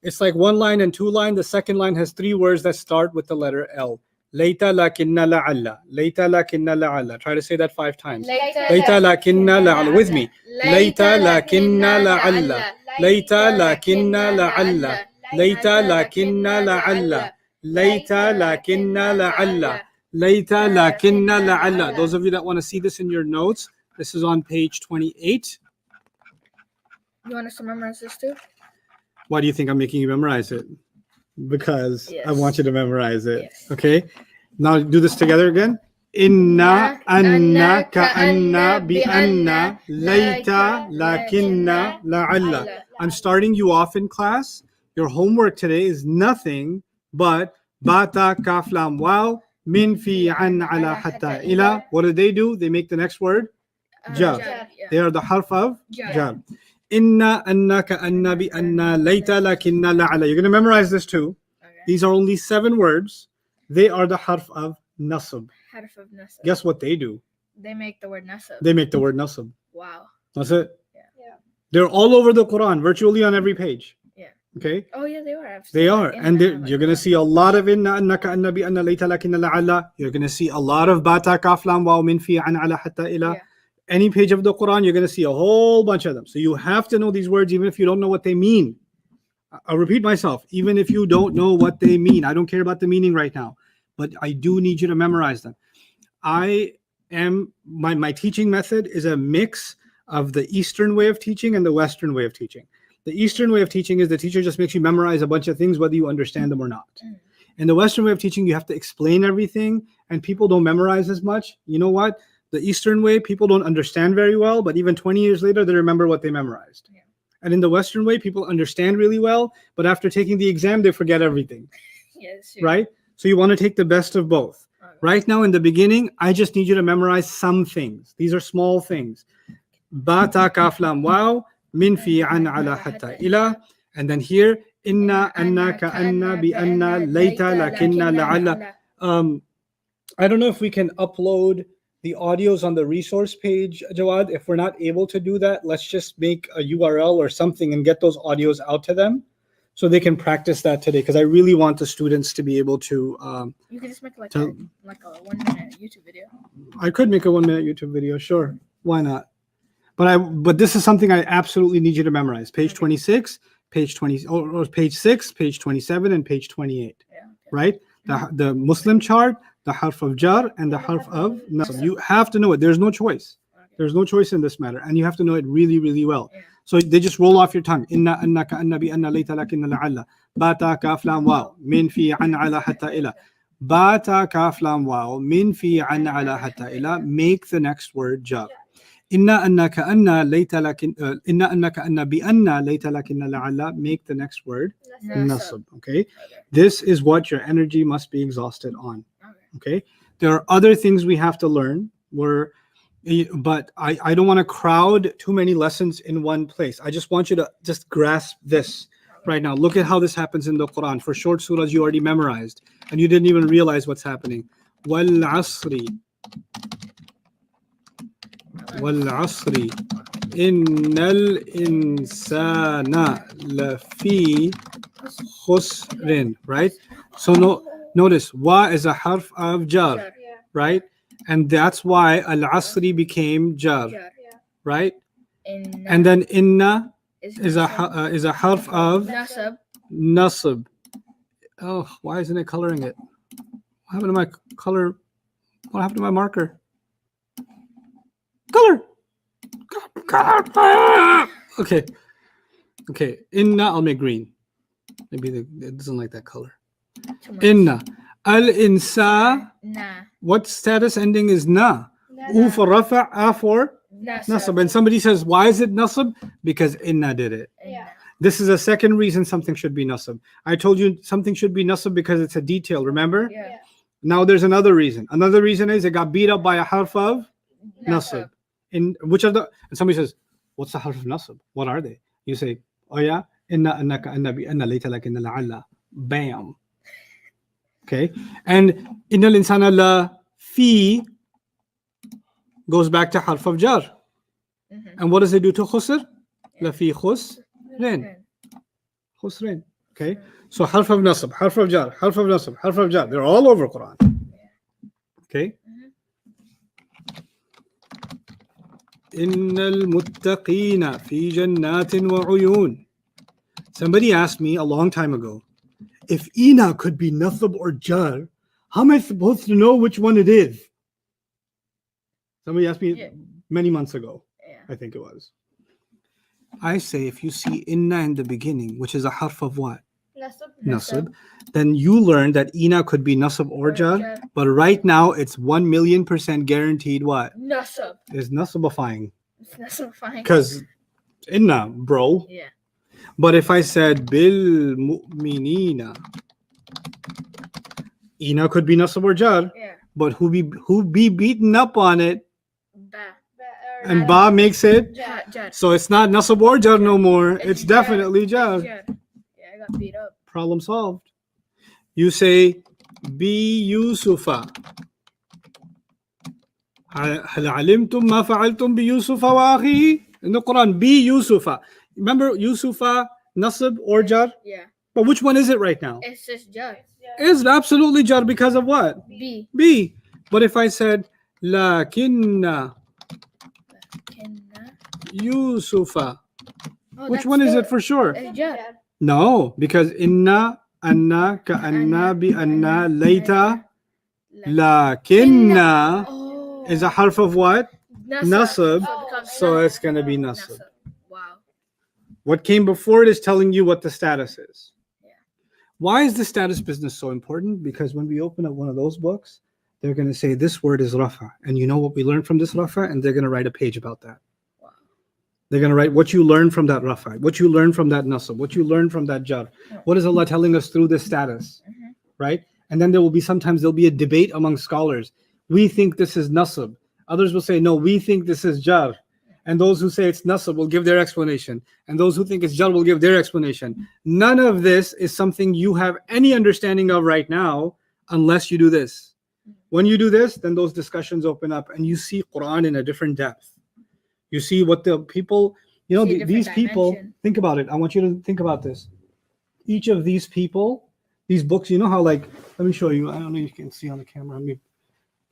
It's like one line and two line. The second line has three words that start with the letter L. Later, lakinna, la'alla. Later, lakinna, la'alla. Try to say that 5 times. Later, lakinna, la'alla. With me. Later, lakinna, la'alla. Later, lakinna, la'alla. Later, lakinna, la'alla. Later, lakinna, la'alla. layta, lakinna, la'alla. Those of you that want to see this in your notes, this is on page 28. You want us to memorize this too? Why do you think I'm making you memorize it? Because I Yes. want you to memorize it. Yes. Okay? Now do this together again. Inna, anna, ka'anna, bi'anna, layta, lakinna, la'alla. I'm starting you off in class. Your homework today is nothing but bata, kaf, lam, waw, min, fi, an, ala, hatta, ila. What do? They make the next word jar. Yeah. They are the harf of Jar. jar. Inna, anna, ka'anna, bi'anna, layta, lakinna, la'alla. You're going to memorize this too. Okay. These are only 7 words. They are the harf of nasab. Harf of nasab. Guess what they do? They make the word nasab. They make the word nasab. Wow. That's it. Yeah. They're all over the Quran, virtually on every page. Yeah. Okay? Oh yeah, they are. They are. And you're going to see a lot of inna, anna, ka'anna, bi'anna, layta, lakinna, la'alla. You're going to see a lot of bata, kaf, lam, waw, min, fi, an, ala, hatta, ila. Yeah. Any page of the Quran, you're going to see a whole bunch of them. So you have to know these words even if you don't know what they mean. I'll repeat myself. Even if you don't know what they mean. I don't care about the meaning right now. But I do need you to memorize them. My teaching method is a mix of the Eastern way of teaching and the Western way of teaching. The Eastern way of teaching is the teacher just makes you memorize a bunch of things whether you understand them or not. In the Western way of teaching, you have to explain everything and people don't memorize as much. You know what? The Eastern way, people don't understand very well, but even 20 years later, they remember what they memorized. Yeah. And in the Western way, people understand really well, but after taking the exam, they forget everything. Yes. Right? So you want to take the best of both. Okay. Right now, in the beginning, I just need you to memorize some things. These are small things. Bata, kaf, lam, waw, min, fi, an, ala, hatta, ila. And then here, inna, anna, ka'anna, bi'anna, layta, lakinna, la'alla. I don't know if we can upload the audios on the resource page, Jawad. If we're not able to do that, let's just make a URL or something and get those audios out to them so they can practice that today. Because I really want the students to be able to. You could just make like a 1-minute YouTube video. I could make a 1-minute YouTube video, sure. Why not? But this is something I absolutely need you to memorize. Page 26, page 20, or page 6, page 27, and page 28. Yeah. Okay. Right? The Muslim chart, the harf of jar, and the harf of nasab. You have to know it. There's no choice. Okay. There's no choice in this matter. And you have to know it really, really well. Yeah. So they just roll off your tongue. Inna, anna, ka'anna, bi'anna, layta, lakinna, la'alla. Bata, kaf, lam, waw. Min, fi, an, ala, hatta, ila. Bata, kaf, lam, waw. Min, fi, an, ala, hatta, ila. Make the next word jar. Inna, anna, ka'anna, layta, lakin, inna, anna, ka'anna, bi'anna, layta, lakinna, la'alla. Make the next word nasab. Okay? This is what your energy must be exhausted on. Okay? There are other things we have to learn, but I don't want to crowd too many lessons in one place. I just want you to just grasp this right now. Look at how this happens in the Quran. For short surahs you already memorized and you didn't even realize what's happening. Wal asri. Wal asri. Innal insana lafi khusrin. Right? So notice wa is a harf of jar. Right? And that's why al-asri became jar. Right? And then inna is a harf of nasab. Oh, why isn't it coloring it? What happened to my color? What happened to my marker? Color. Okay. Inna, I'll make green. Maybe it doesn't like that color. Inna. Al-insa. Nah. What status ending is na? U for rafa, a for nasab. And somebody says, why is it nasab? Because inna did it. Yeah. This is a second reason something should be nasab. I told you something should be nasab because it's a detail, remember? Yeah. Now there's another reason. Another reason is it got beat up by a harf of nasab. In which of the, and somebody says, what's the harf of nasab? What are they? You say, oh yeah, inna, annaka, anna, bi, anna, layta, lakinna, la'alla. Bam. Okay, and innal insana la fi goes back to harf of jar. And what does it do to khusr? La fi khusrin. Khusrin. Okay, so harf of nasab, harf of jar, harf of nasab, harf of jar. They're all over Quran. Okay. Innal muttaqina fi jannatin wa uyun. Somebody asked me a long time ago, if ina could be nasab or jar, How am I supposed to know which one it is? Somebody asked me Yeah. many months ago. Yeah. I think it was. I say if you see inna in the beginning, which is a harf of what? Nasab. Then you learn that ina could be nasab or jar, jar. but right now it's 1,000,000% guaranteed what? Nasab. Is nasabifying. It's nasabifying. Because inna, bro. Yeah. But if I said bil mu'minina, ina could be nasab or jar, Yeah. but who be beaten up on it, Ba. and ba makes it, Jar. so it's not nasab or jar no more. It's jar. definitely jar. Jar. Yeah, I got beat up. Problem solved. You say bi Yusufa. هل علمتم ما فعلتم بيوسف وأخيه? In the Quran, bi Yusufa. Remember Yusufa, nasab or jar? Yeah. But which one is it right now? It's just jar. It's absolutely jar because of what? B. B. But if I said lakinna Yusufa, which one is it for sure? It's jar. No, because inna, anna, ka'anna, bi anna, laita, lakinna Oh. is a harf of what? Nasab. So it becomes So it's going to be nasab. Wow. What came before it is telling you what the status is. Yeah. Why is the status business so important? Because when we open up one of those books, they're going to say this word is rafa. And you know what we learned from this rafa? And they're going to write a page about that. Wow. They're going to write what you learned from that rafa, what you learned from that nasab, what you learned from that jar. What is Allah telling us through this status? Right? And then there'll be a debate among scholars. We think this is nasab. Others will say, no, we think this is jar. And those who say it's nasab will give their explanation. And those who think it's jar will give their explanation. None of this is something you have any understanding of right now unless you do this. When you do this, then those discussions open up and you see Quran in a different depth. You see what the people, these people, think about it. I want you to think about this. Each of these people, these books, you know how let me show you. I don't know if you can see on the camera. Let me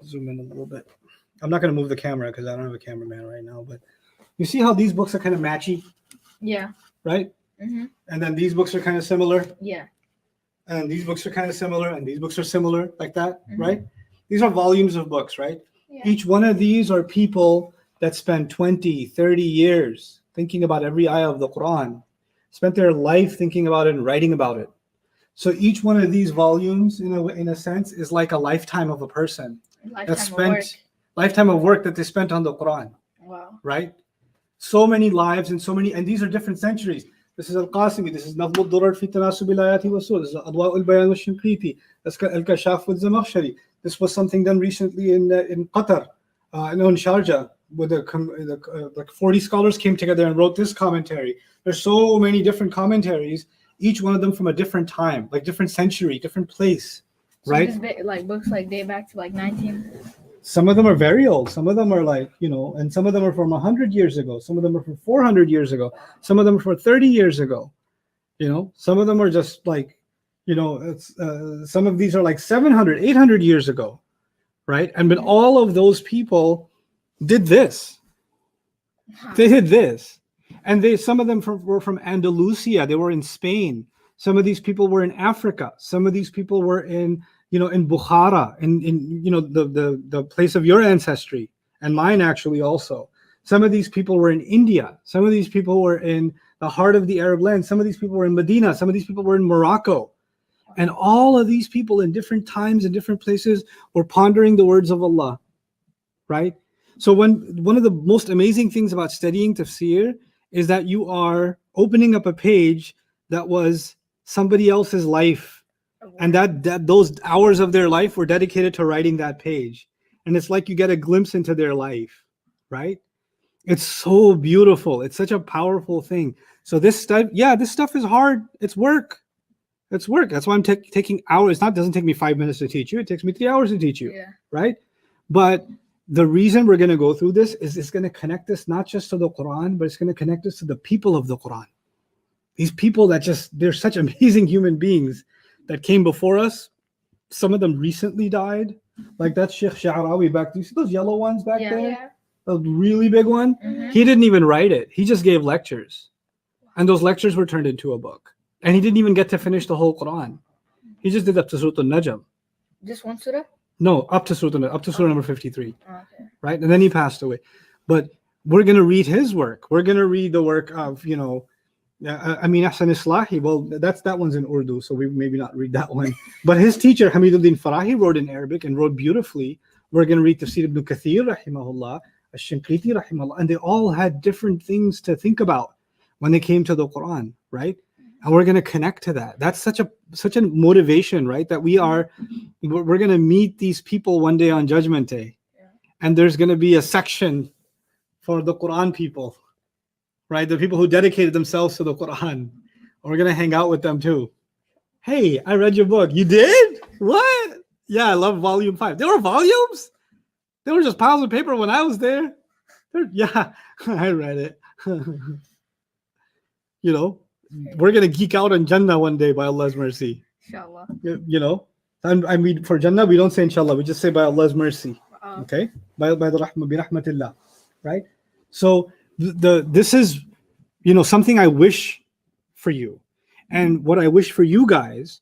zoom in a little bit. I'm not going to move the camera because I don't have a cameraman right now, but you see how these books are kind of matchy? Yeah. Right? And then these books are kind of similar. Yeah. And these books are kind of similar, and these books are similar, like that, right? These are volumes of books, right? Yeah. Each one of these are people that spend 20, 30 years thinking about every ayah of the Quran, spent their life thinking about it and writing about it. So each one of these volumes, in a sense, is like a lifetime of a person lifetime of work that they spent on the Quran. Wow. Right? So many lives and these are different centuries. This is Al-Qasimi, this is Nadhmu ad-Durar fi Tanasub al-Ayati wa Sur, this is Adwa al-Bayan wa Shinqiti, this is Al-Kashaf wa Zamakhshari. This was something done recently in Qatar, in Sharjah, where like 40 scholars came together and wrote this commentary. There's so many different commentaries, each one of them from a different time, like different century, different place, right? So like books like date back to like 19. Some of them are very old. Some of them are and some of them are from 100 years ago. Some of them are from 400 years ago. Some of them are from 30 years ago. Some of them are just some of these are like 700, 800 years ago, right? But all of those people did this. They did this. And some of them were from Andalusia. They were in Spain. Some of these people were in Africa. Some of these people were in Bukhara, in the place of your ancestry and mine actually also. Some of these people were in India. Some of these people were in the heart of the Arab land. Some of these people were in Medina. Some of these people were in Morocco. And all of these people in different times and different places were pondering the words of Allah, right? So one of the most amazing things about studying tafsir is that you are opening up a page that was somebody else's life. And that those hours of their life were dedicated to writing that page. And it's like you get a glimpse into their life, right? It's so beautiful. It's such a powerful thing. So this stuff is hard. It's work. That's why I'm taking hours. It doesn't take me 5 minutes to teach you. It takes me 3 hours to teach you, right? But the reason we're going to go through this is it's going to connect us not just to the Quran, but it's going to connect us to the people of the Quran. These people they're such amazing human beings that came before us. Some of them recently died. Like that Sheikh Sha'arawi back. Do you see those yellow ones back there? Yeah. A really big one. He didn't even write it. He just gave lectures. And those lectures were turned into a book. And he didn't even get to finish the whole Quran. He just did up to Surah Al-Najm. Just one surah? No, up to surah number 53. Okay. Right? And then he passed away. But we're going to read his work. We're going to read the work of, Ahsan Islahi. Well, that one's in Urdu, so we maybe not read that one. But his teacher, Hamiduddin Farahi, wrote in Arabic and wrote beautifully. We're going to read Tafsir ibn Kathir, rahimahullah, Ash-Shinqiti, rahimahullah. And they all had different things to think about when they came to the Quran, right? And we're going to connect to that. That's such a motivation, right? That we're going to meet these people one day on Judgment Day. Yeah. And there's going to be a section for the Quran people, right? The people who dedicated themselves to the Quran. And we're going to hang out with them too. Hey, I read your book. You did? What? Yeah, I love volume 5. There were volumes? They were just piles of paper when I was there. Yeah, I read it. We're going to geek out on Jannah one day by Allah's mercy. Inshallah. I mean, for Jannah, we don't say inshallah. We just say by Allah's mercy. Okay? By the rahmatillah. Right? So this is, something I wish for you. And what I wish for you guys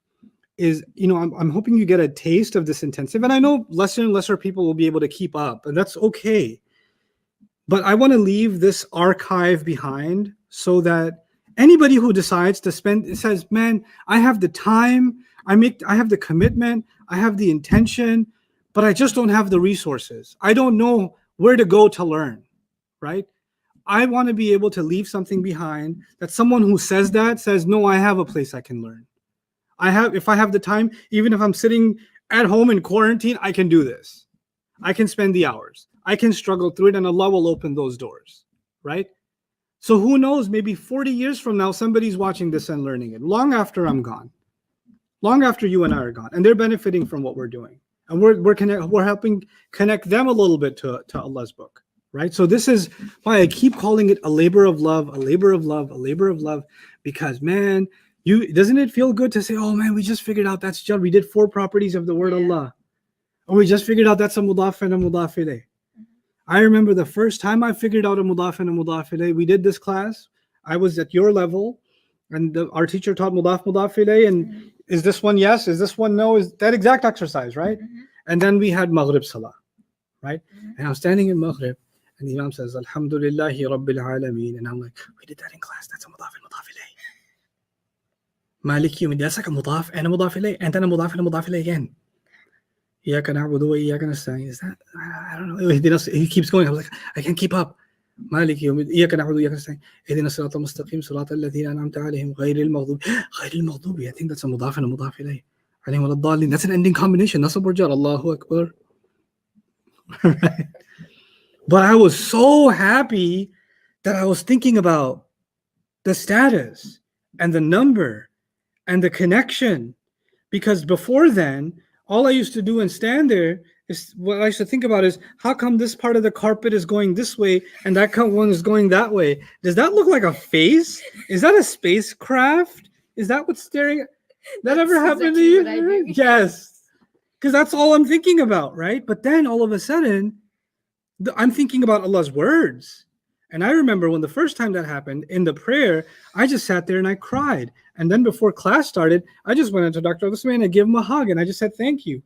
is, I'm hoping you get a taste of this intensive. And I know lesser and lesser people will be able to keep up. And that's okay. But I want to leave this archive behind so that anybody who decides to says, man, I have the time, I have the commitment, I have the intention, but I just don't have the resources. I don't know where to go to learn, right? I want to be able to leave something behind that someone who says, no, I have a place I can learn. If I have the time, even if I'm sitting at home in quarantine, I can do this. I can spend the hours. I can struggle through it, and Allah will open those doors, right? So who knows, maybe 40 years from now, somebody's watching this and learning it, long after I'm gone, long after you and I are gone, and they're benefiting from what we're doing. And we're helping connect them a little bit to Allah's book, right? So this is why I keep calling it a labor of love, a labor of love, a labor of love, because, man, doesn't it feel good to say, oh, man, we just figured out that's just, we did 4 properties of the word Allah. Or we just figured out that's a mudaf and a mudaf ilayh. I remember the first time I figured out a mudaf and a mudaf ilayh, we did this class. I was at your level, and our teacher taught mudaf ilayh, and is this one yes? Is this one no? Is that exact exercise, right? And then we had Maghrib Salah, right? And I was standing in Maghrib, and the Imam says, Alhamdulillahi Rabbil Alameen. And I'm like, we did that in class. That's a mudaf and mudaf ilayh. Maliki yawmiddin. That's like a mudaf and a mudaf ilayh, and then a mudaf and a mudaf ilayh again. إياك نعبد وإياك نستعين. Is that? I don't know. He keeps going. I was like, I can't keep up. مالك يوم إياك نعبد وإياك نستعين. اهدنا الصراط المستقيم صراط الذين أنعمت عليهم غير المغضوب. I think that's a mudaf and a mudaf ilayh. عليهم ولا الضالين. That's an ending combination. Nasab or jar. Allahu Akbar. Right. But I was so happy that I was thinking about the status and the number and the connection, because before then, all I used to do and stand there is what I used to think about is, how come this part of the carpet is going this way and that one is going that way? Does that look like a face? Is that a spacecraft? Is that what's staring at? That ever happened to you? Yes. Because that's all I'm thinking about, right? But then all of a sudden, I'm thinking about Allah's words. And I remember when the first time that happened in the prayer, I just sat there and I cried. And then before class started, I just went into Dr. Usman and I gave him a hug and I just said, thank you.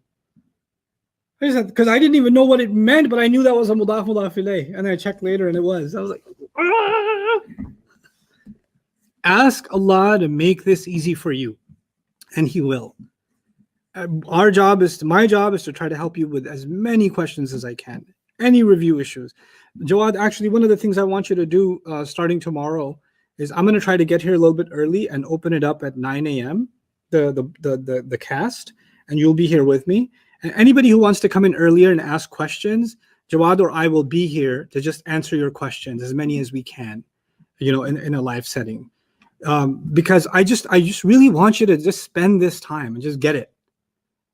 Because I didn't even know what it meant, but I knew that was a mudaf ilayh. And then I checked later and it was. I was like, ah! Ask Allah to make this easy for you. And He will. My job is to try to help you with as many questions as I can. Any review issues. Jawad, actually, one of the things I want you to do starting tomorrow is I'm going to try to get here a little bit early and open it up at 9 a.m., the cast, and you'll be here with me. And anybody who wants to come in earlier and ask questions, Jawad or I will be here to just answer your questions, as many as we can, in a live setting. Because I just really want you to just spend this time and just get it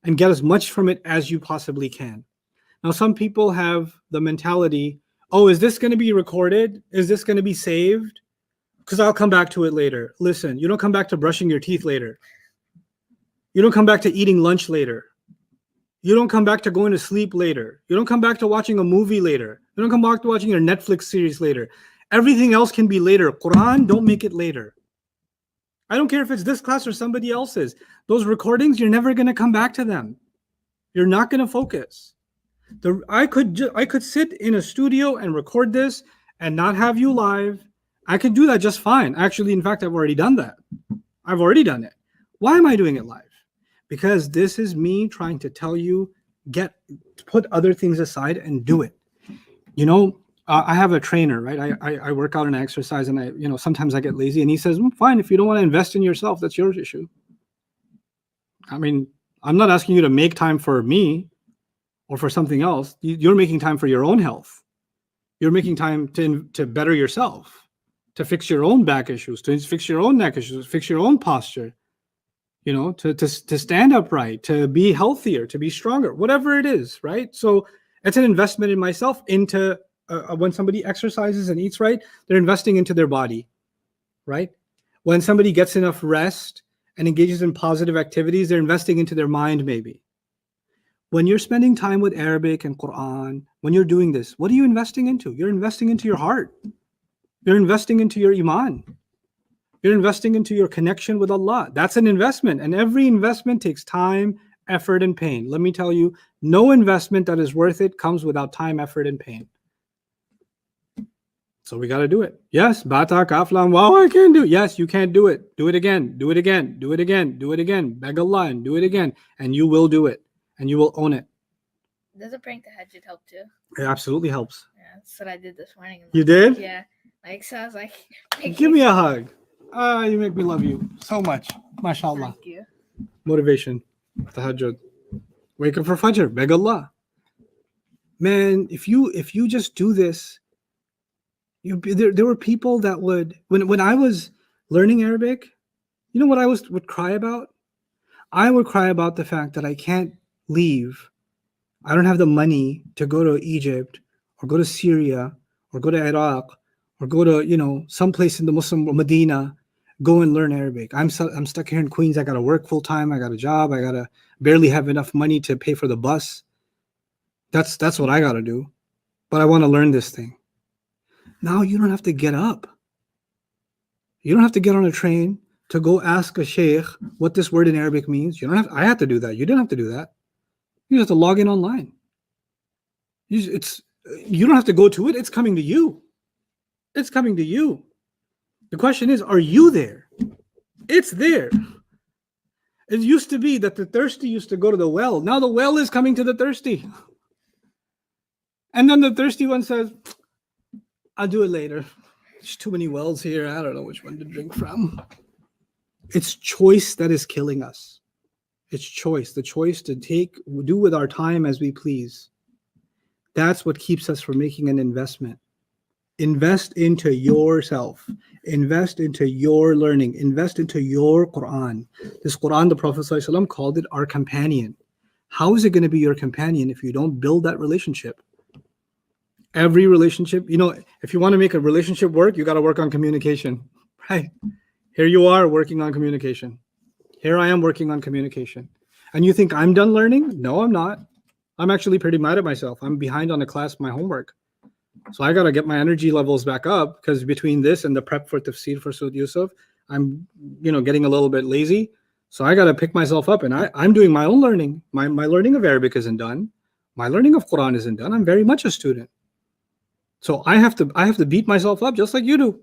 and get as much from it as you possibly can. Now, some people have the mentality, oh, is this going to be recorded? Is this going to be saved? Because I'll come back to it later. Listen, you don't come back to brushing your teeth later. You don't come back to eating lunch later. You don't come back to going to sleep later. You don't come back to watching a movie later. You don't come back to watching your Netflix series later. Everything else can be later. Quran, don't make it later. I don't care if it's this class or somebody else's. Those recordings, you're never going to come back to them. You're not going to focus. I could sit in a studio and record this and not have you live. I could do that just fine. Actually, in fact, I've already done that. I've already done it. Why am I doing it live? Because this is me trying to tell you, put other things aside and do it. You know, I have a trainer, right? I work out and I exercise, and sometimes I get lazy, and he says, fine, if you don't want to invest in yourself, that's your issue. I mean, I'm not asking you to make time for me or for something else. You're making time for your own health. You're making time to better yourself, to fix your own back issues, to fix your own neck issues, fix your own posture, to stand upright, to be healthier, to be stronger, whatever it is, right? So it's an investment in myself. Into when somebody exercises and eats right, they're investing into their body, right? When somebody gets enough rest and engages in positive activities, they're investing into their mind maybe. When you're spending time with Arabic and Quran, when you're doing this, what are you investing into? You're investing into your heart. You're investing into your iman. You're investing into your connection with Allah. That's an investment. And every investment takes time, effort, and pain. Let me tell you, no investment that is worth it comes without time, effort, and pain. So we got to do it. Yes, bata, kaflam, wow, I can't do it. Yes, you can't do it. Do it again. Do it again. Do it again. Do it again. Beg Allah and do it again. And you will do it. And you will own it. Does a prank tahajjud help too? It absolutely helps. Yeah, that's what I did this morning. You did? Yeah. Like, so I was like, give me a hug. You make me love you so much. MashaAllah. Thank you. Motivation. Tahajjud. Wake up for Fajr. Beg Allah. Man, if you just do this, there were people that would, when I was learning Arabic, you know what I would cry about? I would cry about the fact that I can't leave. I don't have the money to go to Egypt or go to Syria or go to Iraq or go to, someplace in the Muslim Medina, go and learn Arabic. I'm stuck here in Queens. I got to work full time. I got a job. I got to barely have enough money to pay for the bus. That's what I got to do. But I want to learn this thing. Now you don't have to get up. You don't have to get on a train to go ask a sheikh what this word in Arabic means. I had to do that. You didn't have to do that. You just have to log in online. You don't have to go to it. It's coming to you. It's coming to you. The question is, are you there? It's there. It used to be that the thirsty used to go to the well. Now the well is coming to the thirsty. And then the thirsty one says, I'll do it later. There's too many wells here. I don't know which one to drink from. It's choice that is killing us. It's choice. The choice to do with our time as we please. That's what keeps us from making an investment. Invest into yourself. Invest into your learning. Invest into your Quran. This Quran, the Prophet ﷺ called it our companion. How is it going to be your companion if you don't build that relationship? Every relationship, if you want to make a relationship work, you got to work on communication, right? Here you are working on communication. Here I am working on communication. And you think I'm done learning? No, I'm not. I'm actually pretty mad at myself. I'm behind on my homework. So I got to get my energy levels back up, because between this and the prep for tafsir for Saud Yusuf, I'm, getting a little bit lazy. So I got to pick myself up, and I'm doing my own learning. My learning of Arabic isn't done. My learning of Quran isn't done. I'm very much a student. So I have to beat myself up just like you do.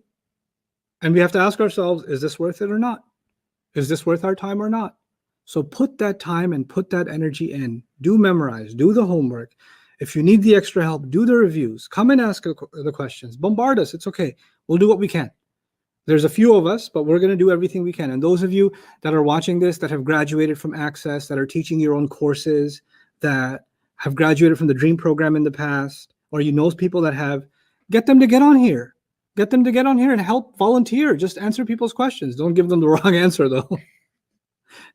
And we have to ask ourselves, is this worth it or not? Is this worth our time or not? So put that time and put that energy in. Do memorize, do the homework. If you need the extra help, do the reviews. Come and ask the questions. Bombard us. It's okay. We'll do what we can. There's a few of us, but we're going to do everything we can. And those of you that are watching this, that have graduated from Access, that are teaching your own courses, that have graduated from the Dream program in the past, or people that have, get them to get on here. Get them to get on here and help volunteer. Just answer people's questions. Don't give them the wrong answer, though.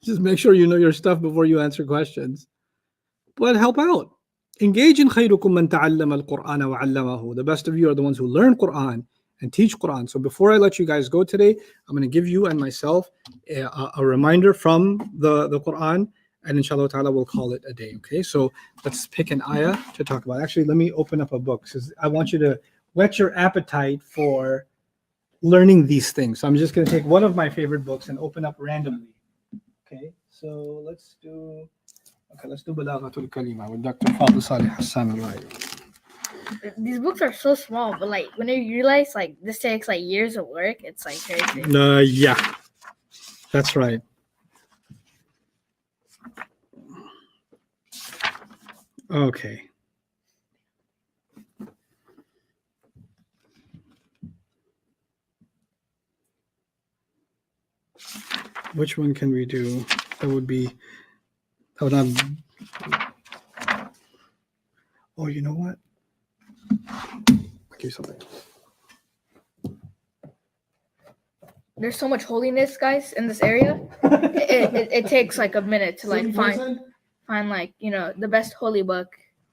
Just make sure you know your stuff before you answer questions. But help out. Engage in khayrukum man ta'allama al-Qur'ana wa 'allamahu. The best of you are the ones who learn Quran and teach Quran. So before I let you guys go today, I'm going to give you and myself a reminder from the Quran, and inshallah ta'ala we'll call it a day. Okay, so let's pick an ayah to talk about. Actually, let me open up a book, because I want you to whet your appetite for learning these things. So I'm just going to take one of my favorite books and open up randomly. Okay, so let's do Okay, let's do Balaghatul Kalima with Dr. Fadl Salih Hassan al-Rai. These books are so small, but like when you realize like this takes like years of work, it's like crazy. Yeah, that's right. Okay. Which one can we do? That would not. Oh, you know what? Okay, something. There's so much holiness, guys, in this area. it takes like a minute to like find like the best holy book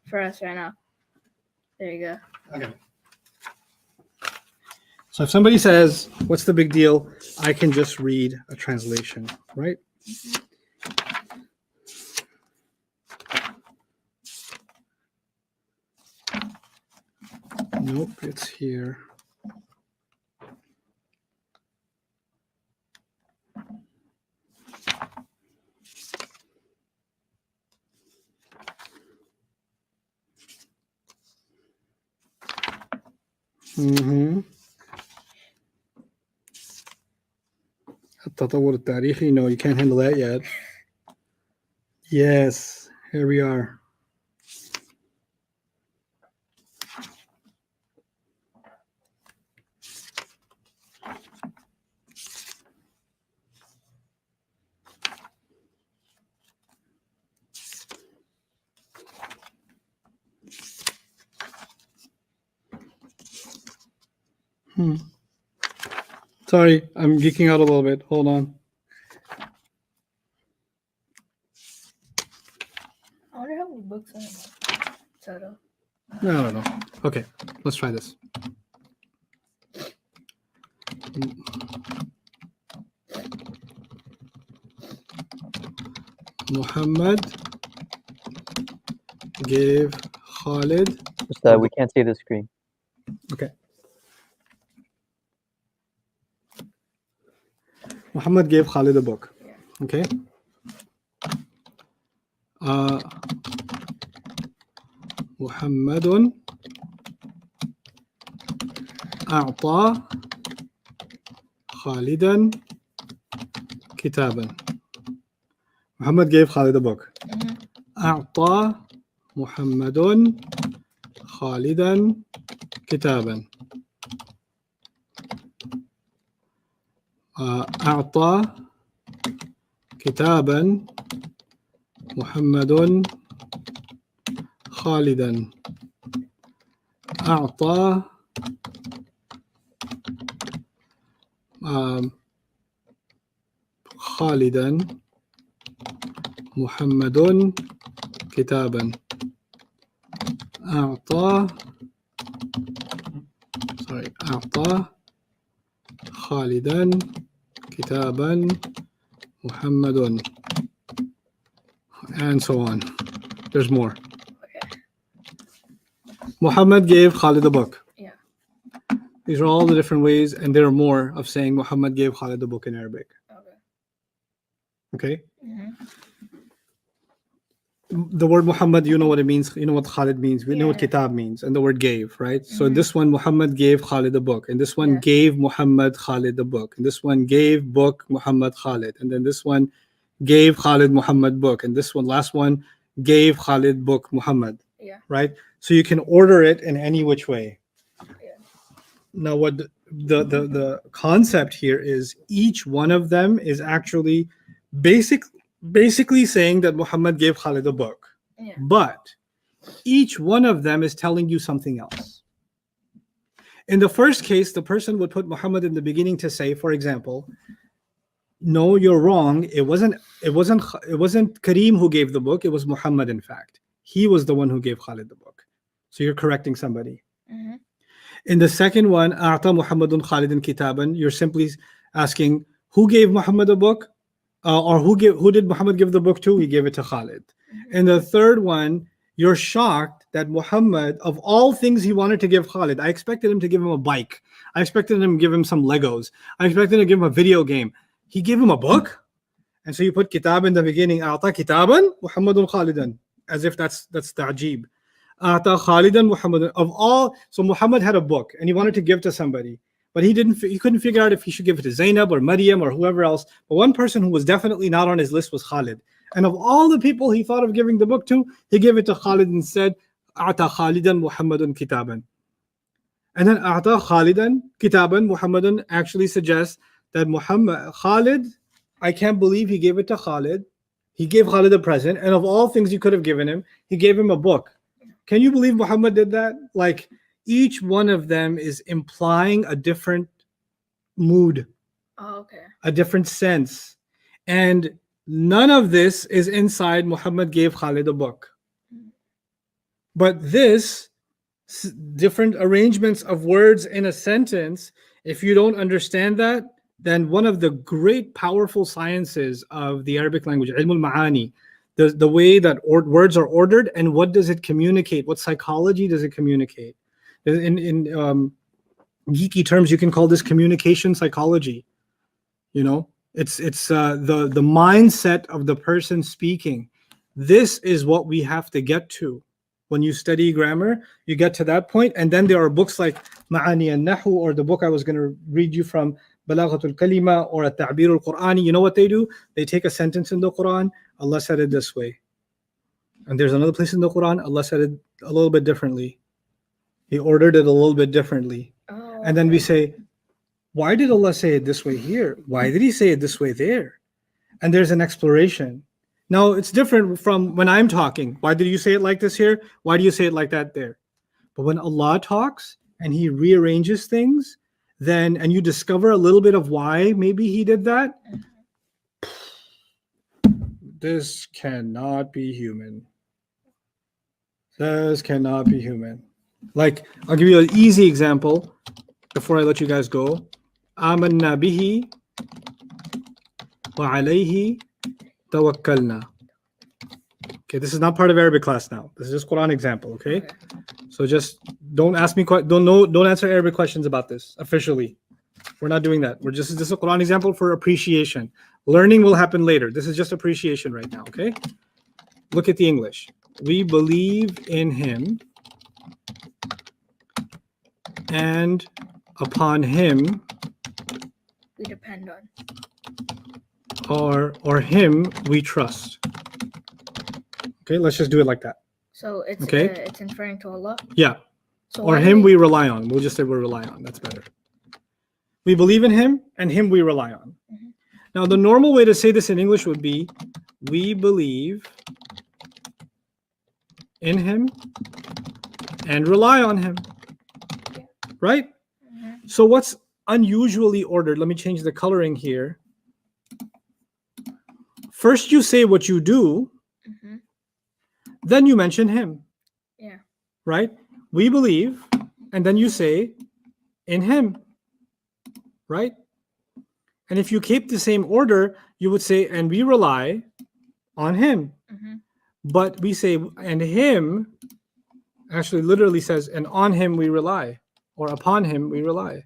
for us right now. There you go. Okay. So if somebody says, "What's the big deal?" I can just read a translation, right? Nope, it's here. التطور التاريخي. No, you can't handle that yet. Yes, here we are. Sorry, I'm geeking out a little bit. Hold on. I wonder how many books are in total. No. Okay, let's try this. Muhammad gave Khalid. Just, we can't see the screen. Okay. Muhammad gave Khalid a book. Okay. محمد أعطى خالدا كتابا. Muhammad gave Khalid a book. أعطى محمد خالدا كتابا. أعطى كتابا محمد خالدا. أعطى خالدا محمد كتابا. أعطى خالدا كتابا محمد, and so on. There's more. Okay. Muhammad gave Khalid a book. Yeah. These are all the different ways, and there are more of saying Muhammad gave Khalid a book in Arabic. Okay? The word Muhammad, you know what it means. You know what Khalid means. We know what kitab means, and the word gave, right? So in this one, Muhammad gave Khalid a book, and this one gave Muhammad Khalid a book, and this one gave book Muhammad Khalid, and then this one gave Khalid Muhammad book, and this one, last one, gave Khalid book Muhammad. Yeah. Right? So you can order it in any which way. Yeah. Now, what the concept here is, each one of them is actually basically saying that Muhammad gave Khalid a book. Yeah. But each one of them is telling you something else. In the first case, the person would put Muhammad in the beginning to say, for example, no, you're wrong. It wasn't Kareem who gave the book. It was Muhammad, in fact. He was the one who gave Khalid the book. So you're correcting somebody. In the second one, أعطى محمد خالد كتابا, you're simply asking, who gave Muhammad a book? Or who did Muhammad give the book to? He gave it to Khalid. In the third one, you're shocked that Muhammad, of all things he wanted to give Khalid, I expected him to give him a bike. I expected him to give him some Legos. I expected him to give him a video game. He gave him a book? And so you put kitab in the beginning. أعطى كتابا محمد خالدا, as if that's ta'jeeb. أعطى خالدا محمد. Of all, so Muhammad had a book and he wanted to give to somebody, but he couldn't figure out if he should give it to Zainab or Maryam or whoever else. But one person who was definitely not on his list was Khalid. And of all the people he thought of giving the book to, he gave it to Khalid and said, أعطى خالدا محمد كتابا. And then أعطى خالدا كتابا محمد actually suggests that Khalid, I can't believe he gave it to Khalid. He gave Khalid a present, and of all things he could have given him, he gave him a book. Can you believe Muhammad did that? Like, each one of them is implying a different mood, a different sense. And none of this is inside Muhammad gave Khalid a book. But this, different arrangements of words in a sentence, if you don't understand that, then one of the great powerful sciences of the Arabic language, ilm al-ma'ani, the way that words are ordered and what does it communicate, what psychology does it communicate. In geeky terms, you can call this communication psychology. You know, it's the mindset of the person speaking. This is what we have to get to. When you study grammar, you get to that point, and then there are books like Ma'ani al-Nahu, or the book I was going to read you from, Balaghatul Kalima, or At-Ta'bir al-Qur'ani. You know what they do? They take a sentence in the Quran, Allah said it this way. And there's another place in the Quran, Allah said it a little bit differently. He ordered it a little bit differently. And then we say, why did Allah say it this way here? Why did he say it this way there? And there's an exploration. Now, it's different from when I'm talking. Why did you say it like this here? Why do you say it like that there? But when Allah talks and he rearranges things, then, and you discover a little bit of why maybe he did that, this cannot be human. This cannot be human. Like, I'll give you an easy example before I let you guys go. آمنا به وعليه توكلنا. Okay, this is not part of Arabic class now. This is just Quran example, okay? So just don't ask me, don't answer Arabic questions about this officially. We're not doing that. This is a Quran example for appreciation. Learning will happen later. This is just appreciation right now, okay? Look at the English. We believe in him, and upon him we depend on, or him we trust. Okay, let's just do it like that. So it's it's referring to Allah. Yeah. So or him we rely on. We'll just say we rely on. That's better. We believe in him, and him we rely on. Mm-hmm. Now, the normal way to say this in English would be, we believe in him and rely on him. Right? Mm-hmm. So what's unusually ordered? Let me change the coloring here. First you say what you do, mm-hmm. Then you mention him. Yeah. Right? We believe, and then you say in him. Right? And if you keep the same order, you would say, and we rely on him. Mm-hmm. But we say, and him actually literally says, and on him we rely, or upon him we rely.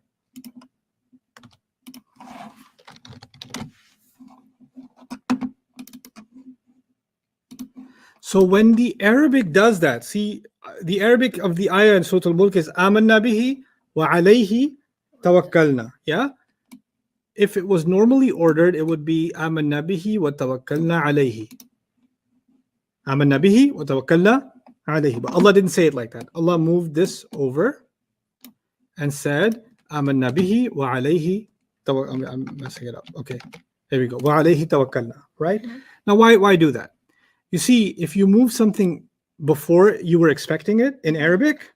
So when the Arabic does that, see, the Arabic of the ayah in Surah Al-Mulk is آمَنَّا بِهِ وَعَلَيْهِ تَوَكَّلْنَا. Yeah? If it was normally ordered, it would be آمَنَّا بِهِ وَتَوَكَّلْنَا عَلَيْهِ. آمَنَّا بِهِ وَتَوَكَّلْنَا عَلَيْهِ. But Allah didn't say it like that. Allah moved this over and said آمَنَّا بِهِ وَعَلَيْهِ تَوَكَّلْنَا. I'm messing it up. Okay. Here we go. وَعَلَيْهِ تَوَكَّلْنَا. Right? Mm-hmm. Now, why do that? You see, if you move something before you were expecting it in Arabic,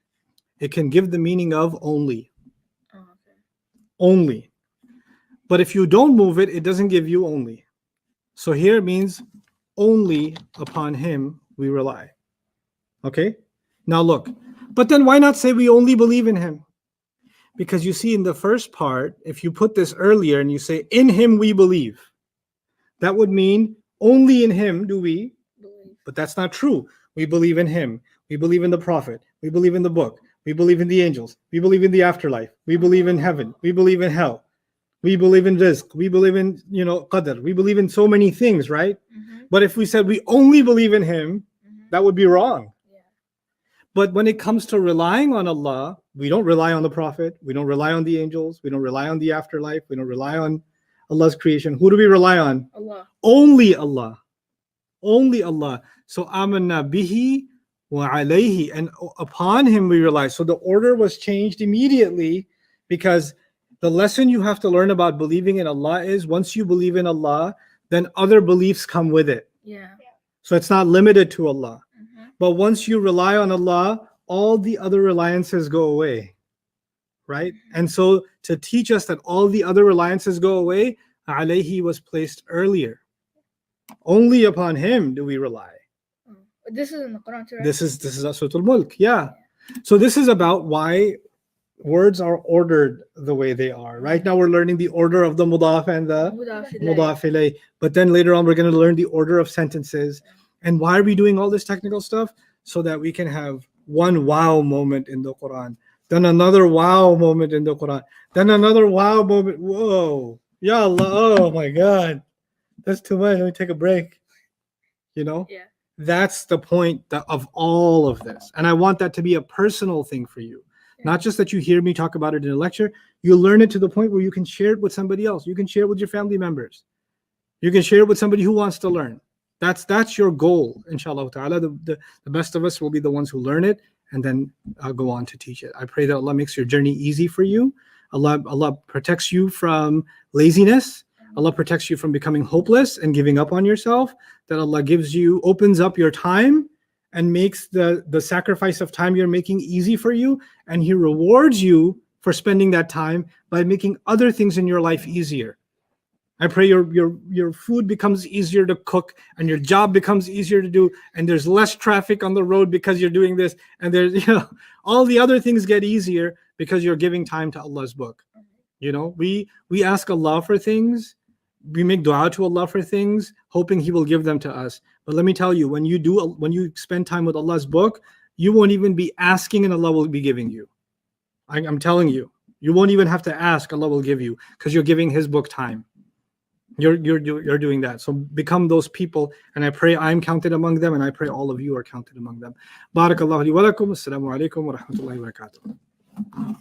it can give the meaning of only. Oh, okay. Only. But if you don't move it, it doesn't give you only. So here it means only upon him we rely. Okay? Now look. But then why not say we only believe in him? Because you see in the first part, if you put this earlier and you say in him we believe, that would mean only in him do we. But that's not true. We believe in him. We believe in the prophet. We believe in the book. We believe in the angels. We believe in the afterlife. We believe in heaven. We believe in hell. We believe in rizq. We believe in, qadr. We believe in so many things, right? But if we said we only believe in him, that would be wrong. Yeah. But when it comes to relying on Allah, we don't rely on the Prophet. We don't rely on the angels. We don't rely on the afterlife. We don't rely on Allah's creation. Who do we rely on? Allah. Only Allah. Only Allah. So amanna bihi wa alayhi, and upon him we rely. So the order was changed immediately, because the lesson you have to learn about believing in Allah is once you believe in Allah, then other beliefs come with it. Yeah. So it's not limited to Allah. But once you rely on Allah, all the other reliances go away. Right? And so to teach us that all the other reliances go away, alayhi was placed earlier. Only upon him do we rely. This is in the Quran too, right? This is Surah Al-Mulk. Yeah. So this is about why words are ordered the way they are. Right now we're learning the order of the mudaf and the mudaf ilayh. But then later on we're going to learn the order of sentences. And why are we doing all this technical stuff? So that we can have one wow moment in the Quran, then another wow moment in the Quran, then another wow moment. Whoa. Ya Allah. Oh my God. That's too much. Let me take a break. Yeah. That's the point of all of this. And I want that to be a personal thing for you. Not just that you hear me talk about it in a lecture. You learn it to the point where you can share it with somebody else. You can share it with your family members. You can share it with somebody who wants to learn. That's your goal, inshallah ta'ala. The best of us will be the ones who learn it and then go on to teach it. I pray that Allah makes your journey easy for you. Allah protects you from laziness. Allah protects you from becoming hopeless and giving up on yourself. That Allah opens up your time and makes the sacrifice of time you're making easy for you. And He rewards you for spending that time by making other things in your life easier. I pray your food becomes easier to cook and your job becomes easier to do, and there's less traffic on the road because you're doing this, and there's all the other things get easier because you're giving time to Allah's book. We ask Allah for things, we make dua to Allah for things, hoping He will give them to us. But let me tell you, when you spend time with Allah's book, you won't even be asking and Allah will be giving you. I'm telling you, you won't even have to ask, Allah will give you, because you're giving His book time. You're doing that. So become those people, and I pray I'm counted among them, and I pray all of you are counted among them. Barakallahu li wa lakum. Assalamu alaikum wa rahmatullahi wa barakatuh.